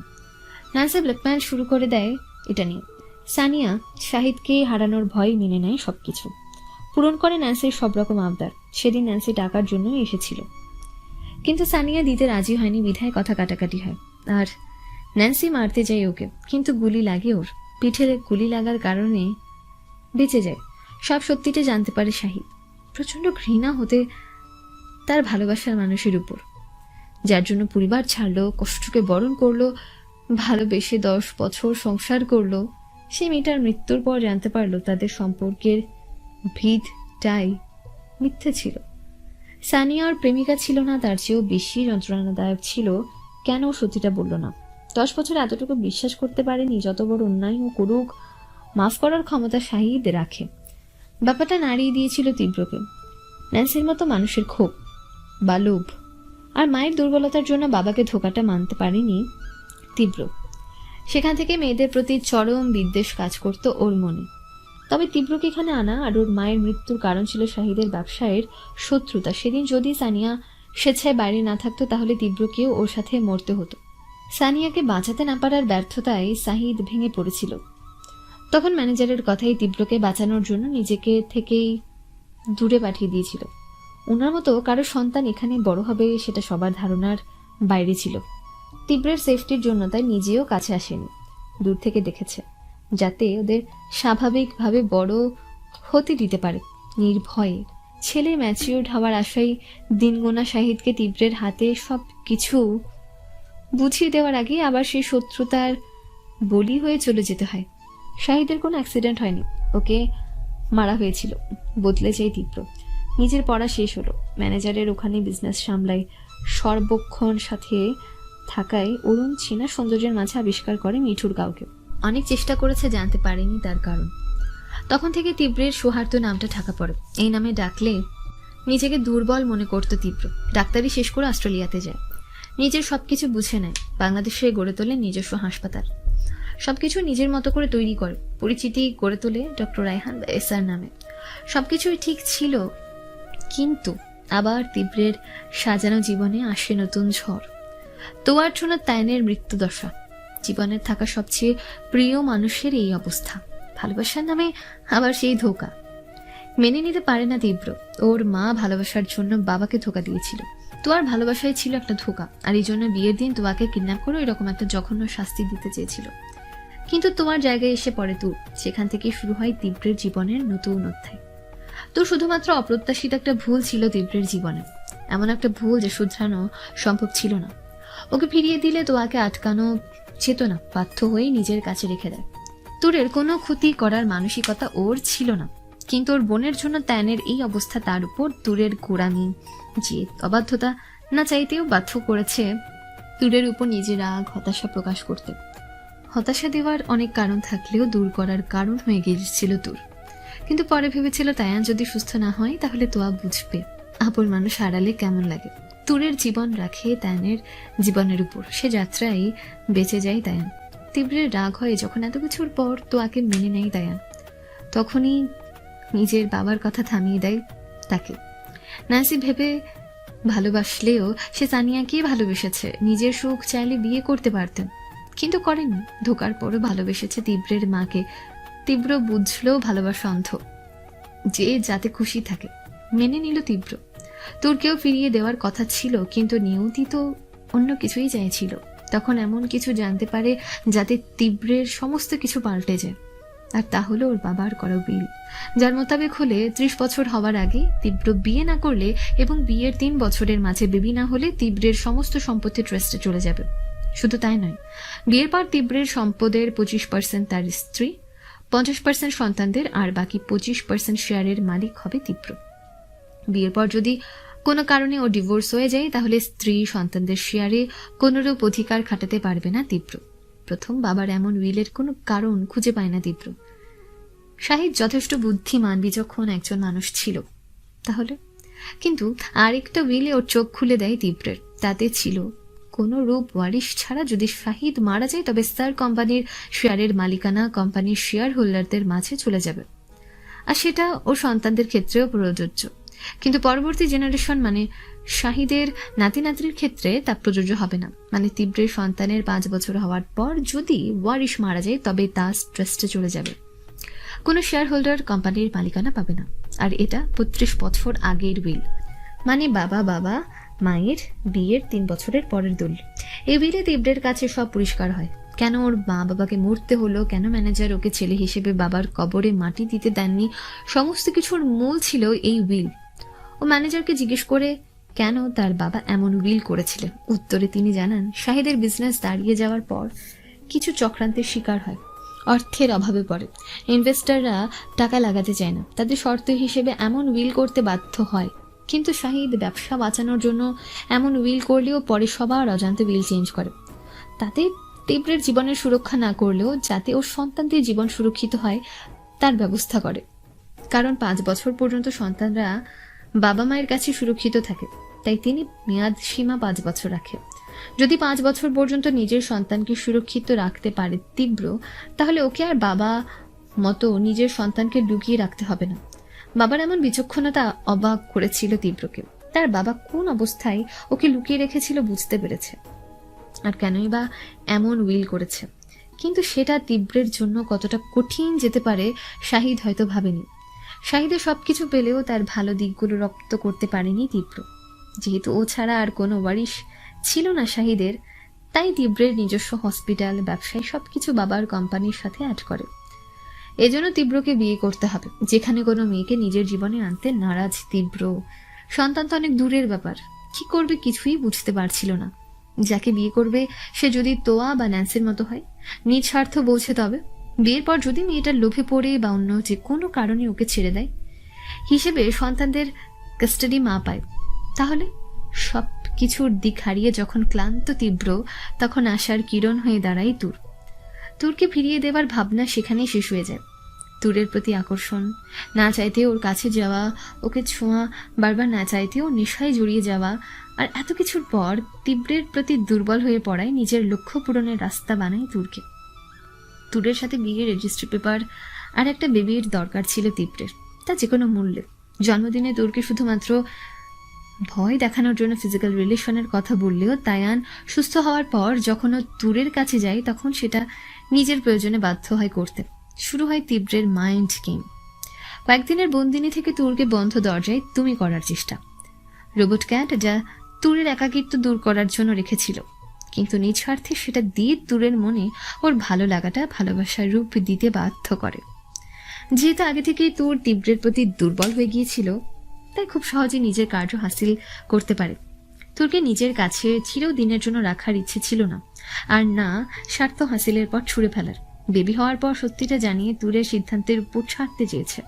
[SPEAKER 2] ন্যান্সি ব্ল্যাকমেইল শুরু করে দেয় এটা নিয়ে। সানিয়া শাহিদকে হারানোর ভয় মেনে নেয় সবকিছু, পূরণ করে ন্যান্সির সব রকম আবদার। সেদিন ন্যান্সি টাকার জন্যই এসেছিল, কিন্তু সানিয়া দিতে রাজি হয়নি, বিধায় কথা কাটাকাটি হয়। আর ন্যান্সি মারতে যায় ওকে, কিন্তু গুলি লাগে ওর পিঠে। গুলি লাগার কারণে বেঁচে যায়। সব সত্যিটা জানতে পারে শাহিদ। প্রচণ্ড ঘৃণা হতে তার ভালোবাসার মানুষের উপর, যার জন্য পরিবার ছাড়লো, কষ্টকে বরণ করলো, ভালোবেসে 10 বছর সংসার করলো। সে মেয়েটার মৃত্যুর পর জানতে পারলো তাদের সম্পর্কের ভিতটাই মিথ্যে ছিল। সানিয়ার প্রেমিকা ছিল না, তার চেয়েও বেশি যন্ত্রণাদায়ক ছিল কেন ও সত্যিটা বলল না। 10 বছর এতটুকু বিশ্বাস করতে পারেনি, যত বড় অন্যায় ও করুক মাফ করার ক্ষমতা শাহিদ রাখে। ব্যাপারটা নাড়িয়ে দিয়েছিল তীব্রকে। ন্যান্সির মতো মানুষের ক্ষোভ বা লোভ আর মায়ের দুর্বলতার জন্য বাবাকে ধোকাটা মানতে পারেনি তীব্র। সেখান থেকে মেয়েদের প্রতি চরম বিদ্বেষ কাজ করত ওর মনে। তবে তীব্রকে এখানে আনা আর ওর মায়ের মৃত্যুর কারণ ছিল শাহিদের ব্যবসায়ের শত্রুতা। সেদিন যদি সানিয়া স্বেচ্ছায় বাইরে না থাকতো তাহলে তীব্রকেও ওর সাথে মরতে হতো। সানিয়াকে বাঁচাতে না পারার ব্যর্থতায় শাহিদ ভেঙে পড়েছিল। তখন ম্যানেজারের কথাই তীব্রকে বাঁচানোর জন্য নিজেকে থেকেই দূরে পাঠিয়ে দিয়েছিল। ওনার মতো কারো সন্তান এখানে বড় হবে সেটা সবার ধারণার বাইরে ছিল। তীব্রের সেফটির জন্য তাই নিজেও কাছে আসেনি, দূর থেকে দেখেছে, যাতে ওদের স্বাভাবিকভাবে বড় হতে দিতে পারে নির্ভয়ে। ছেলে ম্যাচিউরড হওয়ার আশায় দিনগোনা শাহিদকে তীব্রের হাতে সব কিছু বুঝিয়ে দেওয়ার আগে আবার সেই শত্রুতার বলি হয়ে চলে যেতে হয়। শাহিদের কোনো অ্যাক্সিডেন্ট হয়নি, ওকে মারা হয়েছিল। বদলে যায় তীব্র। নিজের পড়া শেষ হলো, ম্যানেজারের ওখানে বিজনেস সামলায়। সর্বক্ষণ সাথে থাকায় অরুণ চীনা সৌন্দর্যের মাঝে আবিষ্কার করে মিঠুর কাউকে। অনেক চেষ্টা করেছে, জানতে পারেনি তার কারণ। তখন থেকে তীব্রের সৌহার্দ্য নামটা ঢাকা পড়ে। এই নামে ডাকলে নিজেকে দুর্বল মনে করত তীব্র। ডাক্তারি শেষ করে অস্ট্রেলিয়াতে যায়, নিজের সবকিছু বুঝে নেয়। বাংলাদেশে গড়ে তোলে নিজস্ব হাসপাতাল, সবকিছু নিজের মতো করে তৈরি করে। পরিচিতি গড়ে তোলে ডক্টর রায়হান বা এসআর নামে। সবকিছুই ঠিক ছিল, কিন্তু আবার তীব্রের সাজানো জীবনে আসে নতুন ঝড়। তোয়ার জন্য তাইনের মৃত্যুদশা। জীবনের থাকা সবচেয়ে প্রিয় মানুষের এই অবস্থা। ভালোবাসার নামে আবার সেই ধোকা। মেনে নিতে পারে না তীব্র। ওর মা ভালোবাসার জন্য বাবাকে ধোকা দিয়েছিল। তোয়ার ভালোবাসায় ছিল একটা ধোকা, আর এই জন্য বিয়ের দিন তোয়াকে কিডন্যাপ করে এরকম একটা জঘন্য শাস্তি দিতে চেয়েছিল। কিন্তু তোমার জায়গায় এসে পড়ে তুর। সেখান থেকে শুরু হয় তীব্রের জীবনের নতুন অধ্যায়। তো শুধুমাত্র অপ্রত্যাশিত একটা ভুল ছিল তীব্রের জীবনে, এমন একটা ভুল যে শুধরানো সম্ভব ছিল না। ওকে ফিরিয়ে দিলে তোয়াকে আটকানো যেত না, বাধ্য হয়ে নিজের কাছে রেখে দেয়। তুরের কোনো ক্ষতি করার মানসিকতা ওর ছিল না, কিন্তু ওর বোনের জন্য তাইনের এই অবস্থা, তার উপর তুরের গোড়ামি, জেদ, অবাধ্যতা না চাইতেও বাধ্য করেছে তুরের উপর নিজের রাগ, হতাশা প্রকাশ করতে। হতাশা দেওয়ার অনেক কারণ থাকলেও দূর করার কারণ হয়ে গিয়েছিল তুর। কিন্তু পরে ভেবেছিল তায়ান যদি সুস্থ না হয় তাহলে তোয়া বুঝবে আপন মানুষ হারালে কেমন লাগে। তুরের জীবন রাখে তায়ানের জীবনের উপর। সে যাত্রায় বেঁচে যায় তায়ান। তীব্রের রাগ হয় যখন এত কিছুর পর তোয়াকে মেনে নেয় তায়ান। তখনই নিজের বাবার কথা থামিয়ে দেয় তাকে। ন্যান্সি ভেবে ভালোবাসলেও সে সানিয়াকেই ভালোবেসেছে। নিজের সুখ চাইলে বিয়ে করতে পারতেন, কিন্তু করেননি। ধোকার পরও ভালোবেসেছে তীব্রের মাকে। তীব্র বুঝলেও ভালোবাসা অন্ধ, যে যাতে খুশি থাকে। মেনে নিল তীব্র। তুর্কেও ফিরিয়ে দেওয়ার কথা ছিল, কিন্তু নিয়তি তো অন্য কিছুই চাইছিল। তখন এমন কিছু জানতে পারে যাতে তীব্রের সমস্ত কিছু পাল্টে যায়। আর তা হলো ওর বাবার করা উইল, যার মোতাবেক হলে 30 বছর হওয়ার আগে তীব্র বিয়ে না করলে এবং বিয়ের 3 বছরের মাঝে বেবি না হলে তীব্রের সমস্ত সম্পত্তি ট্রাস্টে চলে যাবে। শুধু তাই নয়, বিয়ের পর তীব্রের সম্পদের 25% তার স্ত্রী, 50% সন্তানদের, আর বাকি 25% শেয়ারের মালিক হবে তীব্র। বিয়ের পর যদি কোনো কারণে ও ডিভোর্স হয়ে যায় তাহলে স্ত্রী, সন্তানদের শেয়ারে কোনোরূপ অধিকার খাটাতে পারবে না তীব্র। প্রথম বাবার এমন উইলের কোনো কারণ খুঁজে পায় না তীব্র। শাহিদ যথেষ্ট বুদ্ধিমান, বিচক্ষণ একজন মানুষ ছিল তাহলে, কিন্তু আরেকটা উইলে ওর চোখ খুলে দেয় তীব্রের। তাতে ছিল কোনো রূপ ওয়ারিশ ছাড়া যদি শাহিদ মারা যায় তবে স্টার কোম্পানির শেয়ারের মালিকানা কোম্পানির শেয়ার হোল্ডারদের মাঝে চলে যাবে, আর সেটা ও সন্তানদের ক্ষেত্রেও প্রযোজ্য। কিন্তু পরবর্তী জেনারেশন মানে শাহিদের নাতি নাতনির ক্ষেত্রে তা প্রযোজ্য হবে না। মানে তীব্রের সন্তানের 5 বছর হওয়ার পর যদি ওয়ারিশ মারা যায় তবে তা ট্রাস্টে চলে যাবে, কোনো শেয়ার হোল্ডার কোম্পানির মালিকানা পাবে না। আর এটা 35 বছর আগের উইল, মানে বাবা মায়ের বিয়ের 3 বছরের পরের দলিল। এই উইলে তীব্রের কাছে সব পরিষ্কার হয়। কেন ওর মা বাবাকে মরতে হলো, কেন ম্যানেজার ওকে ছেলে হিসেবে বাবার কবরে মাটি দিতে দেননি, সমস্ত কিছুর মূল ছিল এই উইল। ও ম্যানেজারকে জিজ্ঞেস করে কেন তার বাবা এমন উইল করেছিলেন। উত্তরে তিনি জানান, শাহিদের বিজনেস দাঁড়িয়ে যাওয়ার পর কিছু চক্রান্তের শিকার হয়, অর্থের অভাবে পড়ে, ইনভেস্টররা টাকা লাগাতে চায় না, তাদের শর্ত হিসেবে এমন উইল করতে বাধ্য হয়। কিন্তু শাহিদ ব্যবসা বাঁচানোর জন্য এমন উইল করলেও পরে সবার অজান্তে উইল চেঞ্জ করে। তাতে তীব্রের জীবনের সুরক্ষা না করলেও যাতে ওর সন্তানদের জীবন সুরক্ষিত হয় তার ব্যবস্থা করে। কারণ 5 বছর পর্যন্ত সন্তানরা বাবা মায়ের কাছে সুরক্ষিত থাকে, তাই তিনি মেয়াদ সীমা 5 বছর রাখে। যদি 5 বছর পর্যন্ত নিজের সন্তানকে সুরক্ষিত রাখতে পারে তীব্র, তাহলে ওকে আর বাবা মতো নিজের সন্তানকে লুকিয়ে রাখতে হবে না। বাবার এমন বিচক্ষণতা অবাক করেছিল তীব্রকে। তার বাবা কোন অবস্থায় ওকে লুকিয়ে রেখেছিল বুঝতে পেরেছে, আর কেনই বা এমন উইল করেছে। কিন্তু সেটা তীব্রের জন্য কতটা কঠিন যেতে পারে শাহিদ হয়তো ভাবেনি। শাহিদের সবকিছু পেলেও তার ভালো দিকগুলো রপ্ত করতে পারেনি তীব্র। যেহেতু ও ছাড়া আর কোনো ওয়ারিশ ছিল না শাহিদের, তাই তীব্রের নিজস্ব হসপিটাল, ব্যবসায় সবকিছু বাবার কোম্পানির সাথে অ্যাড করে। এজন্য তীব্রকে বিয়ে করতে হবে, যেখানে কোনো মেয়েকে নিজের জীবনে আনতে নারাজ তীব্র। সন্তান তো অনেক দূরের ব্যাপার, কি করবে কিছুই বুঝতে পারছিল না। যাকে বিয়ে করবে সে যদি তোয়া বা ন্যান্সির মতো হয়, নিজ স্বার্থ বলছে, তবে বিয়ের পর যদি মেয়েটার লোভে পড়ে বা অন্য যে কোনো কারণে ওকে ছেড়ে দেয়, হিসেবে সন্তানদের কাস্টাডি মা পায়, তাহলে সব কিছুর দিক হারিয়ে যখন ক্লান্ত তীব্র, তখন আশার কিরণ হয়ে দাঁড়ায় তুর। তুরকে ফিরিয়ে দেবার ভাবনা সেখানেই শেষ হয়ে যায়। তুরের প্রতি আকর্ষণ, না চাইতেও ওর কাছে যাওয়া, ওকে ছোঁয়া, বারবার না চাইতেও নেশায় জড়িয়ে যাওয়া, আর এত কিছুর পর তীব্রের প্রতি দুর্বল হয়ে পড়ায় নিজের লক্ষ্য পূরণের রাস্তা বানায় তুরকে। তুরের সাথে বিয়ের রেজিস্ট্রি পেপার আর একটা বেবির দরকার ছিল তীব্রের, তা যে কোনো মূল্যে। জন্মদিনে তুরকে শুধুমাত্র ভয় দেখানোর জন্য ফিজিক্যাল রিলেশনের কথা বললেও তায়ান সুস্থ হওয়ার পর যখন ও তুরের কাছে যায়, তখন সেটা নিজের প্রয়োজনে বাধ্য হয় করতে। শুরু হয় তীব্রের মাইন্ড গেম। কয়েকদিনের বন্দিনী থেকে তুরকে বন্ধ দরজায় তুমি করার চেষ্টা। রোবট ক্যাট যা তুরের একাকিত্ব দূর করার জন্য রেখেছিল, কিন্তু নিজ স্বার্থে সেটা দিয়ে তুরের মনে ওর ভালো লাগাটা ভালোবাসার রূপ দিতে বাধ্য করে। যেহেতু আগে থেকেই তুর তীব্রের প্রতি দুর্বল হয়ে গিয়েছিল, তাই খুব সহজে নিজের কার্য হাসিল করতে পারে। তুরকে নিজের কাছে চিরদিনের জন্য রাখার ইচ্ছে ছিল না, আর না স্বার্থ হাসিলের পর ছুঁড়ে ফেলার। বেবি হওয়ার পর সত্যিটা জানিয়ে তুরের সিদ্ধান্তের উপর ছাড়তে চেয়েছে।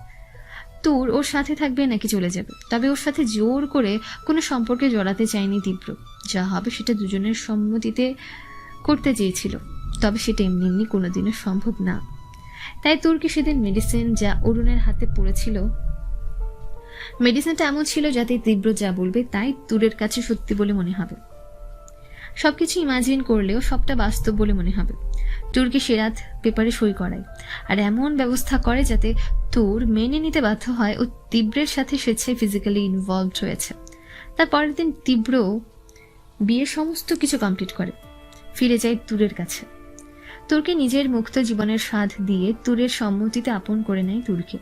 [SPEAKER 2] তুর ওর সাথে থাকবে নাকি চলে যাবে, তবে ওর সাথে জোর করে কোনো সম্পর্কে জড়াতে চায়নি তীব্র। যা হবে সেটা দুজনের সম্মতিতে করতে চেয়েছিল, তবে সেটা এমনি এমনি কোনোদিনও সম্ভব না। তাই তুরকে সেদিন মেডিসিন যা অরুণের হাতে পড়েছিল, মেডিসিনটা এমন ছিল যাতে তীব্র যা বলবে তাই তুরের কাছে সত্যি বলে মনে হবে। সবকিছু ইমাজিন করলেও সবটা বাস্তব বলে মনে হবে। তুরকে সেরাত পেপারে সই করায়, আর এমন ব্যবস্থা করে যাতে তুর মেনে নিতে বাধ্য হয় ও তীব্রের সাথে স্বেচ্ছায় ফিজিক্যালি ইনভলভড হয়েছে। তার পরের দিন তীব্র বিয়ের সমস্ত কিছু কমপ্লিট করে ফিরে যায় তুরের কাছে। তুরকে নিজের মুক্ত জীবনের স্বাদ দিয়ে তুরের সম্মতিতে আপন করে নেয় তুরকে।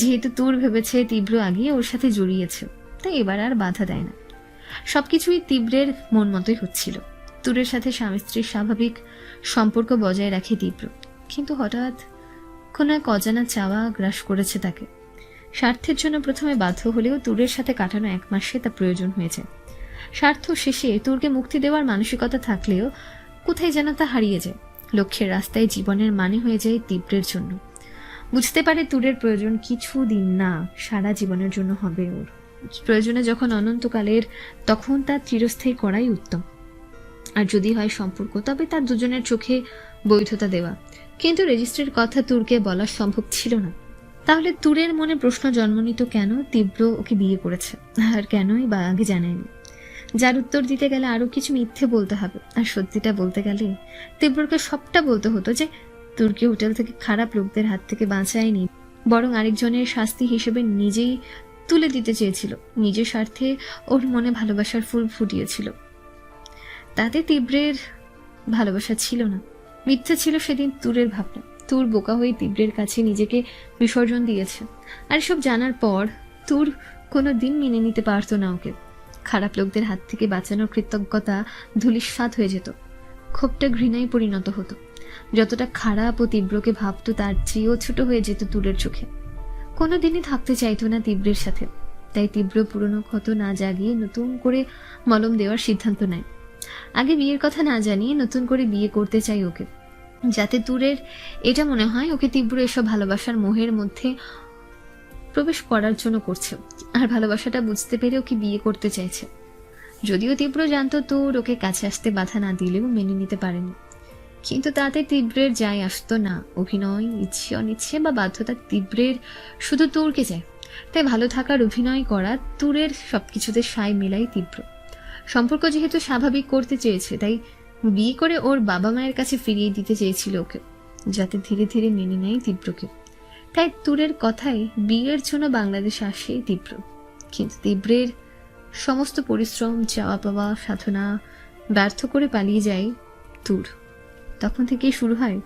[SPEAKER 2] যেহেতু তুর ভেবেছে তীব্র আগিয়ে ওর সাথে জড়িয়েছে, তাই এবার আর বাধা দেয় না। সবকিছুই তীব্রের মন মতোই হচ্ছিল। তুরের সাথে স্বামী স্ত্রীর স্বাভাবিক সম্পর্ক বজায় রাখে তীব্র, কিন্তু হঠাৎ কোনো এক অজানা চাওয়া গ্রাস করেছে তাকে। স্বার্থের জন্য প্রথমে বাধ্য হলেও তুরের সাথে কাটানো 1 মাসে তা প্রয়োজন হয়েছে। স্বার্থ শেষে তুরকে মুক্তি দেওয়ার মানসিকতা থাকলেও কোথায় যেন তা হারিয়ে যায়। লক্ষ্যের রাস্তায় জীবনের মানে হয়ে যায় তীব্রের জন্য। বুঝতে পারে তুরের প্রয়োজন কিছু দিন না, সারা জীবনের জন্য হবে ওর। প্রয়োজনে যখন অনন্তকালের, তখন তার চিরস্থায়ী করাই উত্তম। আর যদি হয় সম্পর্ক, তবে তার দুজনের চোখে বৈধতা দেওয়া। কিন্তু রেজিস্ট্রির কথা তুরকে বলা সম্ভব ছিল না। তাহলে তুরের মনে প্রশ্ন জন্ম নিত, কেন তীব্র ওকে বিয়ে করেছে, আর কেনই বা আগে জানায়নি। যার উত্তর দিতে গেলে আরো কিছু মিথ্যে বলতে হবে, আর সত্যিটা বলতে গেলে তীব্রকে সবটা বলতে হতো যে তুর্কি হোটেল থেকে খারাপ লোকদের হাত থেকে বাঁচায়নি, বরং আরেকজনের শাস্তি হিসেবে নিজেই তুলে দিতে চেয়েছিল, নিজের স্বার্থে ওর মনে ভালোবাসার ফুল ফুটিয়েছিল। তাতে তীব্রের ভালোবাসা ছিল না, মিথ্যে ছিল সেদিন তুরের ভাবনা। তুর বোকা হয়ে তীব্রের কাছে নিজেকে বিসর্জন দিয়েছে। আর এসব জানার পর তুর কোনো দিন মেনে নিতে পারতো না ওকে। খারাপ লোকদের হাত থেকে বাঁচানোর কৃতজ্ঞতা ধূলিসাৎ হয়ে যেত, ক্ষোভটা ঘৃণায় পরিণত হতো। যতটা খারাপ ও তীব্রকে ভাবতো তার চেয়েও ছোট হয়ে যেত তুরের চোখে। কোনোদিনই থাকতে চাইতো না তীব্রের সাথে। তাই তীব্র পুরনো ক্ষত না জাগিয়ে নতুন করে মলম দেওয়ার সিদ্ধান্ত নেয়। আগে বিয়ের কথা না জানিয়ে নতুন করে বিয়ে করতে চাই ওকে, যাতে তুরের এটা মনে হয় ওকে তীব্র এসব ভালোবাসার মোহের মধ্যে প্রবেশ করার জন্য করছে, আর ভালোবাসাটা বুঝতে পেরে ওকে বিয়ে করতে চাইছে। যদিও তীব্র জানতো তুর ওকে কাছে আসতে বাধা না দিলেও মেনে নিতে পারেনি, কিন্তু তাতে তীব্রের যায় আসতো না। অভিনয়, ইচ্ছে অনিচ্ছে বা বাধ্যতা তীব্রের শুধু তুরকে চায়। তাই ভালো থাকার অভিনয় করা তুরের সবকিছুতে সায় মেলাই তীব্র। সম্পর্ক যেহেতু স্বাভাবিক করতে চেয়েছে, তাই বিয়ে করে ওর বাবা মায়ের কাছে ফিরিয়ে দিতে চেয়েছিল ওকে, যাতে ধীরে ধীরে মেনে নেয় তীব্রকে। তাই তুরের কথায় বিয়ের জন্য বাংলাদেশে আসে তীব্র। কিন্তু তীব্রের সমস্ত পরিশ্রম, চাওয়া পাওয়া, সাধনা ব্যর্থ করে পালিয়ে যায় তুর। তখন থেকেই শুরু হয়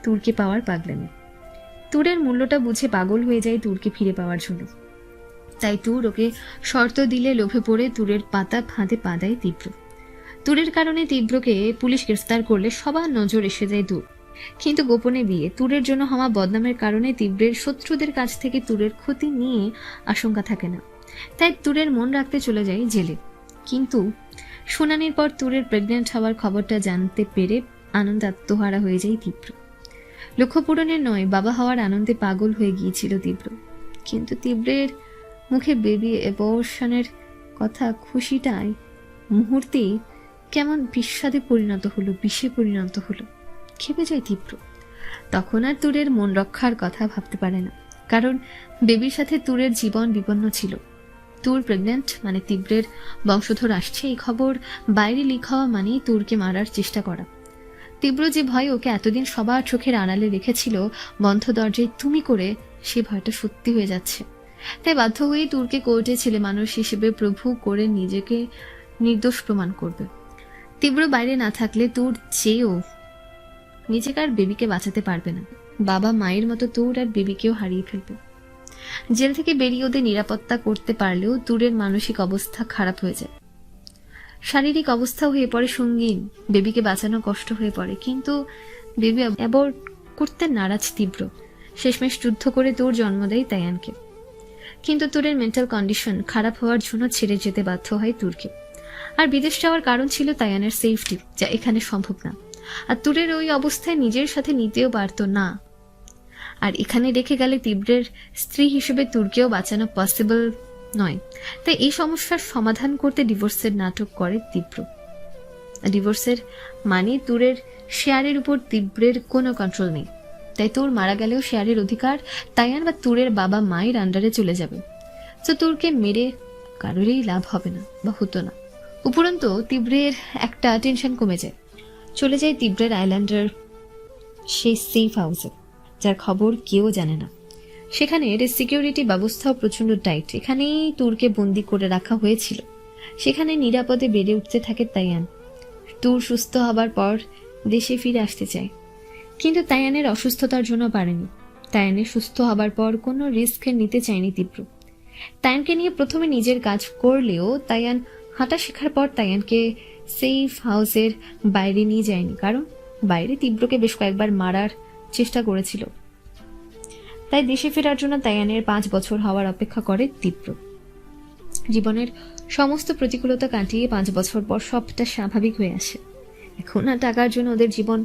[SPEAKER 2] তুরকে পাওয়ার পাগলামি। তুরের মূল্যটা বুঝে পাগল হয়ে যায় তুরকে ফিরে পাওয়ার জন্য। তাই তুর ওকে শর্ত দিলে লোভে পড়ে তুরের পাতা ফাঁদে পা দেয় তীব্র। তুরের কারণে তীব্রকে পুলিশ গ্রেফতার করলে সবার নজর এসে যায় তুর। কিন্তু গোপনে বিয়ে, তুরের জন্য হওয়া বদনামের কারণে তীব্রের শত্রুদের কাছ থেকে তুরের ক্ষতি নিয়ে আশঙ্কা থাকে না। তাই তুরের মন রাখতে চলে যায় জেলে। কিন্তু শুনানির পর তুরের প্রেগন্যান্ট হওয়ার খবরটা জানতে পেরে আনন্দ আত্মহারা হয়ে যায় তীব্র। লক্ষ্য পূরণের নয়, বাবা হওয়ার আনন্দে পাগল হয়ে গিয়েছিল তীব্র। কিন্তু তীব্রের মুখে বেবি অ্যাবর্শনের কথা খুশিটাই মুহূর্তেই কেমন বিস্বাদে পরিণত হলো, বিষে পরিণত হলো। খেপে যায় তীব্র। তখন আর তুরের মন রক্ষার কথা ভাবতে পারে না, কারণ বেবির সাথে তুরের জীবন বিপন্ন ছিল। তুর প্রেগন্যান্ট মানে তীব্রের বংশধর আসছে, এই খবর বাইরে লিক হওয়া মানেই তুরকে মারার চেষ্টা করা। তীব্র যে ভয় ওকে এতদিন সবার চোখের আড়ালে রেখেছিল বন্ধ দরজায় তুমি করে, সে ভয়টা সত্যি হয়ে যাচ্ছে। তাই বাধ্য হয়েই তুরকে কোর্টে ছেলে মানুষ হিসেবে প্রভু করে নিজেকে নির্দোষ প্রমাণ করবে। তীব্র বাইরে না থাকলে তুর চেয়েও নিজেকে আর বেবিকে বাঁচাতে পারবে না। বাবা মায়ের মতো তুর আর বেবিকেও হারিয়ে ফেলবে। জেল থেকে বেরিয়ে ওদের নিরাপত্তা করতে পারলেও তুরের মানসিক অবস্থা খারাপ হয়ে যায়, শারীরিক অবস্থা হয়ে পড়ে সঙ্গীন। বেবিকে বাঁচানো কষ্ট হয়ে পড়ে, কিন্তু বেবি অ্যাবর্ট করতে নারাজ তীব্র। শেষমেশ যুদ্ধ করে তুর জন্ম দেয় তায়ানকে। কিন্তু তুরের মেন্টাল কন্ডিশন খারাপ হওয়ার জন্য ছেড়ে যেতে বাধ্য হয় তুরকে। আর বিদেশ যাওয়ার কারণ ছিল তায়ানের সেফটি, যা এখানে সম্ভব না। আর তুরের ওই অবস্থায় নিজের সাথে নিতেও পারতো না। আর এখানে রেখে গেলে তীব্রের স্ত্রী হিসেবে তুরকেও বাঁচানো পসিবল নয়। তাই এই সমস্যার সমাধান করতে ডিভোর্সের নাটক করে তীব্র। ডিভোর্সের মানে তুরের শেয়ারের উপর তীব্রের কোনো কন্ট্রোল নেই। তাই তুর মারা গেলেও শেয়ারের অধিকার তায়ান বা তুরের বাবা মায়ের আন্ডারে চলে যাবে। তো তুরকে মেরে কারোরই লাভ হবে না বা হতো না। উপরন্তু তীব্রের একটা টেনশন কমে যায়, চলে যায় তীব্রের আইল্যান্ডের সেই সেফ হাউসে, যার খবর কেউ জানে না। সেখানের সিকিউরিটি ব্যবস্থাও প্রচণ্ড টাইট। এখানেই তুরকে বন্দি করে রাখা হয়েছিল। সেখানে নিরাপদে বেড়ে উঠতে থাকে তায়ান। তুর সুস্থ হবার পর দেশে ফিরে আসতে চায়, কিন্তু তায়ানের অসুস্থতার জন্য পারেনি। তায়ানের সুস্থ হবার পর কোনো রিস্ক নিতে চায়নি তীব্র। তায়ানকে নিয়ে প্রথমে নিজের কাজ করলেও তায়ান হাঁটা শেখার পর তায়ানকে সেফ হাউসের বাইরে নিয়ে যায়নি, কারণ বাইরে তীব্রকে বেশ কয়েকবার মারার চেষ্টা করেছিল। তাই দেশে ফেরার জন্য তায়ানের 5 বছর হওয়ার অপেক্ষা করে তীব্র। জীবনের সমস্ত প্রতিকূলতা কাটিয়ে 5 বছর পর সবটা স্বাভাবিক হয়ে আসে। এখন আর টাকার জন্য ওদের জীবন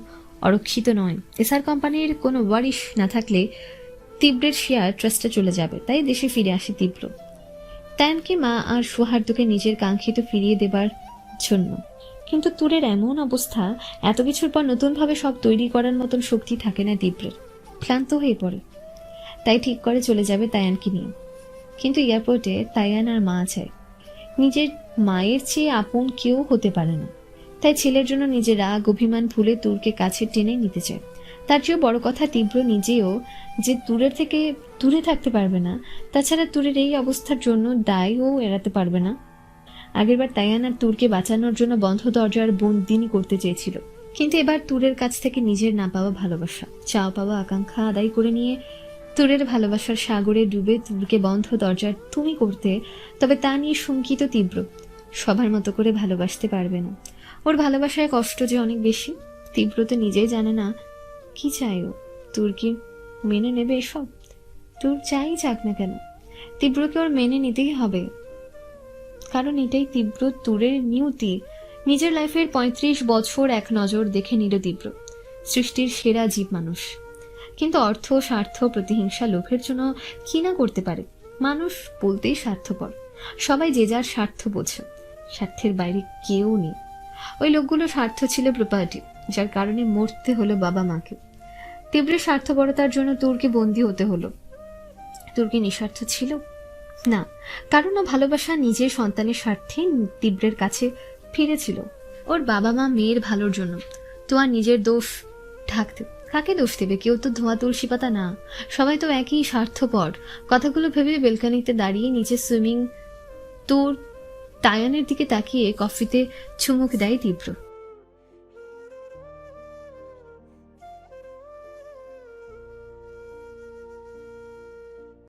[SPEAKER 2] অরক্ষিত নয়। এসআর কোম্পানির কোনো ওয়ারিশ না থাকলে তীব্রের শেয়ার ট্রাস্টে চলে যাবে। তাই দেশে ফিরে আসে তীব্র, তায়ানকে মা আর সৌহার্দ্যকে নিজের কাঙ্ক্ষিত ফিরিয়ে দেবার জন্য। কিন্তু তুরের এমন অবস্থা, এত কিছুর পর নতুনভাবে সব তৈরি করার মতন শক্তি থাকে না তীব্রের, ক্লান্ত হয়ে পড়ে। তাই ঠিক করে চলে যাবে তায়ানকে নিয়ে। কিন্তু এয়ারপোর্টে তায়ান আর মা চায়। নিজের মায়ের চেয়ে আপন কেউ হতে পারে না। তাই ছেলের জন্য নিজের রাগ অভিমান ভুলে তুরকে কাছে টেনে নিতে চায়। তার চেয়েও বড় কথা, তীব্র নিজেও যে দূরের থেকে দূরে থাকতে পারবে না। তাছাড়া তুরের এই অবস্থার জন্য দায়ও এড়াতে পারবে না। আগেরবার তাইয়ান আর তুরকে বাঁচানোর জন্য বন্ধ দরজার বন্দিনী করতে চেয়েছিল, কিন্তু এবার তুরের কাছ থেকে নিজের না পাওয়া ভালোবাসা, চাওয়া পাওয়া আকাঙ্ক্ষা আদায় করে নিয়ে তুরের ভালোবাসার সাগরে ডুবে তুরকে বন্ধ দরজার তুমি করতে, তবে তা নিয়ে শঙ্কিত তীব্র। সবার মতো করে ভালোবাসতে পারবে না। ওর ভালোবাসায় কষ্ট যে অনেক বেশি। তীব্র তো নিজেই জানে না কি চাই ও। তুর কি মেনে নেবে এসব? তুর চাই যাক না কেন, তীব্রকে ওর মেনে নিতেই হবে, কারণ এটাই তীব্র তুরের নিয়তি। নিজের লাইফের ৩৫ বছর এক নজর দেখে নিল তীব্র। সৃষ্টির সেরা জীব মানুষ, কিন্তু অর্থ, স্বার্থ, প্রতিহিংসা, লোভের জন্য কি না করতে পারে। মানুষ বলতেই স্বার্থপর, সবাই যে যার স্বার্থ বোঝে, স্বার্থের বাইরে কেউ নেই। ওই লোকগুলো স্বার্থ ছিল প্রপার্টি, যার কারণে মরতে হলো বাবা মাকে। তীব্রের স্বার্থপরতার জন্য তুরকে বন্দী হতে হলো। তুরকে নিঃস্বার্থ ছিল না, কারণ ও ভালোবাসা নিজের সন্তানের স্বার্থে তীব্রের কাছে ফিরেছিল। ওর বাবা মা মেয়ের ভালোর জন্য। তো আর নিজের দোষ ঢাকতে কাকে দোষ দেবে? কেউ তো ধোঁয়া তুলসী পাতা না, সবাই তো একই স্বার্থপর। কথাগুলো ভেবে বেলকানিতে দাঁড়িয়ে নিচে সুইমিং তোর তায়ানের দিকে তাকিয়ে কফিতে চুমুক দেয় তীব্র।